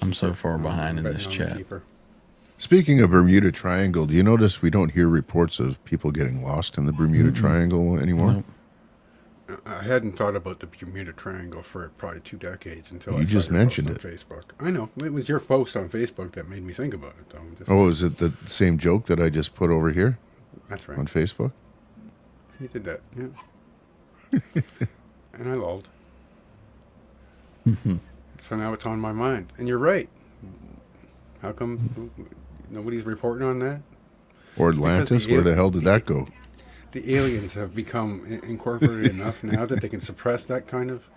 I'm so far behind in Betting this on the chat. keeper. Speaking of Bermuda Triangle, do you notice we don't hear reports of people getting lost in the Bermuda Triangle anymore? Nope. I hadn't thought about the Bermuda Triangle for probably 2 decades until You I just saw your post mentioned on Facebook. I know. It was your post on Facebook that made me think about it, though. Oh, is it the same joke that I just put over here That's right. on Facebook? You did that, yeah. And I lulled. So now it's on my mind. And you're right. How come nobody's reporting on that? Or Atlantis? Where the hell did that go? The aliens have become incorporated enough now that they can suppress that kind of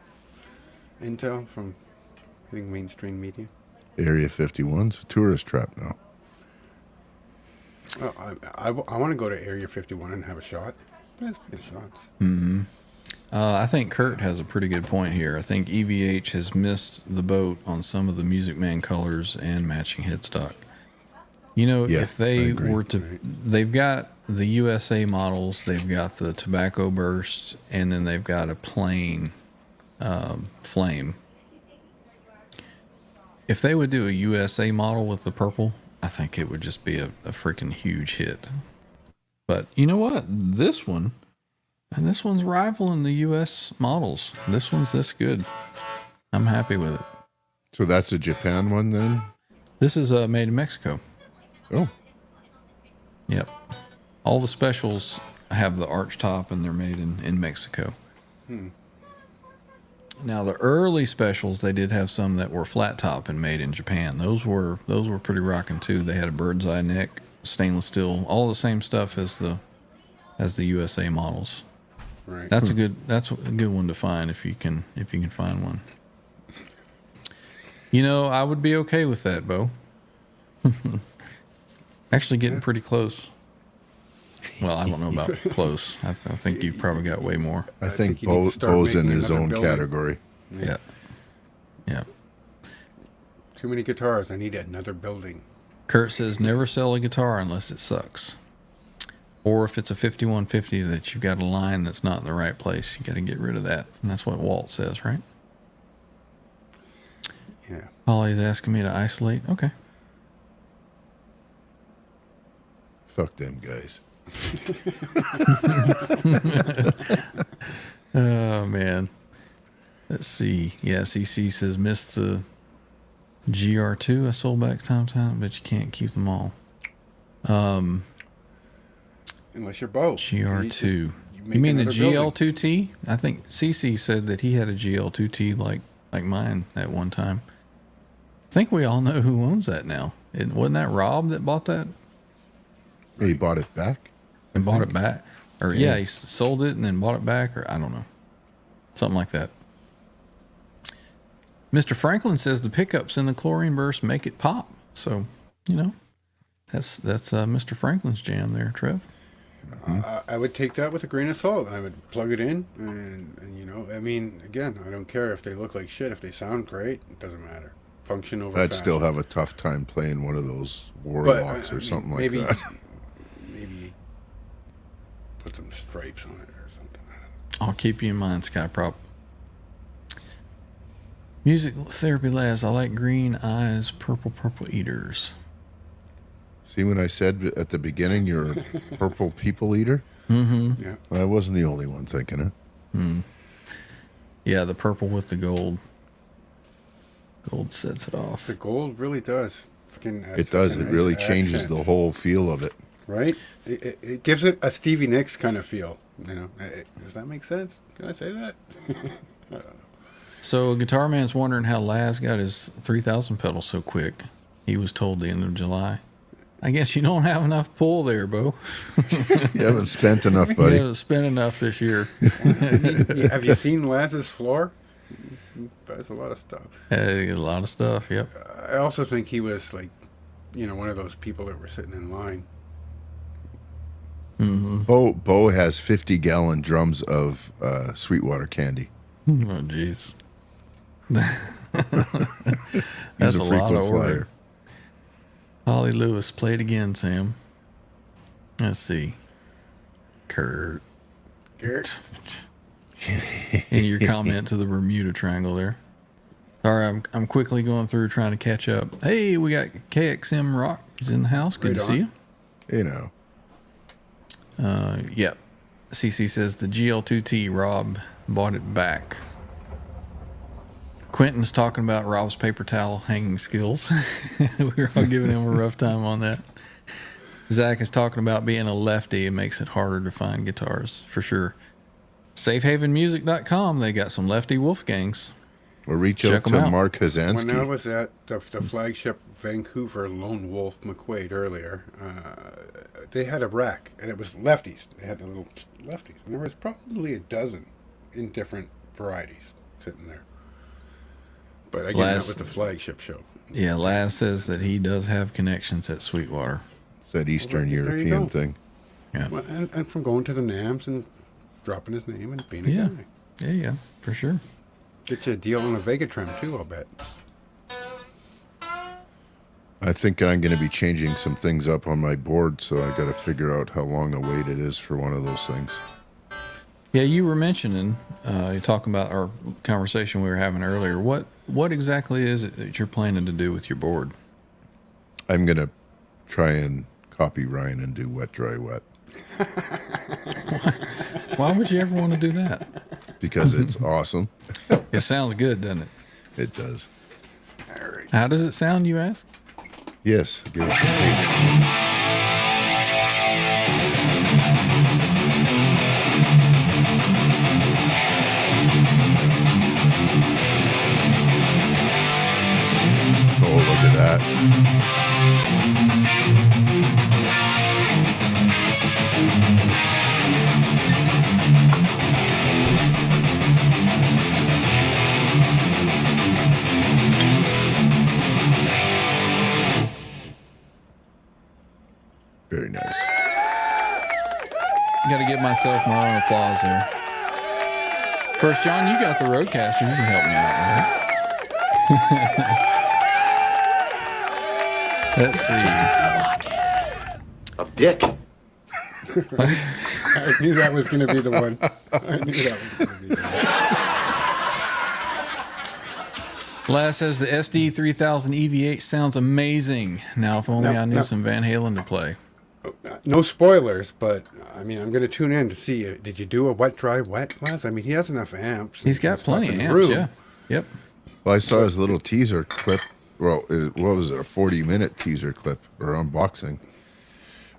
intel from hitting mainstream media. Area 51's a tourist trap now. Oh, I want to go to Area 51 and have a shot. Let's get shots. Mm-hmm. I think Kurt has a pretty good point here. I think EVH has missed the boat on some of the Music Man colors and matching headstock. You know, Yeah, if they I agree. were to, they've got the USA models, they've got the Tobacco Burst, and then they've got a plain Flame. If they would do a USA model with the purple, I think it would just be a freaking huge hit. But you know what? This one, and this one's rivaling the US models. This one's this good. I'm happy with it. So that's a Japan one then? This is made in Mexico. Oh, Yep. All the specials have the arch top and they're made in Mexico. Now the early specials, they did have some that were flat top and made in Japan. Those were pretty rocking too. They had a bird's eye neck, stainless steel, all the same stuff as the USA models. Right. That's a good one to find if you can find one. You know, I would be okay with that, Bo. Actually getting pretty close. Well, I don't know about close. I think you've probably got way more. I think you need to start Bo's in making his another own building. category. Yeah. Yeah. Too many guitars. I need another building. Kurt says never sell a guitar unless it sucks. Or if it's a 5150 that you've got a line that's not in the right place, you got to get rid of that. And that's what Walt says, right? Yeah. Holly's asking me to isolate. Okay. Fuck them guys. Oh, man. Let's see. Yeah, CC says missed the GR2. I sold back time to time, but you can't keep them all. Unless you're both. GR2. You mean the another building. GL2T? I think CC said that he had a GL2T like mine at one time. I think we all know who owns that now. Wasn't that Rob that bought that? He bought it back. And bought it back? Or yeah, he sold it and then bought it back, or I don't know. Something like that. Mr. Franklin says the pickups in the chlorine burst make it pop. So, you know, that's Mr. Franklin's jam there, Trev. I would take that with a grain of salt. I would plug it in, and you know, I mean, again, I don't care if they look like shit. If they sound great, it doesn't matter. Function over I'd fashion. still have a tough time playing one of those Warlocks or something like that. Maybe put some stripes on it or something. I don't know. I'll keep you in mind, Skyprop. Music therapy lads, I like green eyes, purple eaters. See, when I said at the beginning you're a purple people eater? Mm-hmm. Yeah. Well, I wasn't the only one thinking it. Mm. Yeah, the purple with the gold. Gold sets it off. The gold really does. It does. It really changes the whole feel of it. Right? It gives it a Stevie Nicks kind of feel. You know, does that make sense? Can I say that? So Guitar Man's wondering how Laz got his 3000 pedal so quick. He was told the end of July. I guess you don't have enough pull there, Bo. You haven't spent enough, buddy. You haven't spent enough this year. Have you seen Laz's floor? That's a lot of stuff. A lot of stuff, yep. I also think he was like, you know, one of those people that were sitting in line. Mm-hmm. Bo has 50-gallon drums of Sweetwater candy. Oh, jeez. That's a a lot frequent of flyer. order. Holly Lewis, play it again, Sam. Let's see. Kurt. And your comment to the Bermuda Triangle there. Sorry, I'm quickly going through trying to catch up. Hey, we got KXM Rock is in the house. Good to see you. You know. Yep. CC says the GL2T, Rob bought it back. Quentin's talking about Rob's paper towel hanging skills. We were all giving him a rough time on that. Zach is talking about being a lefty. It makes it harder to find guitars, for sure. SafehavenMusic.com, they got some lefty Wolfgangs. Or reach Check out them to out. Mark Hazansky. When I was at the flagship Vancouver Lone Wolf McQuaid earlier, they had a rack, and it was lefties. They had the little lefties. And there was probably a dozen in different varieties sitting there. But again, that was the flagship show. Yeah, Laz says that he does have connections at Sweetwater. It's that Eastern Well, there you European go. thing. Yeah. Well, and from going to the NAMs and dropping his name and being a guy. Yeah, for sure. Get you a deal on a Vegatron too, I'll bet. I think I'm going to be changing some things up on my board, so I got to figure out how long a wait it is for one of those things. Yeah, you were mentioning, you're talking about our conversation we were having earlier. What exactly is it that you're planning to do with your board? I'm going to try and copy Ryan and do wet, dry, wet. Why would you ever want to do that? Because it's awesome. It sounds good, doesn't it? It does. How does it sound, you ask? Yes, give us a taste. Oh, look at that. Very nice. Got to give myself my own applause there. First, John, you got the Roadcaster. You can help me out, right? Let's see. Of dick. I knew that was going to be the one. I knew that was going to be the one. Laz says the SDE3000 EVH sounds amazing. Now, if only I knew some Van Halen to play. No spoilers, but I mean, I'm going to tune in to see. Did you do a wet, dry, wet, Les? I mean, he has enough amps. He's got and plenty of stuff in the amps, room. yeah. Yep. Well, I saw his little teaser clip. Well, what was it? A 40-minute teaser clip or unboxing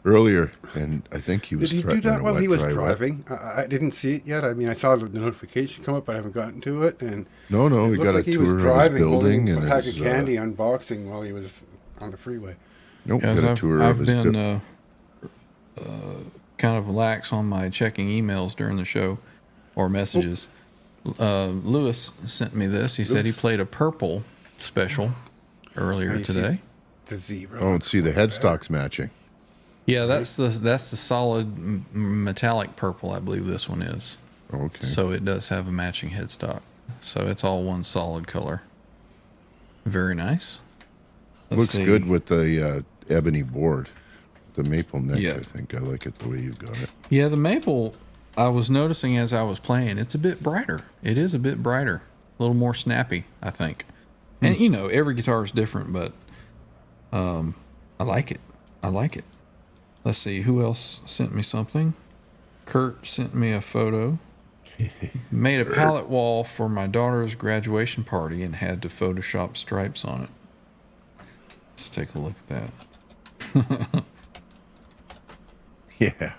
earlier, and I think he was Did he do threatening that a while wet, he was dry, wet. driving? I didn't see it yet. I mean, I saw the notification come up, but I haven't gotten to it. And No, it we looked got like a he was tour of his driving, building holding and a pack his of candy, unboxing while he was on the freeway. Nope, Guys, got a tour I've of his been kind of lax on my checking emails during the show or messages. Lewis sent me this. He said he played a purple special earlier today. The zebra. Oh, and see the headstock's matching. Yeah, that's the solid metallic purple. I believe this one is. Okay. So it does have a matching headstock. So it's all one solid color. Very nice. Looks good with the ebony board. The maple neck, I think. I like it the way you've got it. Yeah, the maple, I was noticing as I was playing, it's a bit brighter. It is a bit brighter. A little more snappy, I think. And, you know, every guitar is different, but I like it. I like it. Let's see, who else sent me something? Kurt sent me a photo. Made a palette wall for my daughter's graduation party and had to Photoshop stripes on it. Let's take a look at that. Yeah.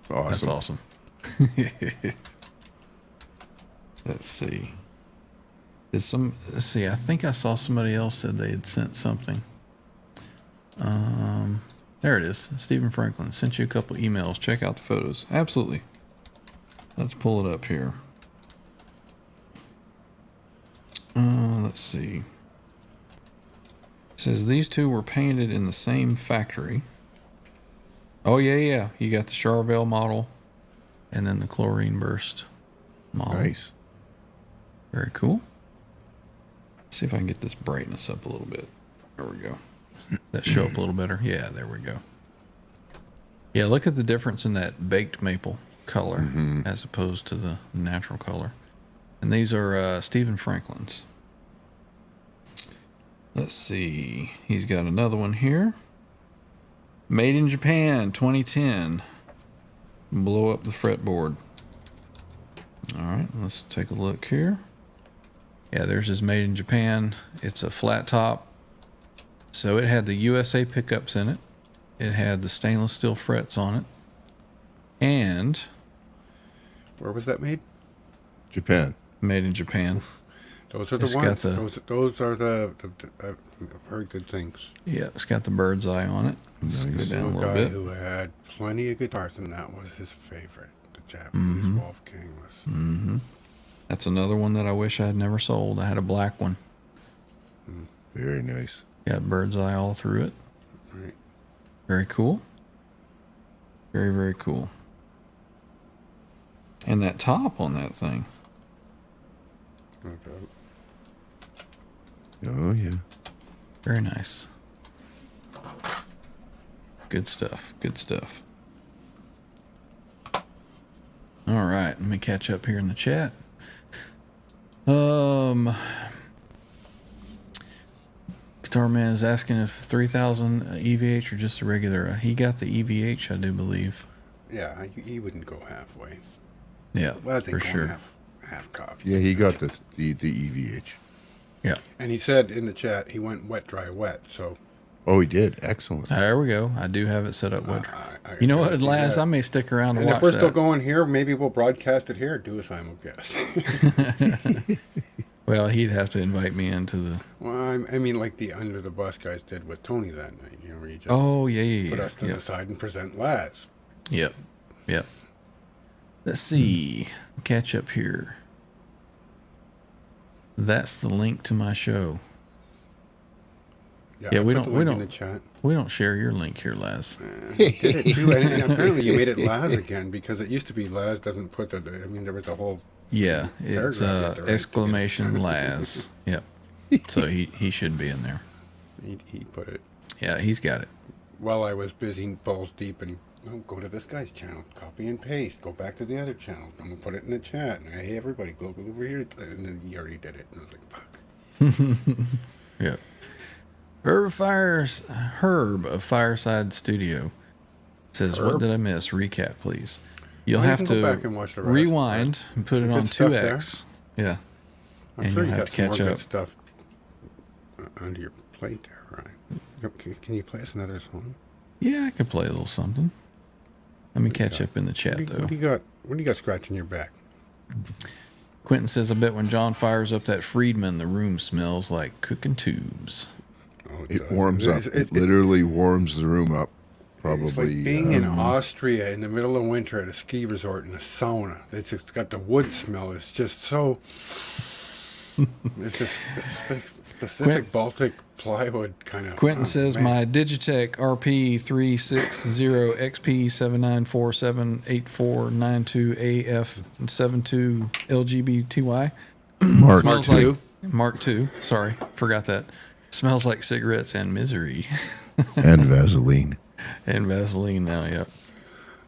Awesome. That's awesome. Let's see. Let's see, I think I saw somebody else said they had sent something. There it is. Stephen Franklin sent you a couple emails. Check out the photos. Absolutely. Let's pull it up here. Let's see. It says these two were painted in the same factory. Oh, yeah. You got the Charvel model and then the chlorine burst model. Nice. Very cool. Let's see if I can get this brightness up a little bit. There we go. That show up a little better. Yeah, there we go. Yeah, look at the difference in that baked maple color as opposed to the natural color. And these are Stephen Franklin's. Let's see. He's got another one here. Made in Japan, 2010. Blow up the fretboard. All right, let's take a look here. Yeah, there's his Made in Japan. It's a flat top. So it had the USA pickups in it. It had the stainless steel frets on it. And... Where was that made? Japan. Made in Japan. Those are the ones. Those are the I've heard good things. Yeah, it's got the bird's eye on it. Let's go down a little guy bit. who had plenty of guitars, and that was his favorite. The Japanese Wolfgang was. That's another one that I wish I had never sold. I had a black one. Very nice. Got bird's eye all through it. Right. Very cool. Very, very cool. And that top on that thing. No doubt. Oh, yeah. Very nice. Good stuff. Good stuff. All right, let me catch up here in the chat. Guitar Man is asking if 3000 EVH or just a regular. He got the EVH, I do believe. Yeah, he wouldn't go halfway. Yeah, Well, I think for sure. half copy. Yeah, he got the EVH. Yeah. And he said in the chat he went wet, dry, wet. So. Oh, he did. Excellent. There we go. I do have it set up wet. You know what, Laz? I may stick around and watch if we're that. still going here, maybe we'll broadcast it here. Do a simulcast. Well, he'd have to invite me into the... Well, I mean, like the Under the Bus guys did with Tony that night. You know, where you just put us to the side and present Laz. Yep. Let's see. Catch up here. That's the link to my show. Yeah, we don't in the chat. We don't share your link here, Laz. Did it too, and apparently you made it Laz again because it used to be Laz doesn't put the. I mean, there was a whole. Yeah, it's exclamation Laz. Yep. So he should be in there. He put it. Yeah, he's got it. While I was busy balls deep and go to this guy's channel, copy and paste, go back to the other channel, I'm gonna put it in the chat. And hey, everybody, go over here, and then he already did it. And I was like, fuck. Yeah. Herb of Fireside Studio says, Herb? What did I miss? Recap, please. You'll Well, have you can to go back and watch the rest, rewind and put some it on good stuff 2X. Yeah. I'm And sure you'll you have got to some more catch good up. stuff under your plate there, right? Can you play us another song? Yeah, I could play a little something. Let me catch up in the chat, though. What do you got scratching your back? Quentin says, I bet when John fires up that Friedman, the room smells like cooking tubes. Oh, It warms up. It literally warms the room up. Probably. It's like being in Austria in the middle of winter at a ski resort in a sauna. It's just got the wood smell. It's just so. It's just specific Baltic plywood kind of. Quentin says my Digitech RP360XP79478492AF72 LGBTY. Mark II. Mark II. Sorry, forgot that. Smells like cigarettes and misery. And Vaseline. And Vaseline now, yep.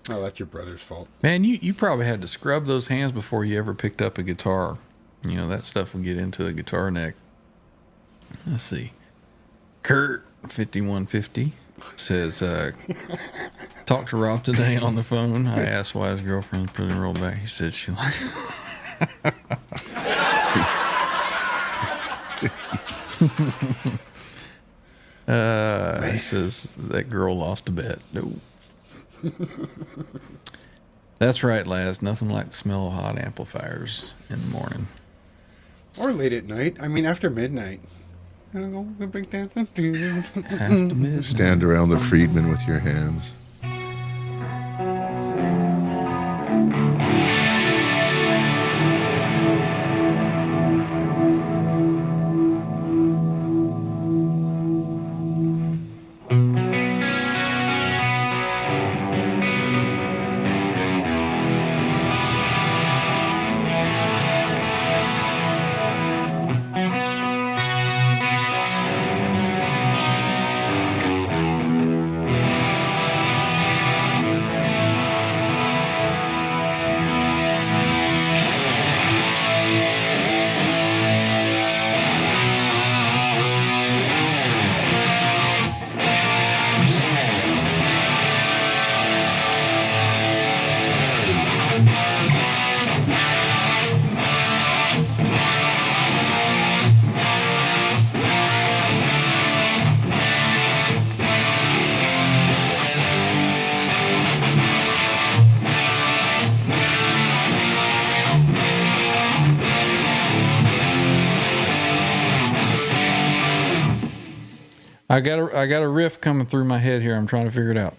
Oh, that's your brother's fault. Man, you probably had to scrub those hands before you ever picked up a guitar. You know, that stuff will get into the guitar neck. Let's see. Kurt 5150 says, talked to Rob today on the phone. I asked why his girlfriend's putting a roll back. He said she like he says that girl lost a bet. No. That's right, Laz. Nothing like the smell of hot amplifiers in the morning. Or late at night. I mean, after midnight. After midnight. Stand around the Friedman with your hands. I got a riff coming through my head here. I'm trying to figure it out.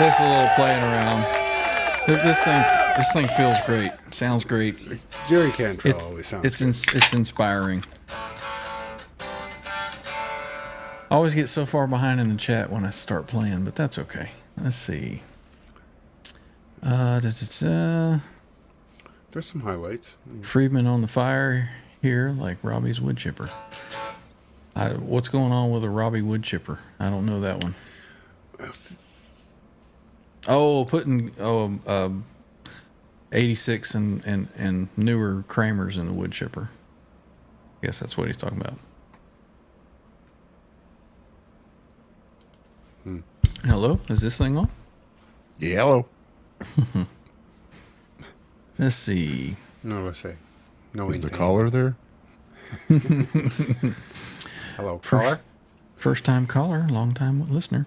Just a little playing around. This thing feels great. Sounds great. Jerry Cantrell always sounds it's inspiring. I always get so far behind in the chat when I start playing, but that's okay. Let's see. There's some highlights. Friedman on the fire here, like Robbie's wood chipper. What's going on with a Robbie wood chipper? I don't know that one. Oh, putting 86 and newer Kramers in the wood chipper. I guess that's what he's talking about. Hello, is this thing on? Yellow. Let's see. No, let's say. knowing Is the things. caller there? Hello, caller. First time caller, long time listener.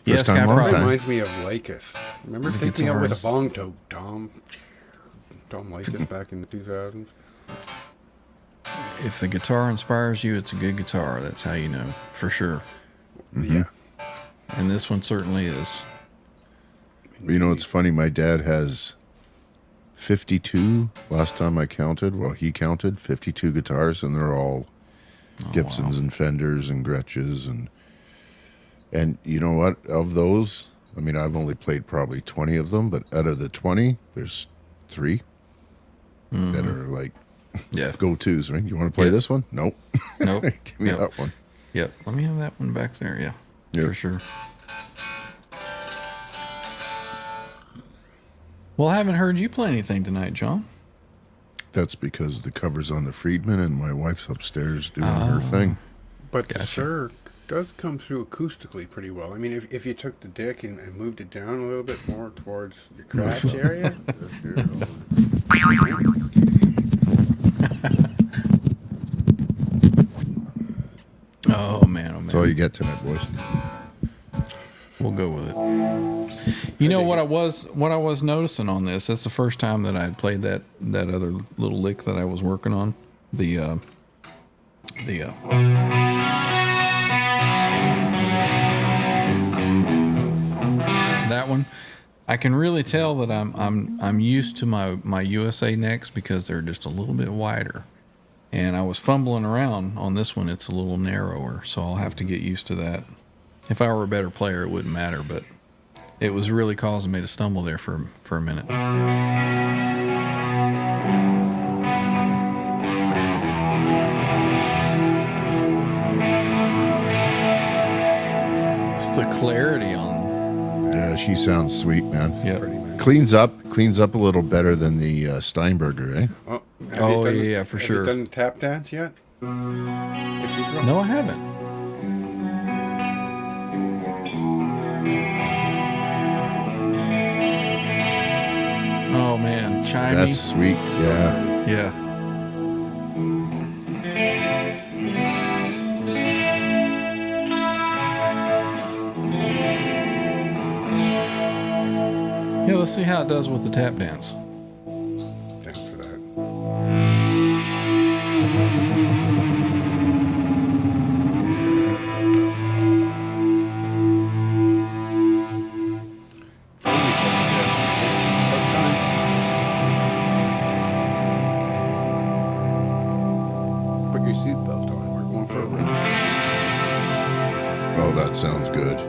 First time, long That time. reminds me of Lycus. Remember The taking out with a guitarist. bong toke, Tom Lycus back in the 2000s? If the guitar inspires you, it's a good guitar. That's how you know, for sure. Yeah. And this one certainly is. You know, it's funny. My dad has 52. Last time I counted, well, he counted 52 guitars, and they're all Gibsons and Fenders and Gretches, and you know what? Of those, I mean, I've only played probably 20 of them, but out of the 20, there's 3 that are like go-tos, right? You want to play this one? Nope. Nope. Give me that one. Yep. Let me have that one back there. Yeah. Yep. For sure. Well, I haven't heard you play anything tonight, John. That's because the cover's on the Friedman, and my wife's upstairs doing her thing. But the Sir does come through acoustically pretty well. I mean, if you took the dick and moved it down a little bit more towards your crotch area. Oh man, That's all you get tonight, boys. We'll go with it. You know what I was noticing on this? That's the first time that I had played that other little lick that I was working on. That one. I can really tell that I'm used to my USA necks because they're just a little bit wider. And I was fumbling around on this one. It's a little narrower, so I'll have to get used to that. If I were a better player, it wouldn't matter, but it was really causing me to stumble there for a minute. It's the clarity on. Yeah, she sounds sweet, man. Yeah. Pretty much. Cleans up a little better than the Steinberger, eh? Oh, Oh, yeah, for sure. Have you done tap dance yet? Cathedral? No, I haven't. Oh man, chimey. That's sweet. Yeah. Yeah. Yeah, let's see how it does with the tap dance. Thanks for that. Put your seatbelt on. We're going for a ride. Oh, that sounds good.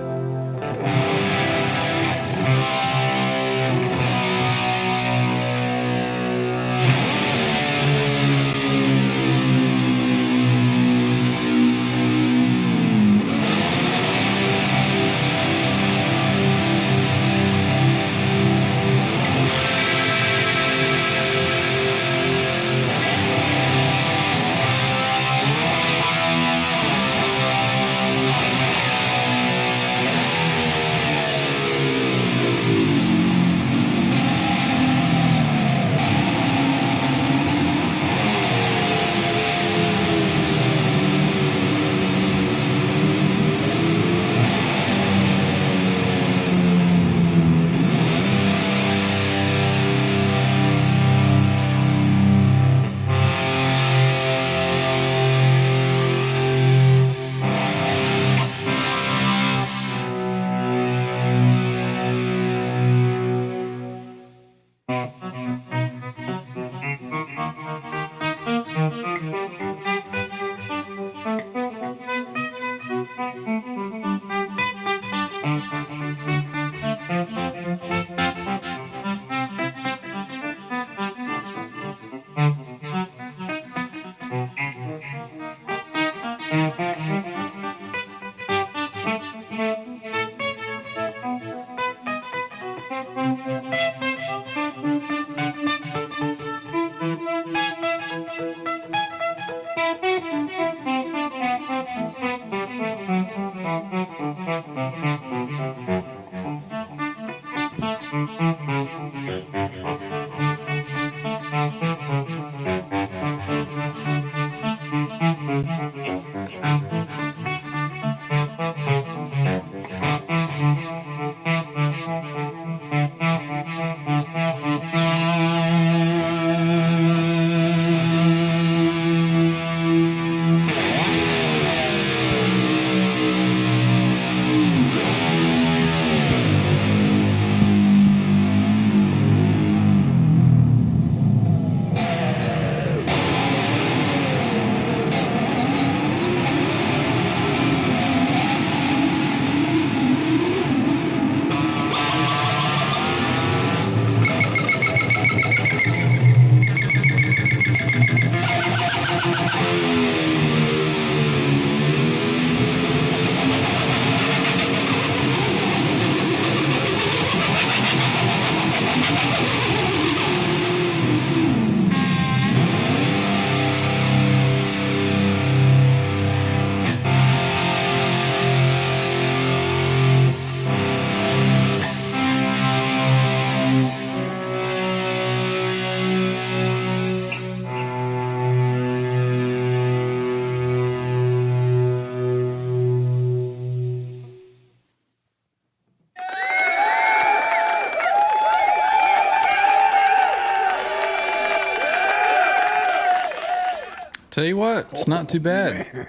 Tell you what, it's not too bad.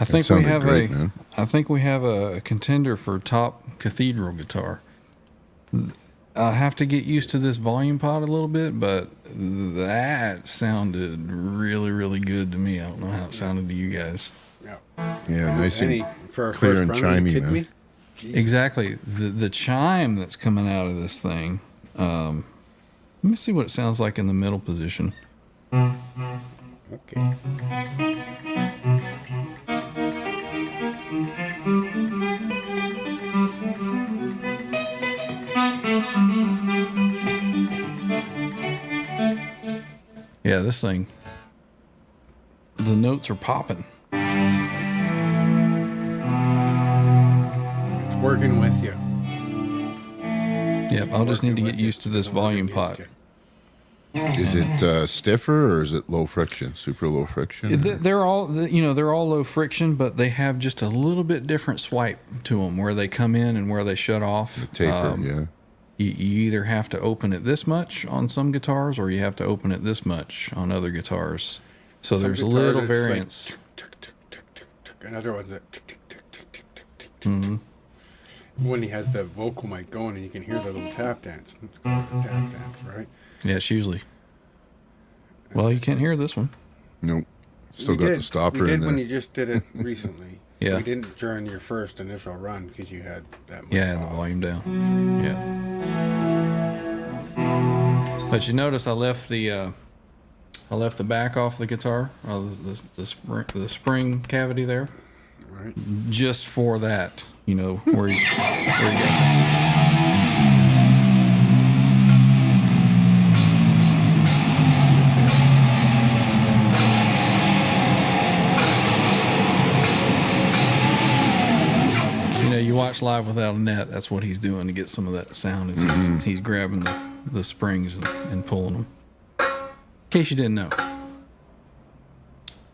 I think we have a contender for top cathedral guitar. I have to get used to this volume pot a little bit, but that sounded really, really good to me. I don't know how it sounded to you guys. Yeah, nice and for clear and chimey, man. Exactly. The chime that's coming out of this thing. Let me see what it sounds like in the middle position. Okay. Yeah, this thing, the notes are popping. It's working with you. Yep, I'll just need to get used to this volume pot. Is it stiffer or is it low friction, super low friction? They're all low friction, but they have just a little bit different swipe to them where they come in and where they shut off. Tapered, yeah. You either have to open it this much on some guitars or you have to open it this much on other guitars. So there's a little variance. Like, tick, tick, tick, tick, tick. Another one's that tick, tick, tick, tick, tick, tick, tick, tick. When he has the vocal mic going and you can hear the little tap dance. It's called the tap dance, right? Yeah, it's usually. Well, you can't hear this one. Nope. Still got the stopper we did in there. when you just did it recently. Yeah. We didn't during your first initial run because you had that much. Yeah, the volume down. Yeah. But you notice I left the back off the guitar, the spring cavity there, Right. just for that. You know where you got. You watch Live Without a Net, that's what he's doing to get some of that sound. Is he's grabbing the springs and pulling them. In case you didn't know.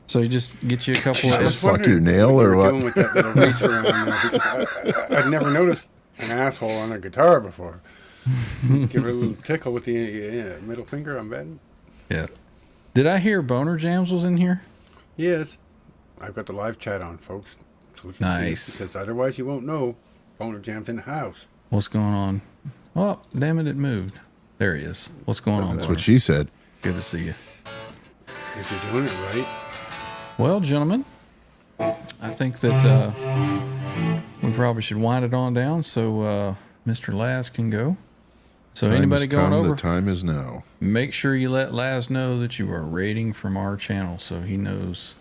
So you just get you a couple of... Just fuck your nail or what? Doing with that little reach around there, because I'd never noticed an asshole on a guitar before. Give it a little tickle with the middle finger, I'm betting. Yeah. Did I hear Boner Jams was in here? Yes. I've got the live chat on, folks. Nice. Because otherwise you won't know Boner Jam's in the house. What's going on? Oh, damn it moved. There he is. What's going on? That's what she said. Good to see you. If you're doing it right. Well, gentlemen, I think that we probably should wind it on down so Mr. Laz can go. So anybody going over, the time is now. Make sure you let Laz know that you are raiding from our channel so he knows.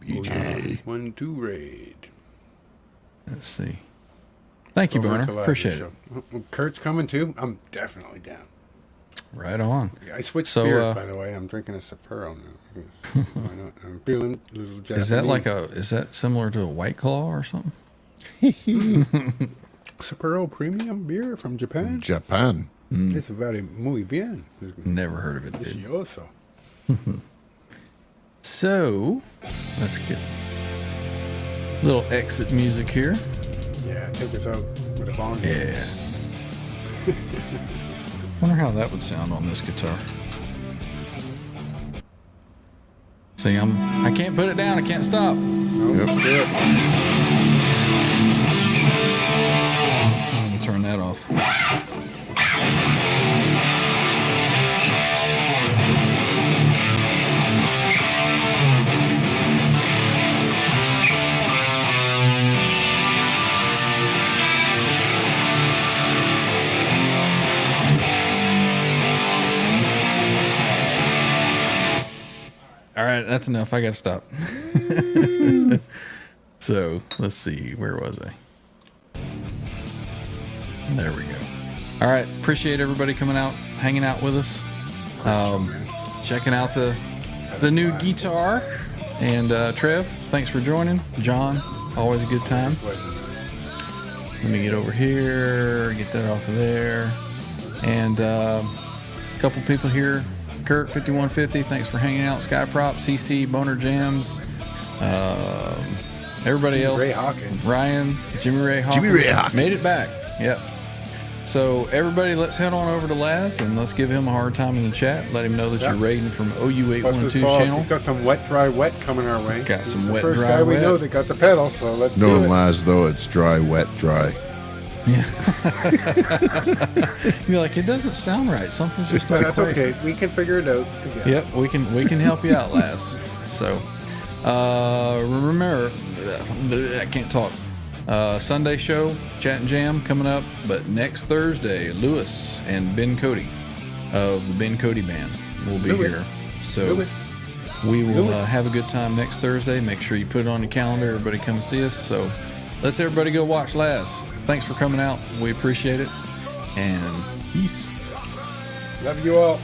BJ. 1-2 raid. Let's see. Thank you, Boner. Appreciate it. Kurt's coming too. I'm definitely down. Right on. I switched beers, by the way. I'm drinking a Sapporo now. Why not? I'm feeling a little Japanese. Is that similar to a White Claw or something? Sapporo premium beer from Japan. Japan. It's very muy bien. Never heard of it. Delicioso. So, let's get a little exit music here. Yeah, take us out with a bong. Yeah. Wonder how that would sound on this guitar. See, I can't put it down. I can't stop. Nope. Yep. Good. I'm gonna turn that off. All right, that's enough. I got to stop. So, let's see. Where was I? There we go. All right. Appreciate everybody coming out, hanging out with us. Checking out the new guitar. And Trev, thanks for joining. John, always a good time. Let me get over here, get that off of there. And a couple people here. Kurt 5150, thanks for hanging out. Skyprop, CC, Boner Jams, everybody else. Ray Hawkins. Ryan, Jimmy Ray Hawkins. Jimmy Ray Hawkins. Made it back. Yep. So everybody, let's head on over to Laz and let's give him a hard time in the chat. Let him know that you're raiding from OU812's channel. He's got some wet, dry, wet coming our way. Got some He's wet, the first dry, guy wet. we know that got the pedal, so let's do Knowing it. Laz, though, it's dry, wet, dry. Yeah. You're like, it doesn't sound right. Something's just But not that's quite. okay. We can figure it out together. Yep, we can help you out, Laz. So remember, I can't talk. Sunday show, Chat and Jam coming up, but next Thursday, Lewis and Ben Cody of the Ben Cody Band will be here. So we will have a good time next Thursday. Make sure you put it on your calendar. Everybody come see us. So let's everybody go watch Laz. Thanks for coming out. We appreciate it. And peace. Love you all.